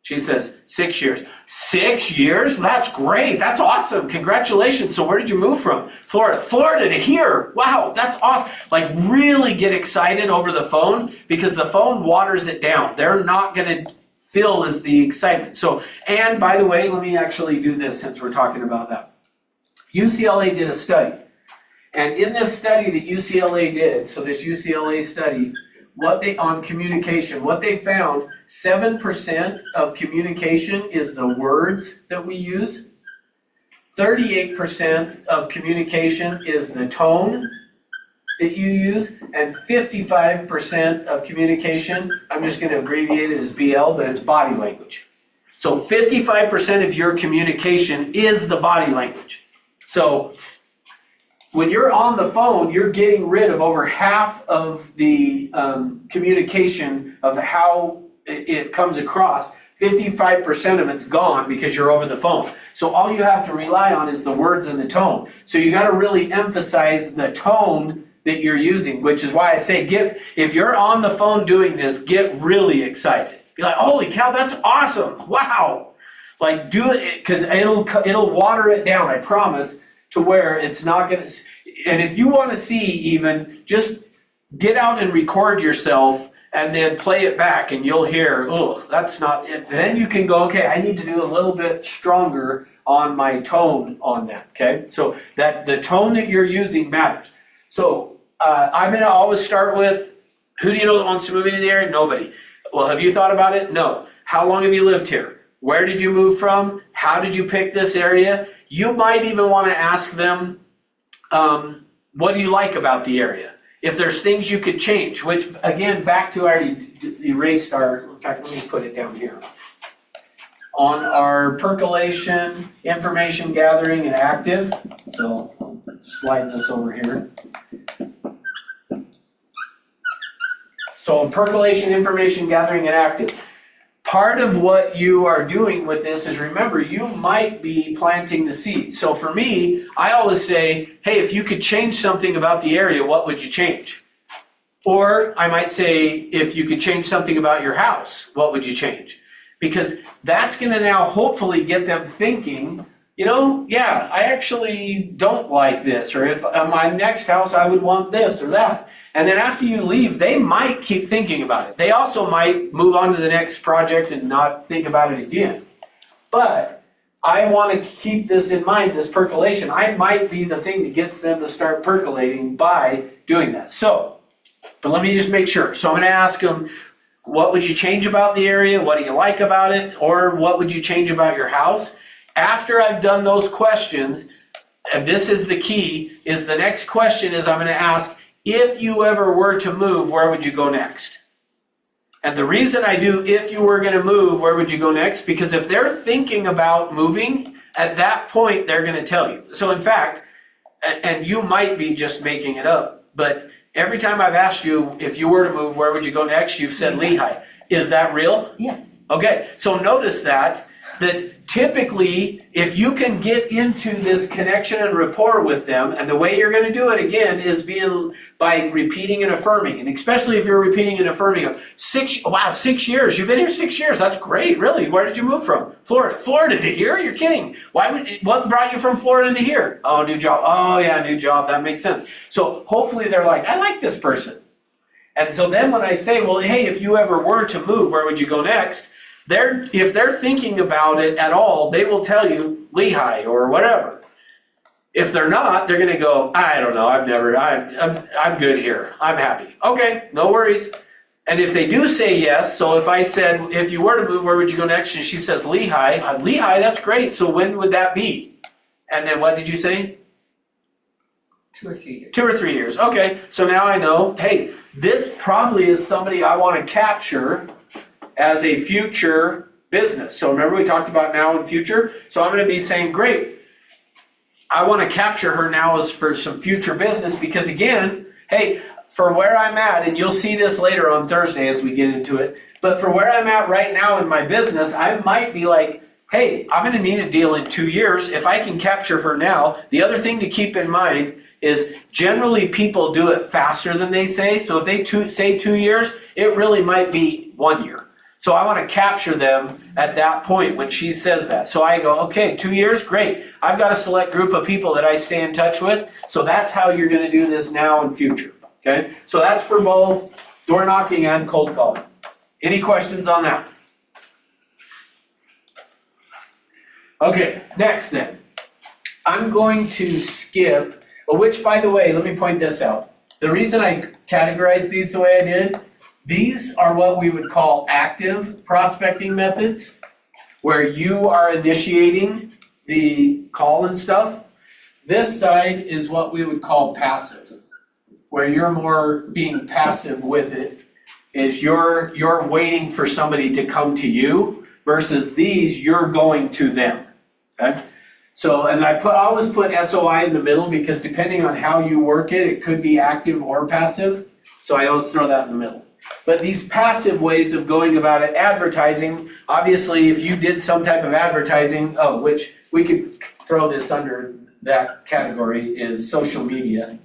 She says, 6 years. 6 years? That's great. That's awesome. Congratulations. So where did you move from? Florida. Florida to here. Wow, that's awesome. Like, really get excited over the phone, because the phone waters it down. They're not going to feel as the excitement. So, and by the way, let me actually do this since we're talking about that. UCLA did a study. And in this study that UCLA did, so this UCLA study, on communication, what they found, 7% of communication is the words that we use. 38% of communication is the tone that you use. And 55% of communication, I'm just going to abbreviate it as BL, but it's body language. So 55% of your communication is the body language. So when you're on the phone, you're getting rid of over half of the communication of how it comes across. 55% of it's gone because you're over the phone. So all you have to rely on is the words and the tone. So you got to really emphasize the tone that you're using, which is why I say if you're on the phone doing this, get really excited. Be like, holy cow, that's awesome. Wow. Like do it, because it'll water it down, I promise, to where it's not going to, and if you want to see even, just get out and record yourself and then play it back and you'll hear, oh, that's not it. Then you can go, okay, I need to do a little bit stronger on my tone on that, okay? So that the tone that you're using matters. So I'm gonna always start with, who do you know that wants to move into the area? Nobody. Well, have you thought about it? No. How long have you lived here? Where did you move from? How did you pick this area? You might even wanna ask them, what do you like about the area? If there's things you could change, which again, back to I already erased in fact, let me put it down here. On our percolation, information gathering and active, so I'll slide this over here. So percolation, information gathering and active. Part of what you are doing with this is, remember, you might be planting the seed. So for me, I always say, hey, if you could change something about the area, what would you change? Or I might say, if you could change something about your house, what would you change? Because that's going to now hopefully get them thinking, yeah, I actually don't like this. Or if my next house, I would want this or that. And then after you leave, they might keep thinking about it. They also might move on to the next project and not think about it again. But I want to keep this in mind, this percolation. I might be the thing that gets them to start percolating by doing that. So, but let me just make sure. So I'm going to ask them, what would you change about the area? What do you like about it? Or what would you change about your house? After I've done those questions, and this is the key, is the next question is I'm going to ask, if you ever were to move, where would you go next? And the reason I do, if you were going to move, where would you go next? Because if they're thinking about moving, at that point, they're going to tell you. So in fact, and you might be just making it up, but every time I've asked you, if you were to move, where would you go next? You've said Lehi. Is that real? Yeah. Okay, so notice that typically, if you can get into this connection and rapport with them, and the way you're going to do it again is by repeating and affirming, and especially if you're repeating and affirming of 6 years, you've been here 6 years, that's great, really. Where did you move from? Florida to here? You're kidding. What brought you from Florida to here? Oh, new job. Oh yeah, new job, that makes sense. So hopefully they're like, I like this person. And so then when I say, well, hey, if you ever were to move, where would you go next? If they're thinking about it at all, they will tell you Lehi or whatever. If they're not, they're going to go, I don't know, I'm good here. I'm happy. Okay, no worries. And if they do say yes, so if I said, if you were to move, where would you go next? And she says Lehi, Lehi, that's great. So when would that be? And then what did you say? 2 or 3 years. 2 or 3 years. Okay, so now I know, hey, this probably is somebody I want to capture as a future business. So remember we talked about now and future? So I'm going to be saying, great, I want to capture her now as for some future business because again, hey, for where I'm at, and you'll see this later on Thursday as we get into it, but for where I'm at right now in my business, I might be like, hey, I'm going to need a deal in 2 years. If I can capture her now, the other thing to keep in mind is generally people do it faster than they say. So if they say 2 years, it really might be 1 year. So I want to capture them at that point when she says that. So I go, okay, 2 years, great. I've got a select group of people that I stay in touch with. So that's how you're going to do this now and future. Okay? So that's for both door knocking and cold calling. Any questions on that? Okay, next then. I'm going to skip, which by the way, let me point this out. The reason I categorized these the way I did, these are what we would call active prospecting methods, where you are initiating the call and stuff. This side is what we would call passive, where you're more being passive with it, is you're waiting for somebody to come to you, versus these, you're going to them, okay? So, and I always put SOI in the middle because depending on how you work it, it could be active or passive. So I always throw that in the middle. But these passive ways of going about it, advertising, obviously if you did some type of advertising, which we could throw this under that category, is social media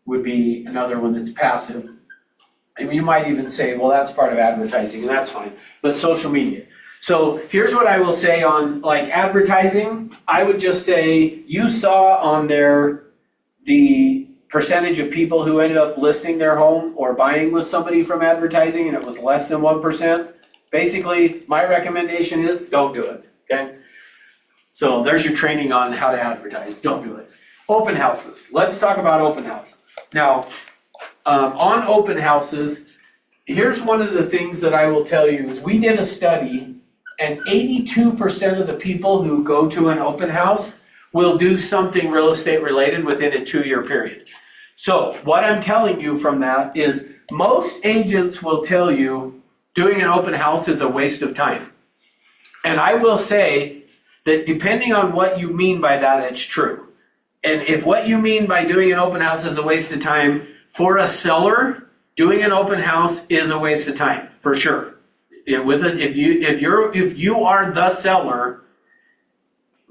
would be another one that's passive. And you might even say, well, that's part of advertising, and that's fine, but social media. So here's what I will say on like advertising. I would just say you saw on there the percentage of people who ended up listing their home or buying with somebody from advertising, and it was less than 1%. Basically, my recommendation is don't do it, okay? So there's your training on how to advertise. Don't do it. Open houses. Let's talk about open houses. Now, on open houses, here's one of the things that I will tell you is we did a study, and 82% of the people who go to an open house will do something real estate related within a 2-year period. So what I'm telling you from that is most agents will tell you doing an open house is a waste of time. And I will say that depending on what you mean by that, it's true. And if what you mean by doing an open house is a waste of time, for a seller, doing an open house is a waste of time, for sure. If you are the seller,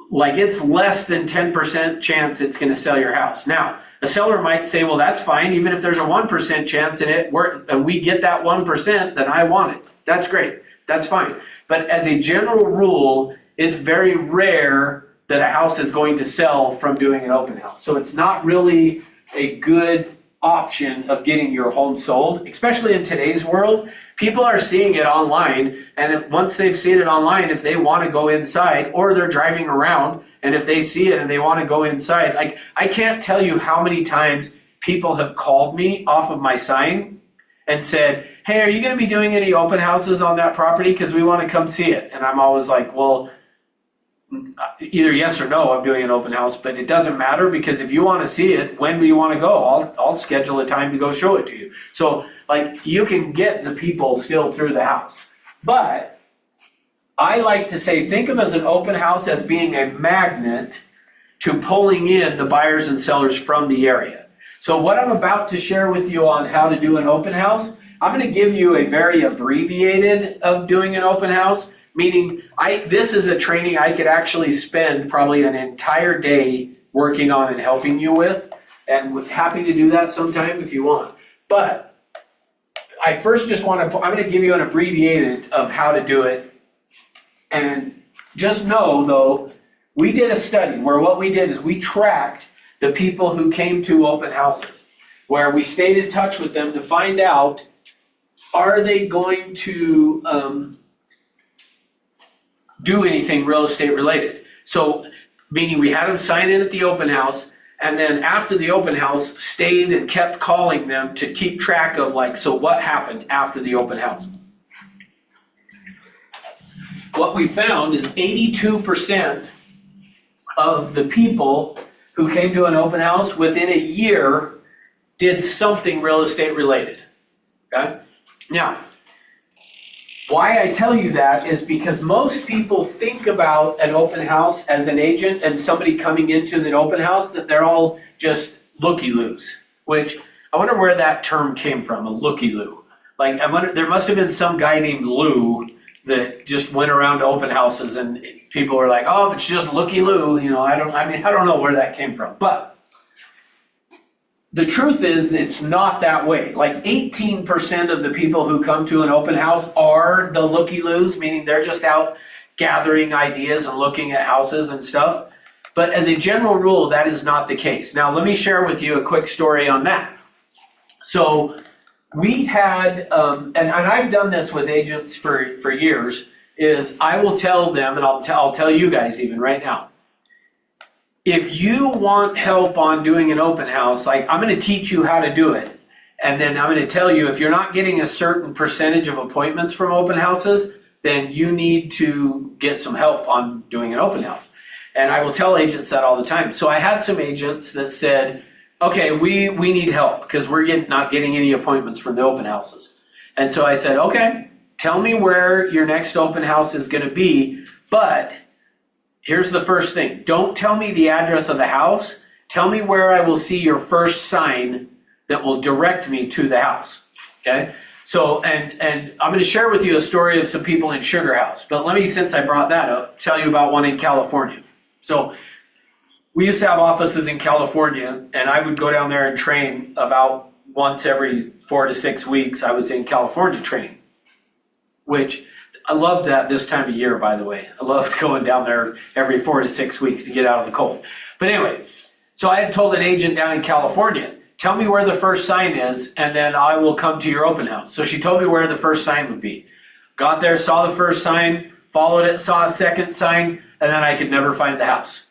like it's less than 10% chance it's gonna sell your house. Now, a seller might say, well, that's fine, even if there's a 1% chance and we get that 1%, then I want it. That's great, that's fine. But as a general rule, it's very rare that a house is going to sell from doing an open house. So it's not really a good option of getting your home sold, especially in today's world. People are seeing it online, and once they've seen it online, if they want to go inside or they're driving around, and if they see it and they want to go inside, like I can't tell you how many times people have called me off of my sign and said, hey, are you going to be doing any open houses on that property? Because we want to come see it. And I'm always like, well, either yes or no, I'm doing an open house, but it doesn't matter because if you want to see it, when do you want to go? I'll schedule a time to go show it to you. So like you can get the people still through the house. But I like to say, think of as an open house as being a magnet to pulling in the buyers and sellers from the area. So what I'm about to share with you on how to do an open house, I'm going to give you a very abbreviated of doing an open house. Meaning, this is a training I could actually spend probably an entire day working on and helping you with, and would happy to do that sometime if you want. But I first just want to, I'm going to give you an abbreviated of how to do it. And just know though, we did a study where what we did is we tracked the people who came to open houses, where we stayed in touch with them to find out, are they going to, do anything real estate related. So meaning we had them sign in at the open house, and then after the open house stayed and kept calling them to keep track of like, so what happened after the open house. What we found is 82% of the people who came to an open house within a year did something real estate related. Okay? Now, why I tell you that is because most people think about an open house as an agent and somebody coming into an open house that they're all just looky-loos, which I wonder where that term came from, a looky-loo. Like I wonder, there must have been some guy named Lou that just went around to open houses and people were like, oh, it's just looky-loo, you know, I don't know where that came from. But the truth is, it's not that way. Like 18% of the people who come to an open house are the looky-loos, meaning they're just out gathering ideas and looking at houses and stuff. But as a general rule, that is not the case. Now, let me share with you a quick story on that. So we had, and I've done this with agents for years, is I will tell them, and I'll tell you guys even right now, if you want help on doing an open house, like I'm going to teach you how to do it. And then I'm going to tell you if you're not getting a certain percentage of appointments from open houses, then you need to get some help on doing an open house. And I will tell agents that all the time. So I had some agents that said, okay, we need help because we're not getting any appointments from the open houses. And so I said, okay, tell me where your next open house is going to be, but here's the first thing. Don't tell me the address of the house. Tell me where I will see your first sign that will direct me to the house. Okay? So, and I'm gonna share with you a story of some people in Sugar House, but let me, since I brought that up, tell you about one in California. So, we used to have offices in California, and I would go down there and train about once every 4 to 6 weeks. I was in California training, which I loved that this time of year, by the way. I loved going down there every 4 to 6 weeks to get out of the cold. But anyway, so I had told an agent down in California, tell me where the first sign is, and then I will come to your open house. So she told me where the first sign would be. Got there, saw the first sign, followed it, saw a second sign, and then I could never find the house.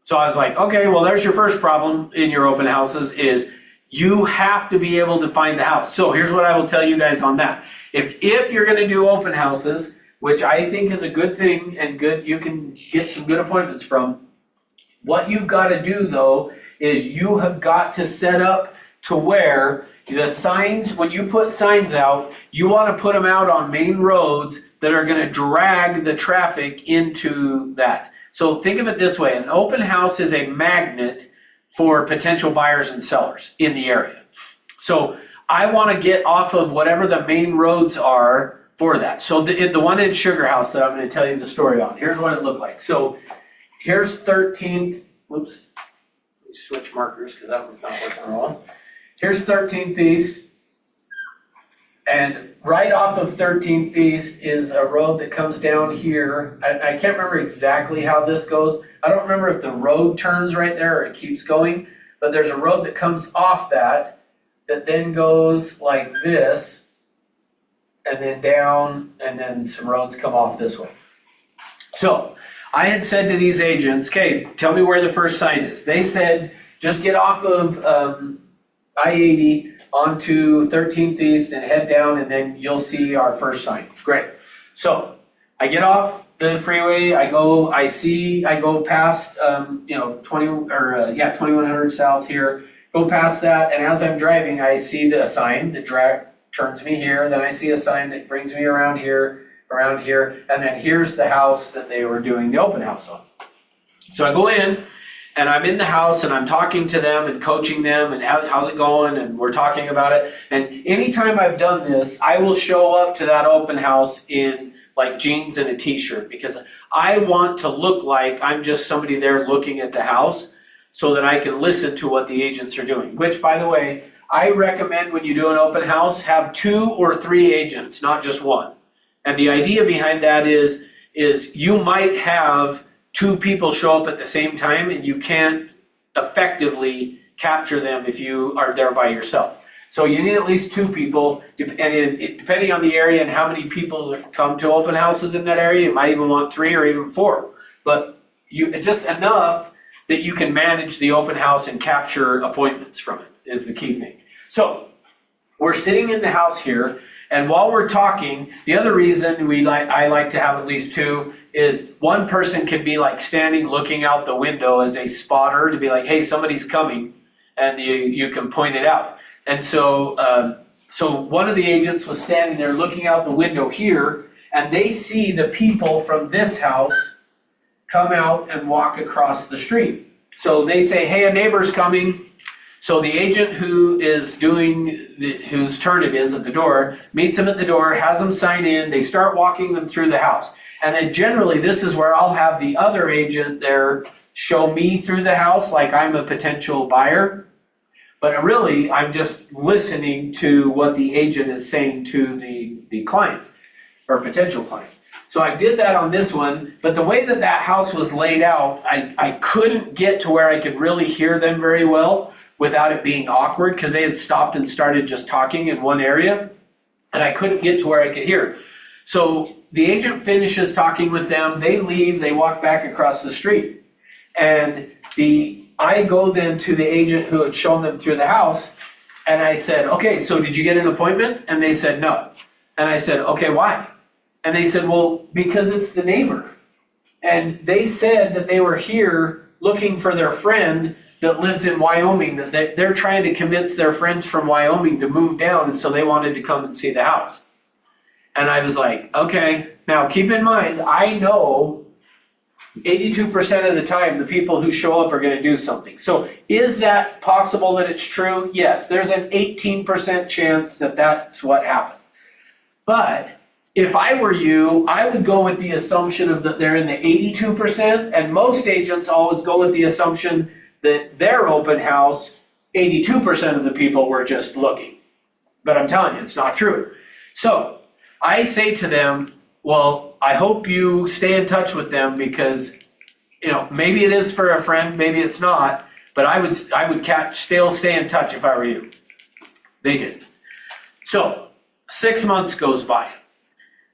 So I was like, okay, well, there's your first problem in your open houses is you have to be able to find the house. So here's what I will tell you guys on that. If you're gonna do open houses, which I think is a good thing and good, you can get some good appointments from, what you've gotta do though, is you have got to set up to where the signs, when you put signs out, you wanna put them out on main roads that are gonna drag the traffic into that. So think of it this way, an open house is a magnet for potential buyers and sellers in the area. So I want to get off of whatever the main roads are for that. So the one in Sugar House that I'm going to tell you the story on, here's what it looked like. So here's 13th, whoops, let me switch markers because that one's not working at all. Here's 13th East, and right off of 13th East is a road that comes down here. I can't remember exactly how this goes. I don't remember if the road turns right there or it keeps going, but there's a road that comes off that then goes like this, and then down, and then some roads come off this way. So I had said to these agents, okay, tell me where the first sign is. They said, just get off of I-80 onto 13th East and head down, and then you'll see our first sign. Great. So I get off the freeway, I go past 2100 south here, go past that, and as I'm driving, I see a sign that turns me here, then I see a sign that brings me around here, and then here's the house that they were doing the open house on. So I go in, and I'm in the house, and I'm talking to them and coaching them, and how's it going, and we're talking about it. And anytime I've done this, I will show up to that open house in like jeans and a t-shirt, because I want to look like I'm just somebody there looking at the house so that I can listen to what the agents are doing. Which, by the way, I recommend when you do an open house, have 2 or 3 agents, not just one. And the idea behind that is you might have 2 people show up at the same time, and you can't effectively capture them if you are there by yourself. So you need at least 2 people, and depending on the area and how many people come to open houses in that area, you might even want 3 or even 4. But just enough that you can manage the open house and capture appointments from it is the key thing. So we're sitting in the house here, and while we're talking, the other reason I like to have at least 2 is one person can be like standing looking out the window as a spotter to be like, hey, somebody's coming, and you can point it out. And so one of the agents was standing there looking out the window here, and they see the people from this house come out and walk across the street. So they say, hey, a neighbor's coming. So the agent whose turn it is at the door meets them at the door, has them sign in, they start walking them through the house. And then generally this is where I'll have the other agent there show me through the house like I'm a potential buyer. But really, I'm just listening to what the agent is saying to the client or potential client. So I did that on this one, but the way that house was laid out, I couldn't get to where I could really hear them very well without it being awkward, because they had stopped and started just talking in one area, and I couldn't get to where I could hear. So the agent finishes talking with them, they leave, they walk back across the street. And I go then to the agent who had shown them through the house, and I said, okay, so did you get an appointment? And they said, no. And I said, okay, why? And they said, well, because it's the neighbor. And they said that they were here looking for their friend that lives in Wyoming, that they're trying to convince their friends from Wyoming to move down, and so they wanted to come and see the house. And I was like, okay, now keep in mind, I know 82% of the time, the people who show up are gonna do something. So is that possible that it's true? Yes, there's an 18% chance that that's what happened. But if I were you, I would go with the assumption of that they're in the 82%, and most agents always go with the assumption that their open house, 82% of the people were just looking. But I'm telling you, it's not true. So I say to them, well, I hope you stay in touch with them because, maybe it is for a friend, maybe it's not, but I would still stay in touch if I were you. They did. So 6 months goes by.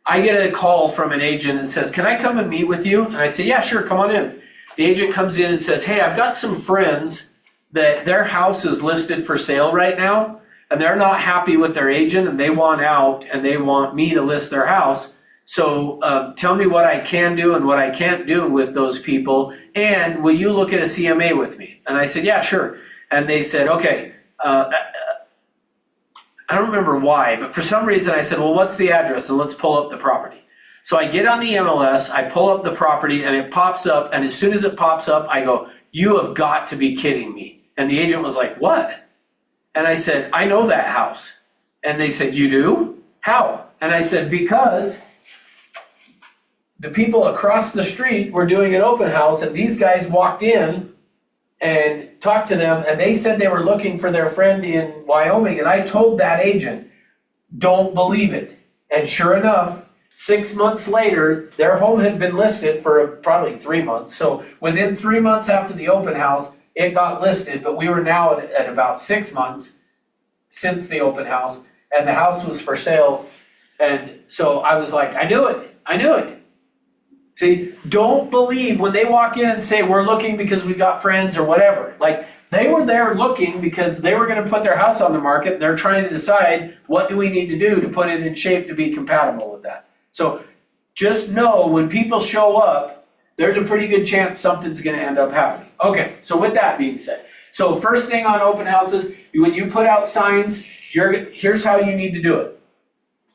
I get a call from an agent and says, can I come and meet with you? And I say, yeah, sure, come on in. The agent comes in and says, hey, I've got some friends that their house is listed for sale right now, and they're not happy with their agent and they want out and they want me to list their house. So tell me what I can do and what I can't do with those people, and will you look at a CMA with me? And I said, yeah, sure. And they said, okay, I don't remember why, but for some reason I said, well, what's the address? And let's pull up the property. So I get on the MLS, I pull up the property, and it pops up, and as soon as it pops up, I go, you have got to be kidding me. And the agent was like, what? And I said, I know that house. And they said, you do? How? And I said, because the people across the street were doing an open house, and these guys walked in and talked to them, and they said they were looking for their friend in Wyoming, and I told that agent, don't believe it. And sure enough, 6 months later, their home had been listed for probably 3 months. So within 3 months after the open house, it got listed, but we were now at about 6 months since the open house, and the house was for sale. And so I was like, I knew it. See, don't believe when they walk in and say, we're looking because we got friends or whatever. Like, they were there looking because they were going to put their house on the market, and they're trying to decide what do we need to do to put it in shape to be compatible with that. So just know when people show up, there's a pretty good chance something's going to end up happening. Okay, so with that being said, so first thing on open houses, when you put out signs, here's how you need to do it.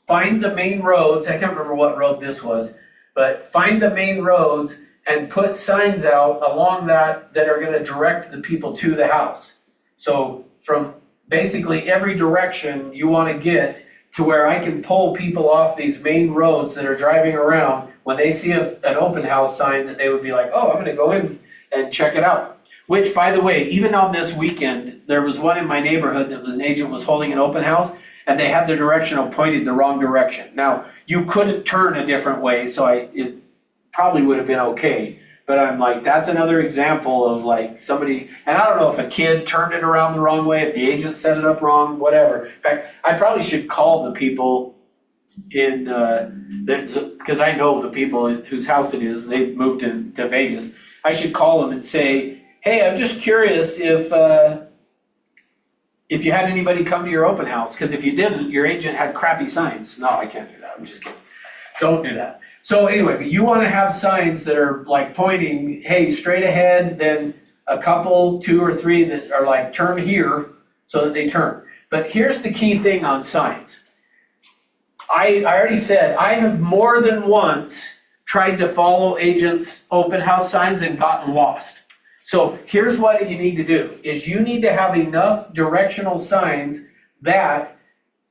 Find the main roads. I can't remember what road this was. But find the main roads and put signs out along that are going to direct the people to the house. So from basically every direction you want to get to where I can pull people off these main roads that are driving around when they see an open house sign that they would be like, oh, I'm going to go in and check it out. Which, by the way, even on this weekend, there was one in my neighborhood that was an agent was holding an open house, and they had their directional pointed the wrong direction. Now, you couldn't turn a different way, so it probably would have been okay. But I'm like, that's another example of like somebody, and I don't know if a kid turned it around the wrong way, if the agent set it up wrong, whatever. In fact, I probably should call the people in, because I know the people whose house it is, they've moved to Vegas. I should call them and say, hey, I'm just curious if you had anybody come to your open house, because if you didn't, your agent had crappy signs. No, I can't do that. I'm just kidding. Don't do that. So anyway, you want to have signs that are like pointing, hey, straight ahead, then a couple, 2 or 3 that are like turn here so that they turn. But here's the key thing on signs. I already said I have more than once tried to follow agents' open house signs and gotten lost. So here's what you need to do, is you need to have enough directional signs that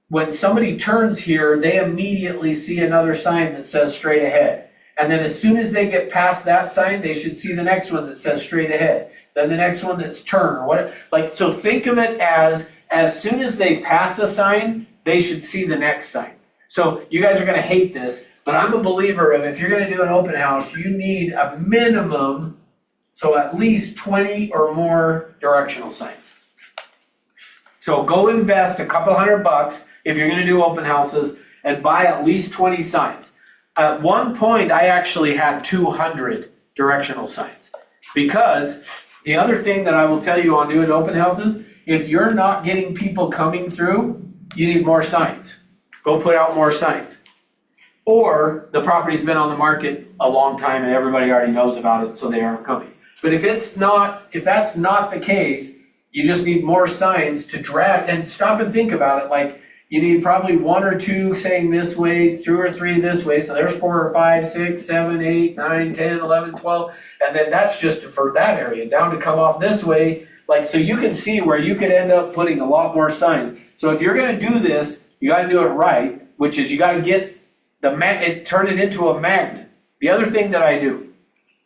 when somebody turns here, they immediately see another sign that says straight ahead. And then as soon as they get past that sign, they should see the next one that says straight ahead. Then the next one that's turn or whatever. Like, so think of it as soon as they pass a sign, they should see the next sign. So you guys are gonna hate this, but I'm a believer of if you're gonna do an open house, you need a minimum, so at least 20 or more directional signs. So go invest a couple $100 if you're gonna do open houses and buy at least 20 signs. At one point, I actually had 200 directional signs, because the other thing that I will tell you on doing open houses, if you're not getting people coming through, you need more signs. Go put out more signs. Or the property's been on the market a long time and everybody already knows about it, so they aren't coming. But if that's not the case, you just need more signs to drag, and stop and think about it. Like, you need probably 1 or 2 saying this way, 2 or 3 this way, so there's 4 or 5, 6, 7, 8, 9, 10, 11, 12, and then that's just for that area, down to come off this way, like, so you can see where you could end up putting a lot more signs. So if you're gonna do this, you gotta do it right, which is you gotta get turn it into a magnet. The other thing that I do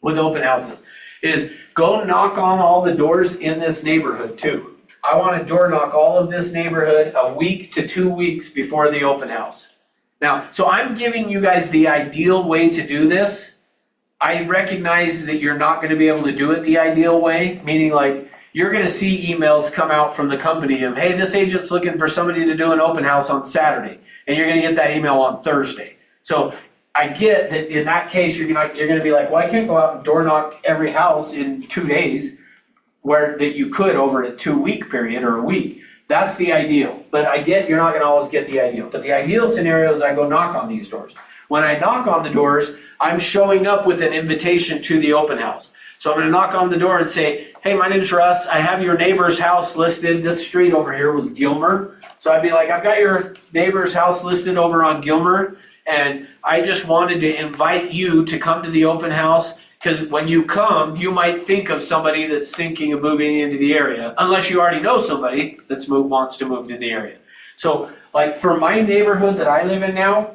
with open houses is go knock on all the doors in this neighborhood too. I want to door knock all of this neighborhood a week to 2 weeks before the open house. Now, so I'm giving you guys the ideal way to do this. I recognize that you're not going to be able to do it the ideal way, meaning like you're going to see emails come out from the company of, hey, this agent's looking for somebody to do an open house on Saturday, and you're going to get that email on Thursday. So I get that in that case, you're going to be like, well, I can't go out and door knock every house in 2 days, where that you could over a 2-week period or a week. That's the ideal. But I get you're not going to always get the ideal. But the ideal scenario is I go knock on these doors. When I knock on the doors, I'm showing up with an invitation to the open house. So I'm going to knock on the door and say, hey, my name's Russ. I have your neighbor's house listed. This street over here was Gilmer. So I'd be like, I've got your neighbor's house listed over on Gilmer, and I just wanted to invite you to come to the open house. Because when you come, you might think of somebody that's thinking of moving into the area, unless you already know somebody that's wants to move to the area. So, like for my neighborhood that I live in now,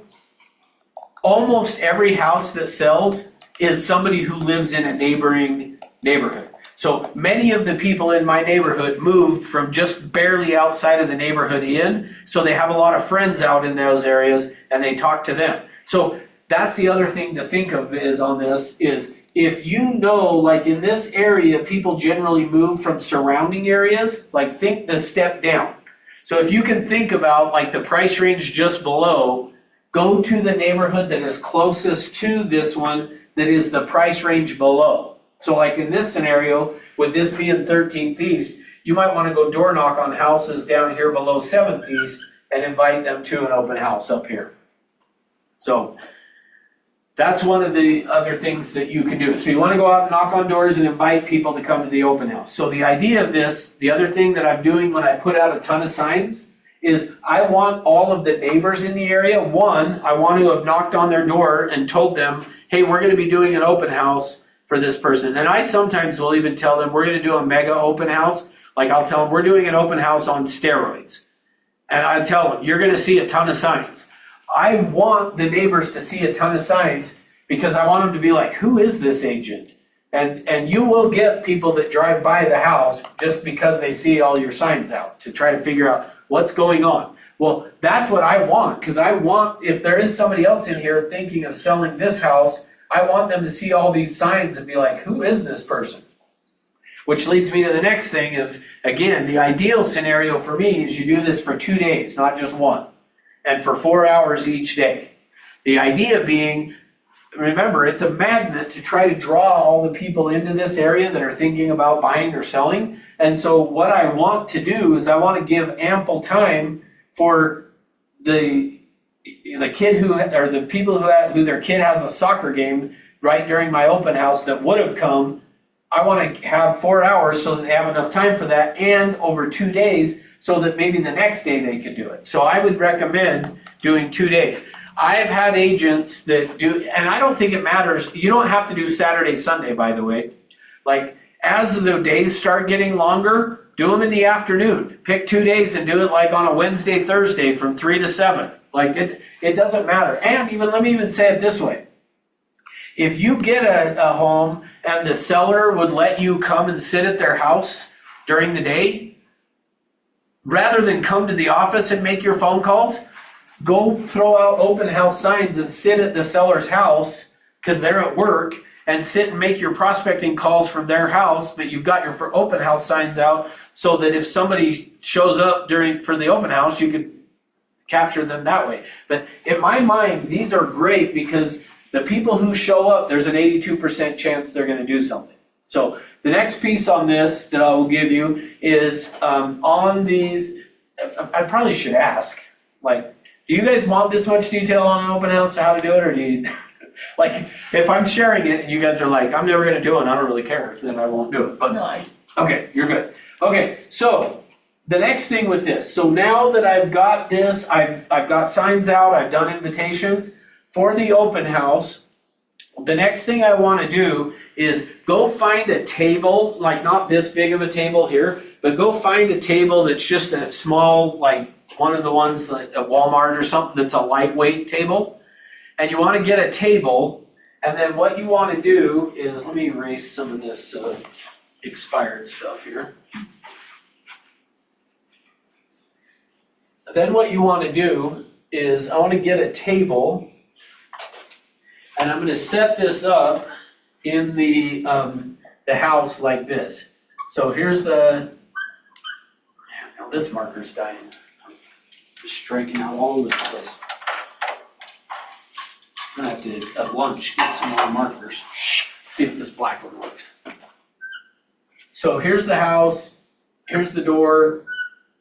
almost every house that sells is somebody who lives in a neighboring neighborhood. So many of the people in my neighborhood moved from just barely outside of the neighborhood in, so they have a lot of friends out in those areas, and they talk to them. So that's the other thing to think of is on this is, if you know, like in this area, people generally move from surrounding areas, like think the step down. So if you can think about like the price range just below, go to the neighborhood that is closest to this one that is the price range below. So like in this scenario, with this being 13th East, you might want to go door knock on houses down here below 7th East and invite them to an open house up here. So that's one of the other things that you can do. So you want to go out and knock on doors and invite people to come to the open house. So the idea of this, the other thing that I'm doing when I put out a ton of signs is I want all of the neighbors in the area. One, I want to have knocked on their door and told them, hey, we're going to be doing an open house for this person. And I sometimes will even tell them we're going to do a mega open house. Like I'll tell them we're doing an open house on steroids. And I tell them, you're going to see a ton of signs. I want the neighbors to see a ton of signs because I want them to be like, who is this agent? And you will get people that drive by the house just because they see all your signs out to try to figure out what's going on. Well, that's what I want, because I want, if there is somebody else in here thinking of selling this house, I want them to see all these signs and be like, who is this person? Which leads me to the next thing of, again, the ideal scenario for me is you do this for 2 days, not just one, and for 4 hours each day. The idea being, remember, it's a magnet to try to draw all the people into this area that are thinking about buying or selling. And so what I want to do is I want to give ample time for the kid who, or the people who their kid has a soccer game right during my open house that would have come. I want to have 4 hours so that they have enough time for that, and over 2 days so that maybe the next day they could do it. So I would recommend doing 2 days. I've had agents that do, and I don't think it matters. You don't have to do Saturday, Sunday, by the way. Like, as the days start getting longer, do them in the afternoon. Pick 2 days and do it like on a Wednesday, Thursday from 3 to 7. Like, it doesn't matter. And even, let me even say it this way. If you get a home and the seller would let you come and sit at their house during the day, rather than come to the office and make your phone calls, go throw out open house signs and sit at the seller's house because they're at work, and sit and make your prospecting calls from their house, but you've got your open house signs out so that if somebody shows up for the open house, you could capture them that way. But in my mind, these are great because the people who show up, there's an 82% chance they're going to do something. So the next piece on this that I will give you is on these, I probably should ask, like, do you guys want this much detail on an open house, how to do it, or do you, like, if I'm sharing it and you guys are like, I'm never going to do it, I don't really care, then I won't do it. But No, okay, you're good. Okay, so the next thing with this, so now that I've got this, I've got signs out, I've done invitations for the open house. The next thing I want to do is go find a table, like not this big of a table here, but go find a table that's just a small, like one of the ones at Walmart or something that's a lightweight table. And you want to get a table, and then what you want to do is, let me erase some of this expired stuff here. Then what you want to do is, I want to get a table, and I'm going to set this up in the house like this. So here's the, now this marker's dying. Just striking out all over the place. I'm gonna have to, at lunch, get some more markers, see if this black one works. So here's the house, here's the door,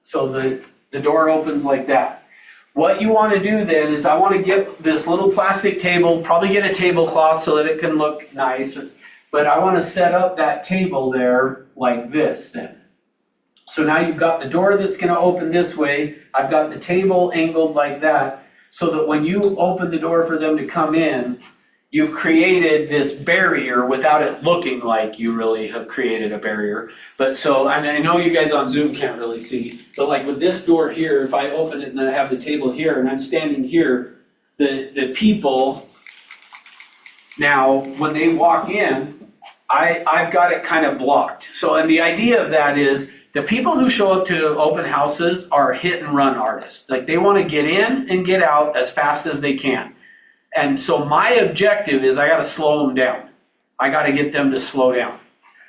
so the door opens like that. What you want to do then is I want to get this little plastic table, probably get a tablecloth so that it can look nice, but I want to set up that table there like this then. So now you've got the door that's going to open this way, I've got the table angled like that, so that when you open the door for them to come in, you've created this barrier without it looking like you really have created a barrier. But so, and I know you guys on Zoom can't really see, but like with this door here, if I open it and then I have the table here and I'm standing here, the people, now when they walk in, I've got it kind of blocked. So, and the idea of that is, the people who show up to open houses are hit and run artists. Like they want to get in and get out as fast as they can. And so my objective is I got to slow them down. I got to get them to slow down.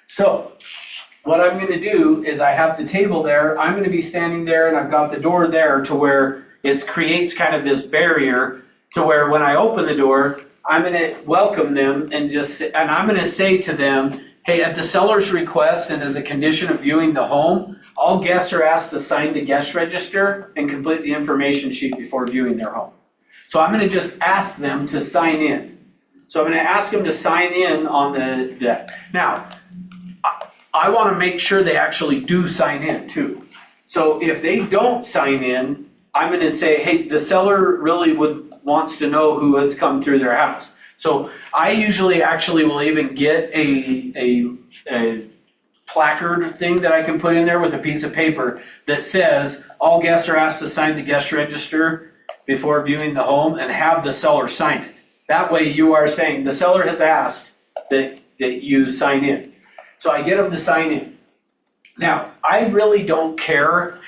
So what I'm going to do is I have the table there. I'm going to be standing there and I've got the door there to where it creates kind of this barrier to where when I open the door, I'm going to welcome them and I'm going to say to them, hey, at the seller's request and as a condition of viewing the home, all guests are asked to sign the guest register and complete the information sheet before viewing their home. So I'm going to just ask them to sign in. So I'm going to ask them to sign in on that. Now, I want to make sure they actually do sign in too. So if they don't sign in, I'm going to say, hey, the seller really wants to know who has come through their house. So I usually actually will even get a placard thing that I can put in there with a piece of paper that says all guests are asked to sign the guest register before viewing the home and have the seller sign it. That way you are saying the seller has asked that you sign in. So I get them to sign in. Now, I really don't care.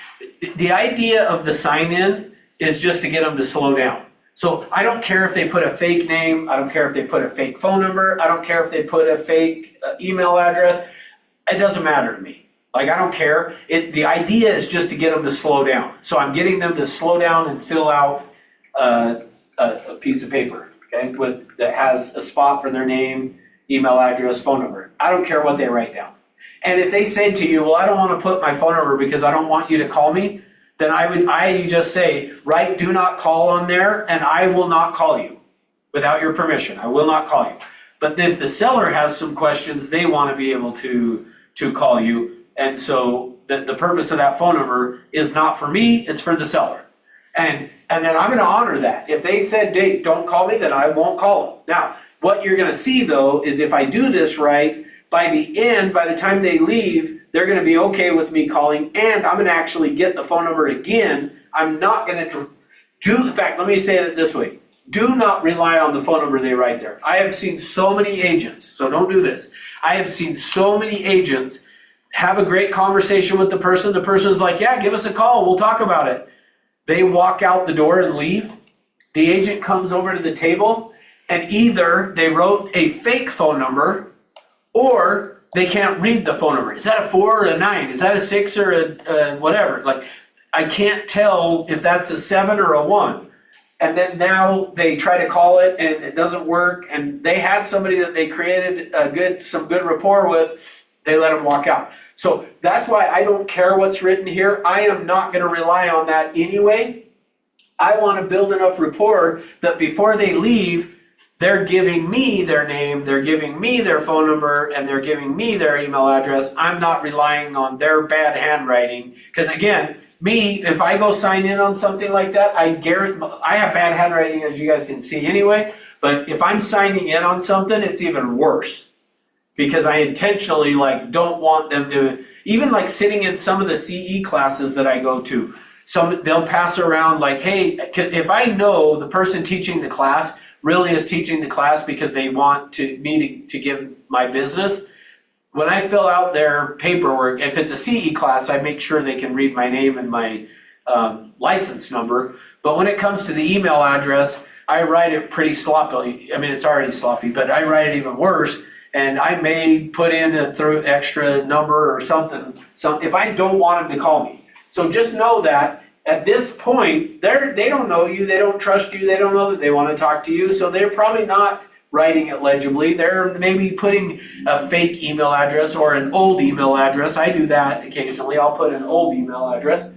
The idea of the sign in is just to get them to slow down. So I don't care if they put a fake name, I don't care if they put a fake phone number, I don't care if they put a fake email address. It doesn't matter to me. Like, I don't care. The idea is just to get them to slow down. So I'm getting them to slow down and fill out a piece of paper, okay, that has a spot for their name, email address, phone number. I don't care what they write down. And if they say to you, well, I don't want to put my phone number because I don't want you to call me, then I just say, write do not call on there, and I will not call you without your permission. I will not call you. But if the seller has some questions, they want to be able to call you. And so the purpose of that phone number is not for me, it's for the seller. And then I'm going to honor that. If they said, hey, don't call me, then I won't call them. Now, what you're going to see, though, is if I do this right, by the end, by the time they leave, they're going to be okay with me calling, and I'm going to actually get the phone number again. I'm not going to do, in fact, let me say it this way. Do not rely on the phone number they write there. I have seen so many agents, so don't do this. I have seen so many agents have a great conversation with the person. The person's like, yeah, give us a call. We'll talk about it. They walk out the door and leave. The agent comes over to the table, and either they wrote a fake phone number or they can't read the phone number. Is that a 4 or a 9? Is that a 6 or a whatever? Like, I can't tell if that's a 7 or a 1. And then now they try to call it and it doesn't work. And they had somebody that they created some good rapport with. They let them walk out. So that's why I don't care what's written here. I am not going to rely on that anyway. I want to build enough rapport that before they leave, they're giving me their name, they're giving me their phone number, and they're giving me their email address. I'm not relying on their bad handwriting. Because again, me, if I go sign in on something like that, I have bad handwriting, as you guys can see anyway, but if I'm signing in on something, it's even worse. Because I intentionally don't want them to, even sitting in some of the CE classes that I go to, they'll pass around hey, if I know the person teaching the class really is teaching the class because they want me to give my business, when I fill out their paperwork, if it's a CE class, I make sure they can read my name and my license number. But when it comes to the email address, I write it pretty sloppily. I mean, it's already sloppy, but I write it even worse. And I may put in a extra number or something if I don't want them to call me. So just know that at this point, they don't know you, they don't trust you, they don't know that they want to talk to you, so they're probably not writing it legibly. They're maybe putting a fake email address or an old email address. I do that occasionally. I'll put an old email address.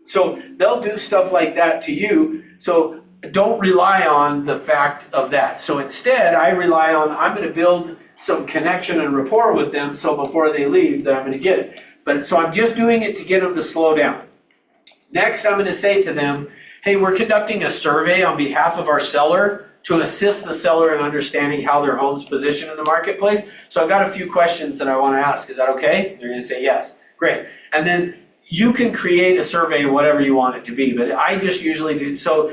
So they'll do stuff like that to you. So don't rely on the fact of that. So instead, I rely on, I'm going to build some connection and rapport with them, so before they leave, that I'm going to get it. But so I'm just doing it to get them to slow down. Next, I'm going to say to them, hey, we're conducting a survey on behalf of our seller to assist the seller in understanding how their home's positioned in the marketplace. So I've got a few questions that I want to ask. Is that okay? They're going to say yes. Great. And then you can create a survey of whatever you want it to be, but I just usually do. So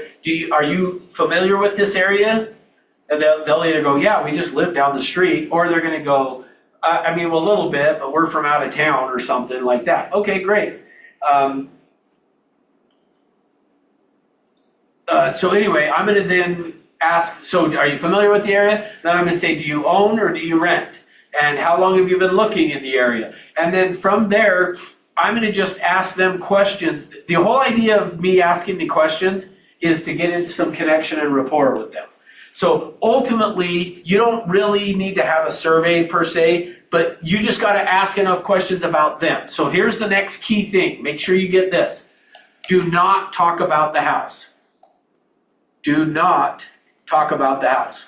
are you familiar with this area? And they'll either go, yeah, we just live down the street, or they're going to go, a little bit, but we're from out of town or something like that. Okay, great. So anyway, I'm going to then ask, so are you familiar with the area? Then I'm going to say, do you own or do you rent? And how long have you been looking in the area? And then from there, I'm going to just ask them questions. The whole idea of me asking the questions is to get into some connection and rapport with them. So ultimately, you don't really need to have a survey per se, but you just got to ask enough questions about them. So here's the next key thing. Make sure you get this. Do not talk about the house. Do not talk about the house.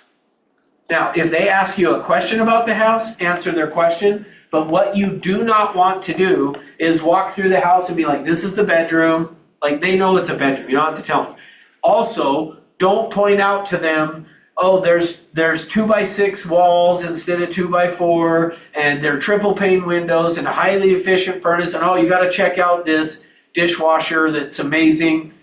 Now, if they ask you a question about the house, answer their question. But what you do not want to do is walk through the house and be like, this is the bedroom. They know it's a bedroom. You don't have to tell them. Also, don't point out to them, oh, there's 2x6 walls instead of 2x4, and they're triple pane windows and a highly efficient furnace, and oh, you got to check out this dishwasher that's amazing.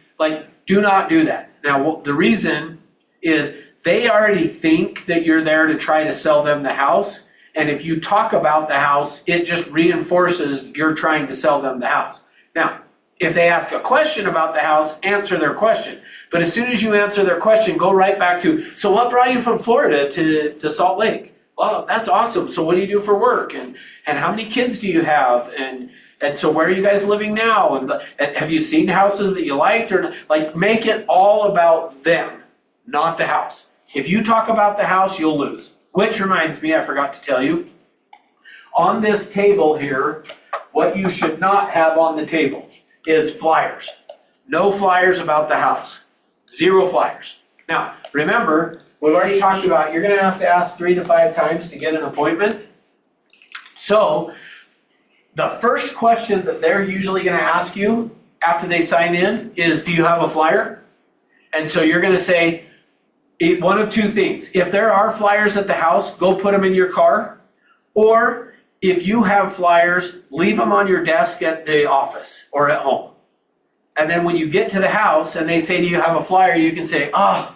Do not do that. Now, the reason is they already think that you're there to try to sell them the house, and if you talk about the house, it just reinforces you're trying to sell them the house. Now, if they ask a question about the house, answer their question. But as soon as you answer their question, go right back to, so what brought you from Florida to Salt Lake? Well, that's awesome. So what do you do for work? And how many kids do you have? And so where are you guys living now? And have you seen houses that you liked? Or make it all about them, not the house. If you talk about the house, you'll lose. Which reminds me, I forgot to tell you, on this table here, what you should not have on the table is flyers. No flyers about the house. 0 flyers. Now, remember, we've already talked about you're going to have to ask 3 to 5 times to get an appointment. So, the first question that they're usually going to ask you after they sign in is, do you have a flyer? And so you're going to say one of 2 things. If there are flyers at the house, go put them in your car. Or if you have flyers, leave them on your desk at the office or at home. And then when you get to the house and they say, do you have a flyer? You can say, oh,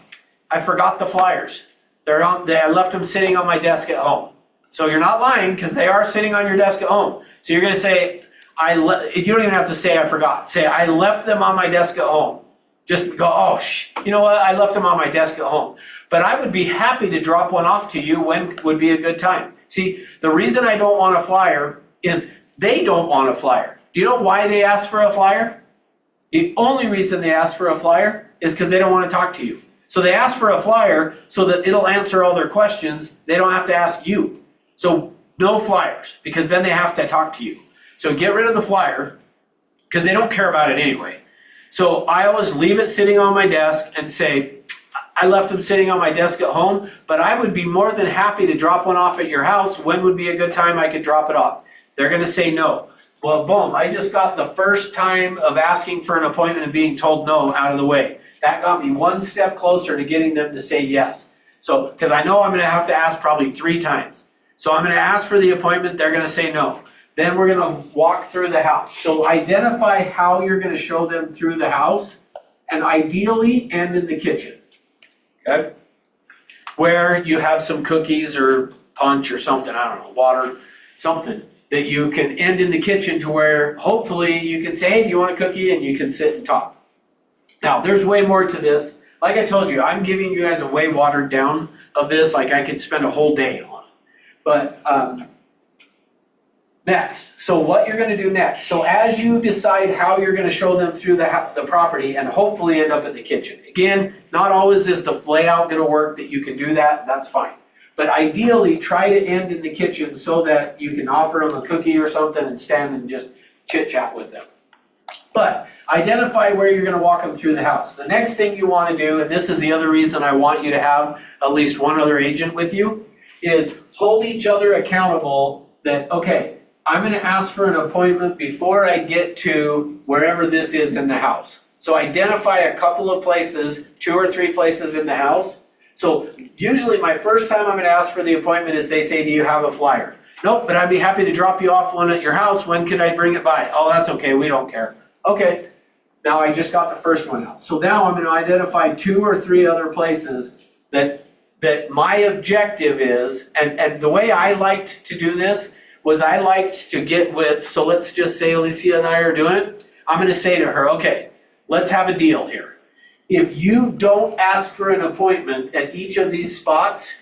I forgot the flyers. I left them sitting on my desk at home. So you're not lying because they are sitting on your desk at home. So you're going to say, you don't even have to say I forgot. Say, I left them on my desk at home. Just go, oh, you know what? I left them on my desk at home. But I would be happy to drop one off to you when would be a good time. See, the reason I don't want a flyer is they don't want a flyer. Do you know why they ask for a flyer? The only reason they ask for a flyer is because they don't want to talk to you. So they ask for a flyer so that it'll answer all their questions. They don't have to ask you. So no flyers, because then they have to talk to you. So get rid of the flyer, because they don't care about it anyway. So I always leave it sitting on my desk and say, I left them sitting on my desk at home, but I would be more than happy to drop one off at your house. When would be a good time I could drop it off? They're gonna say no. Well, boom, I just got the first time of asking for an appointment and being told no out of the way. That got me one step closer to getting them to say yes. So, because I know I'm gonna have to ask probably 3 times. So I'm gonna ask for the appointment, they're gonna say no. Then we're gonna walk through the house. So identify how you're gonna show them through the house, and ideally end in the kitchen, okay? Where you have some cookies or punch or something, I don't know, water, something that you can end in the kitchen to where hopefully you can say, hey, do you want a cookie? And you can sit and talk. Now, there's way more to this. Like I told you, I'm giving you guys a way watered down of this, like I could spend a whole day on it. But next, so what you're gonna do next. So as you decide how you're gonna show them through the property and hopefully end up at the kitchen. Again, not always is the layout gonna work that you can do that, that's fine. But ideally, try to end in the kitchen so that you can offer them a cookie or something and stand and just chit chat with them. But identify where you're gonna walk them through the house. The next thing you wanna do, and this is the other reason I want you to have at least one other agent with you, is hold each other accountable that, okay, I'm gonna ask for an appointment before I get to wherever this is in the house. So identify a couple of places, 2 or 3 places in the house. So usually my first time I'm gonna ask for the appointment is they say, do you have a flyer? Nope, but I'd be happy to drop you off one at your house. When could I bring it by? Oh, that's okay, we don't care. Okay, now I just got the first one out. So now I'm gonna identify 2 or 3 other places that my objective is, and the way I liked to do this was I liked to get with, so let's just say Alicia and I are doing it. I'm gonna say to her, okay, let's have a deal here. If you don't ask for an appointment at each of these spots,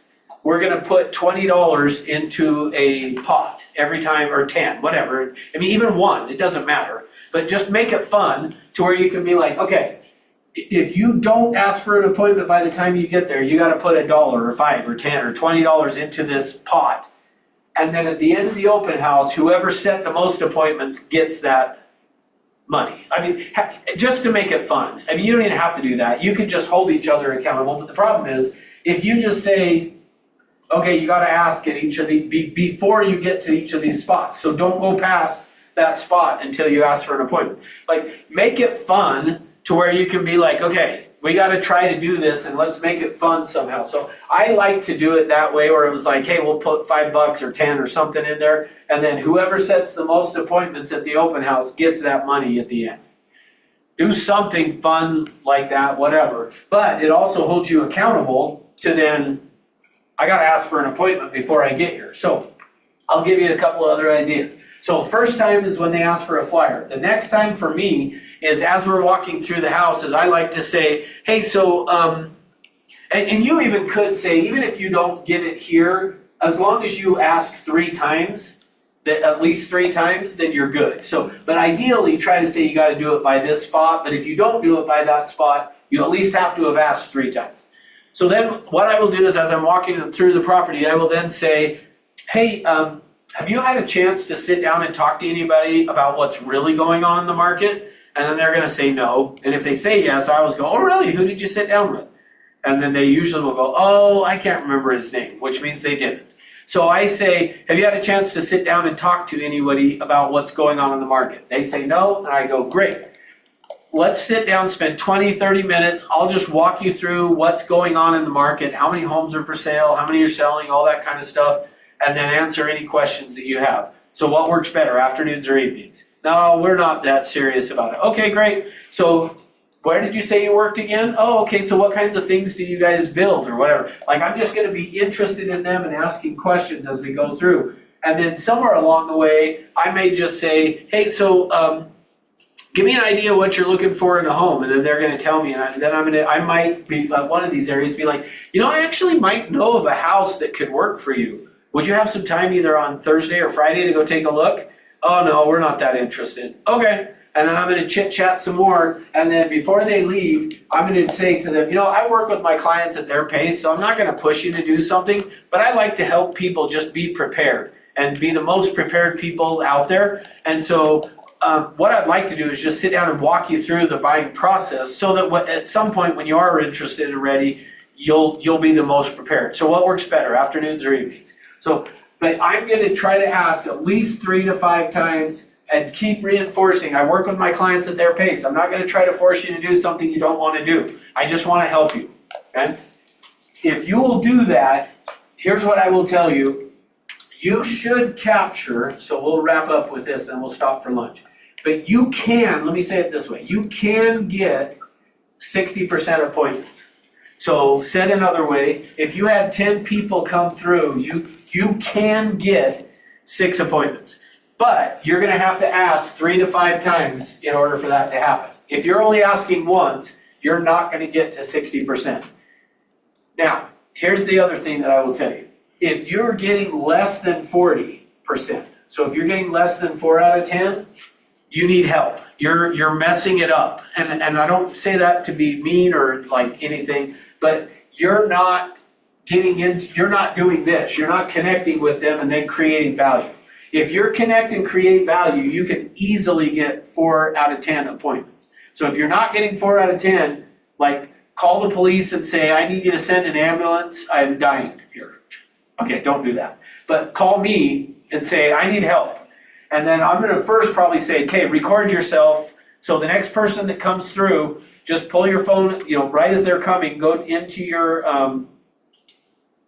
we're gonna put $20 into a pot every time, or 10, whatever. I mean, even 1, it doesn't matter. But just make it fun to where you can be like, okay, if you don't ask for an appointment by the time you get there, you gotta put $1 or $5 or $10 or $20 into this pot. And then at the end of the open house, whoever set the most appointments gets that money. I mean, just to make it fun. I mean, you don't even have to do that. You can just hold each other accountable. But the problem is, if you just say, okay, you gotta ask at each of the, before you get to each of these spots. So don't go past that spot until you ask for an appointment. Like, make it fun to where you can be like, okay, we gotta try to do this and let's make it fun somehow. So I like to do it that way where it was like, hey, we'll put $5 or 10 or something in there. And then whoever sets the most appointments at the open house gets that money at the end. Do something fun like that, whatever. But it also holds you accountable to then, I gotta ask for an appointment before I get here. So I'll give you a couple other ideas. So first time is when they ask for a flyer. The next time for me is as we're walking through the house, is I like to say, hey, so, and you even could say, even if you don't get it here, as long as you ask 3 times, that at least 3 times, then you're good. So, but ideally try to say you gotta do it by this spot, but if you don't do it by that spot, you at least have to have asked 3 times. So then what I will do is as I'm walking through the property, I will then say, hey, have you had a chance to sit down and talk to anybody about what's really going on in the market? And then they're gonna say no. And if they say yes, I always go, oh really, who did you sit down with? And then they usually will go, oh, I can't remember his name, which means they didn't. So I say, have you had a chance to sit down and talk to anybody about what's going on in the market? They say no, and I go, great. Let's sit down, spend 20, 30 minutes. I'll just walk you through what's going on in the market, how many homes are for sale, how many are selling, all that kind of stuff, and then answer any questions that you have. So what works better, afternoons or evenings? No, we're not that serious about it. Okay, great. So where did you say you worked again? Oh, okay, so what kinds of things do you guys build or whatever? Like, I'm just gonna be interested in them and asking questions as we go through. And then somewhere along the way, I may just say, hey, so give me an idea what you're looking for in a home. And then they're gonna tell me, and I might be, one of these areas, be like, you know, I actually might know of a house that could work for you. Would you have some time either on Thursday or Friday to go take a look? Oh no, we're not that interested. Okay. And then I'm gonna chit chat some more. And then before they leave, I'm gonna say to them, you know, I work with my clients at their pace, so I'm not gonna push you to do something, but I like to help people just be prepared and be the most prepared people out there. And so what I'd like to do is just sit down and walk you through the buying process so that at some point when you are interested and ready, you'll be the most prepared. So what works better, afternoons or evenings? So, but I'm gonna try to ask at least 3 to 5 times and keep reinforcing. I work with my clients at their pace. I'm not gonna try to force you to do something you don't wanna do. I just wanna help you, okay? If you will do that, here's what I will tell you. You should capture, so we'll wrap up with this and we'll stop for lunch. But you can, let me say it this way, you can get 60% appointments. So said another way, if you had 10 people come through, you can get 6 appointments. But you're gonna have to ask 3 to 5 times in order for that to happen. If you're only asking once, you're not gonna get to 60%. Now, here's the other thing that I will tell you. If you're getting less than 40%, so if you're getting less than 4 out of 10, you need help. You're messing it up. And I don't say that to be mean or like anything, but you're not you're not doing this. You're not connecting with them and then creating value. If you're connect and create value, you can easily get 4 out of 10 appointments. So if you're not getting 4 out of 10, like call the police and say, I need you to send an ambulance, I'm dying here. Okay, don't do that. But call me and say, I need help. And then I'm gonna first probably say, okay, record yourself. So the next person that comes through, just pull your phone, right as they're coming, go into your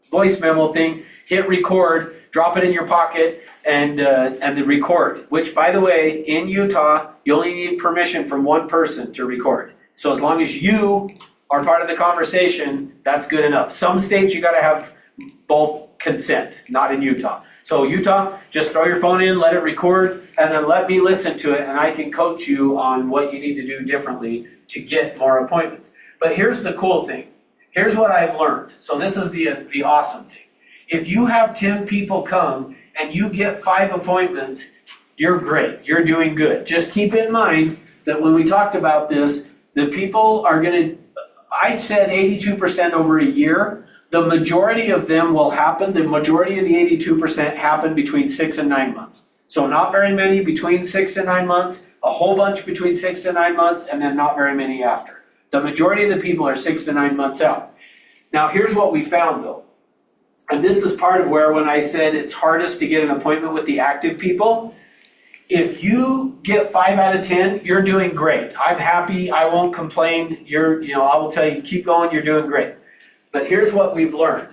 voice memo thing, hit record, drop it in your pocket, and then record. Which, by the way, in Utah, you only need permission from one person to record. So as long as you are part of the conversation, that's good enough. Some states you gotta have both consent, not in Utah. So Utah, just throw your phone in, let it record, and then let me listen to it, and I can coach you on what you need to do differently to get more appointments. But here's the cool thing. Here's what I've learned. So this is the awesome thing. If you have 10 people come and you get 5 appointments, you're great. You're doing good. Just keep in mind that when we talked about this, the people are gonna, I said 82% over a year. The majority of them will happen, the majority of the 82% happen between 6 and 9 months. So not very many between 6 to 9 months, a whole bunch between 6 to 9 months, and then not very many after. The majority of the people are 6 to 9 months out. Now here's what we found though. And this is part of where when I said it's hardest to get an appointment with the active people, if you get 5 out of 10, you're doing great. I'm happy, I won't complain, I will tell you, keep going, you're doing great. But here's what we've learned.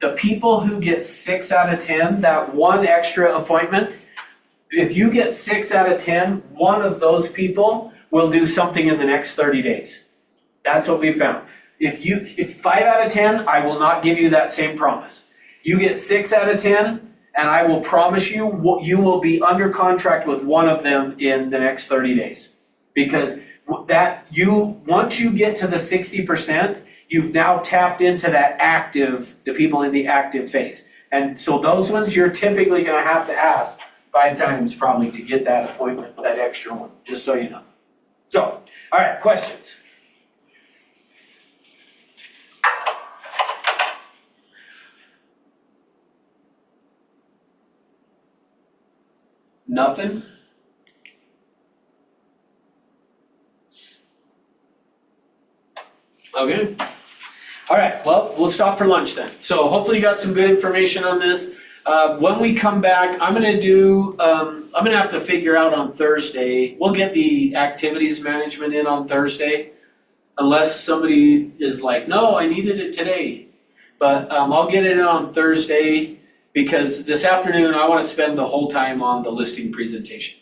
The people who get 6 out of 10, that one extra appointment, if you get 6 out of 10, one of those people will do something in the next 30 days. That's what we found. If 5 out of 10, I will not give you that same promise. You get 6 out of 10, and I will promise you, you will be under contract with one of them in the next 30 days. Because once you get to the 60%, you've now tapped into that the people in the active phase. And so those ones you're typically gonna have to ask 5 times probably to get that appointment, that extra one, just so you know. So, all right, questions? Nothing? Okay. All right, well, we'll stop for lunch then. So hopefully you got some good information on this. When we come back, I'm gonna have to figure out on Thursday, we'll get the activities management in on Thursday, unless somebody is like, no, I needed it today. But I'll get it in on Thursday because this afternoon I wanna spend the whole time on the listing presentation,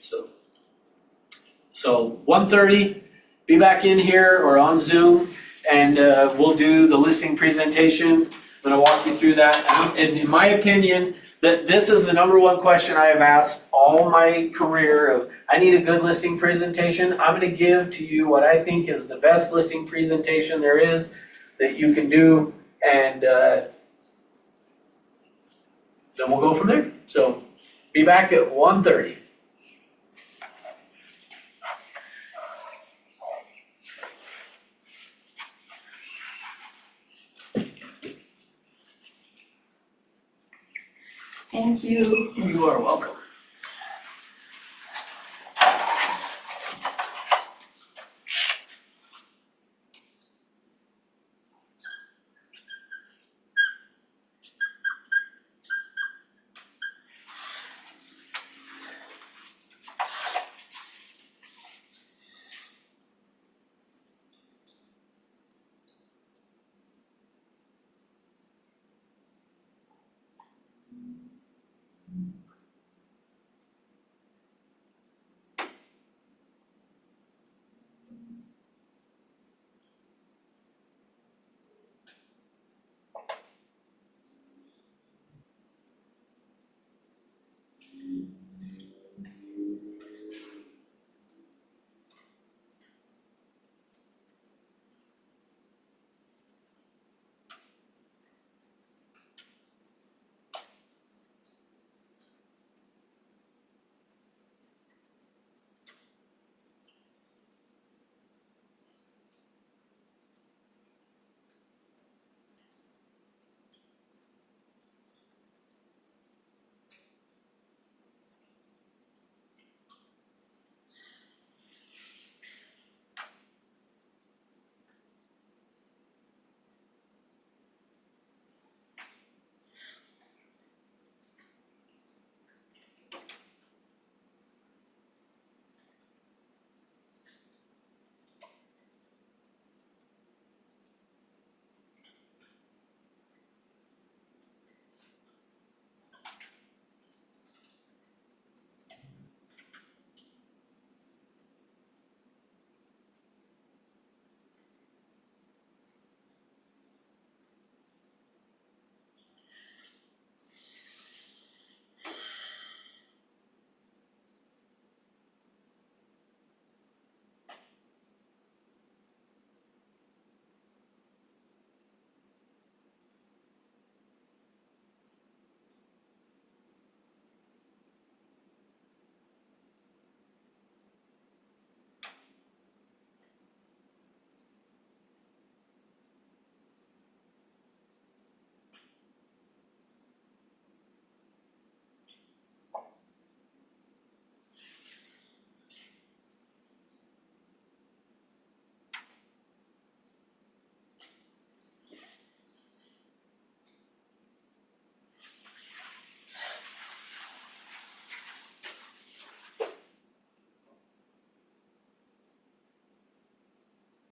So 1:30, be back in here or on Zoom. And we'll do the listing presentation. I'm gonna walk you through that. And in my opinion, this is the number one question I have asked all my career of, I need a good listing presentation. I'm gonna give to you what I think is the best listing presentation there is that you can do. And then we'll go from there. So be back at 1:30. Thank you. You are welcome.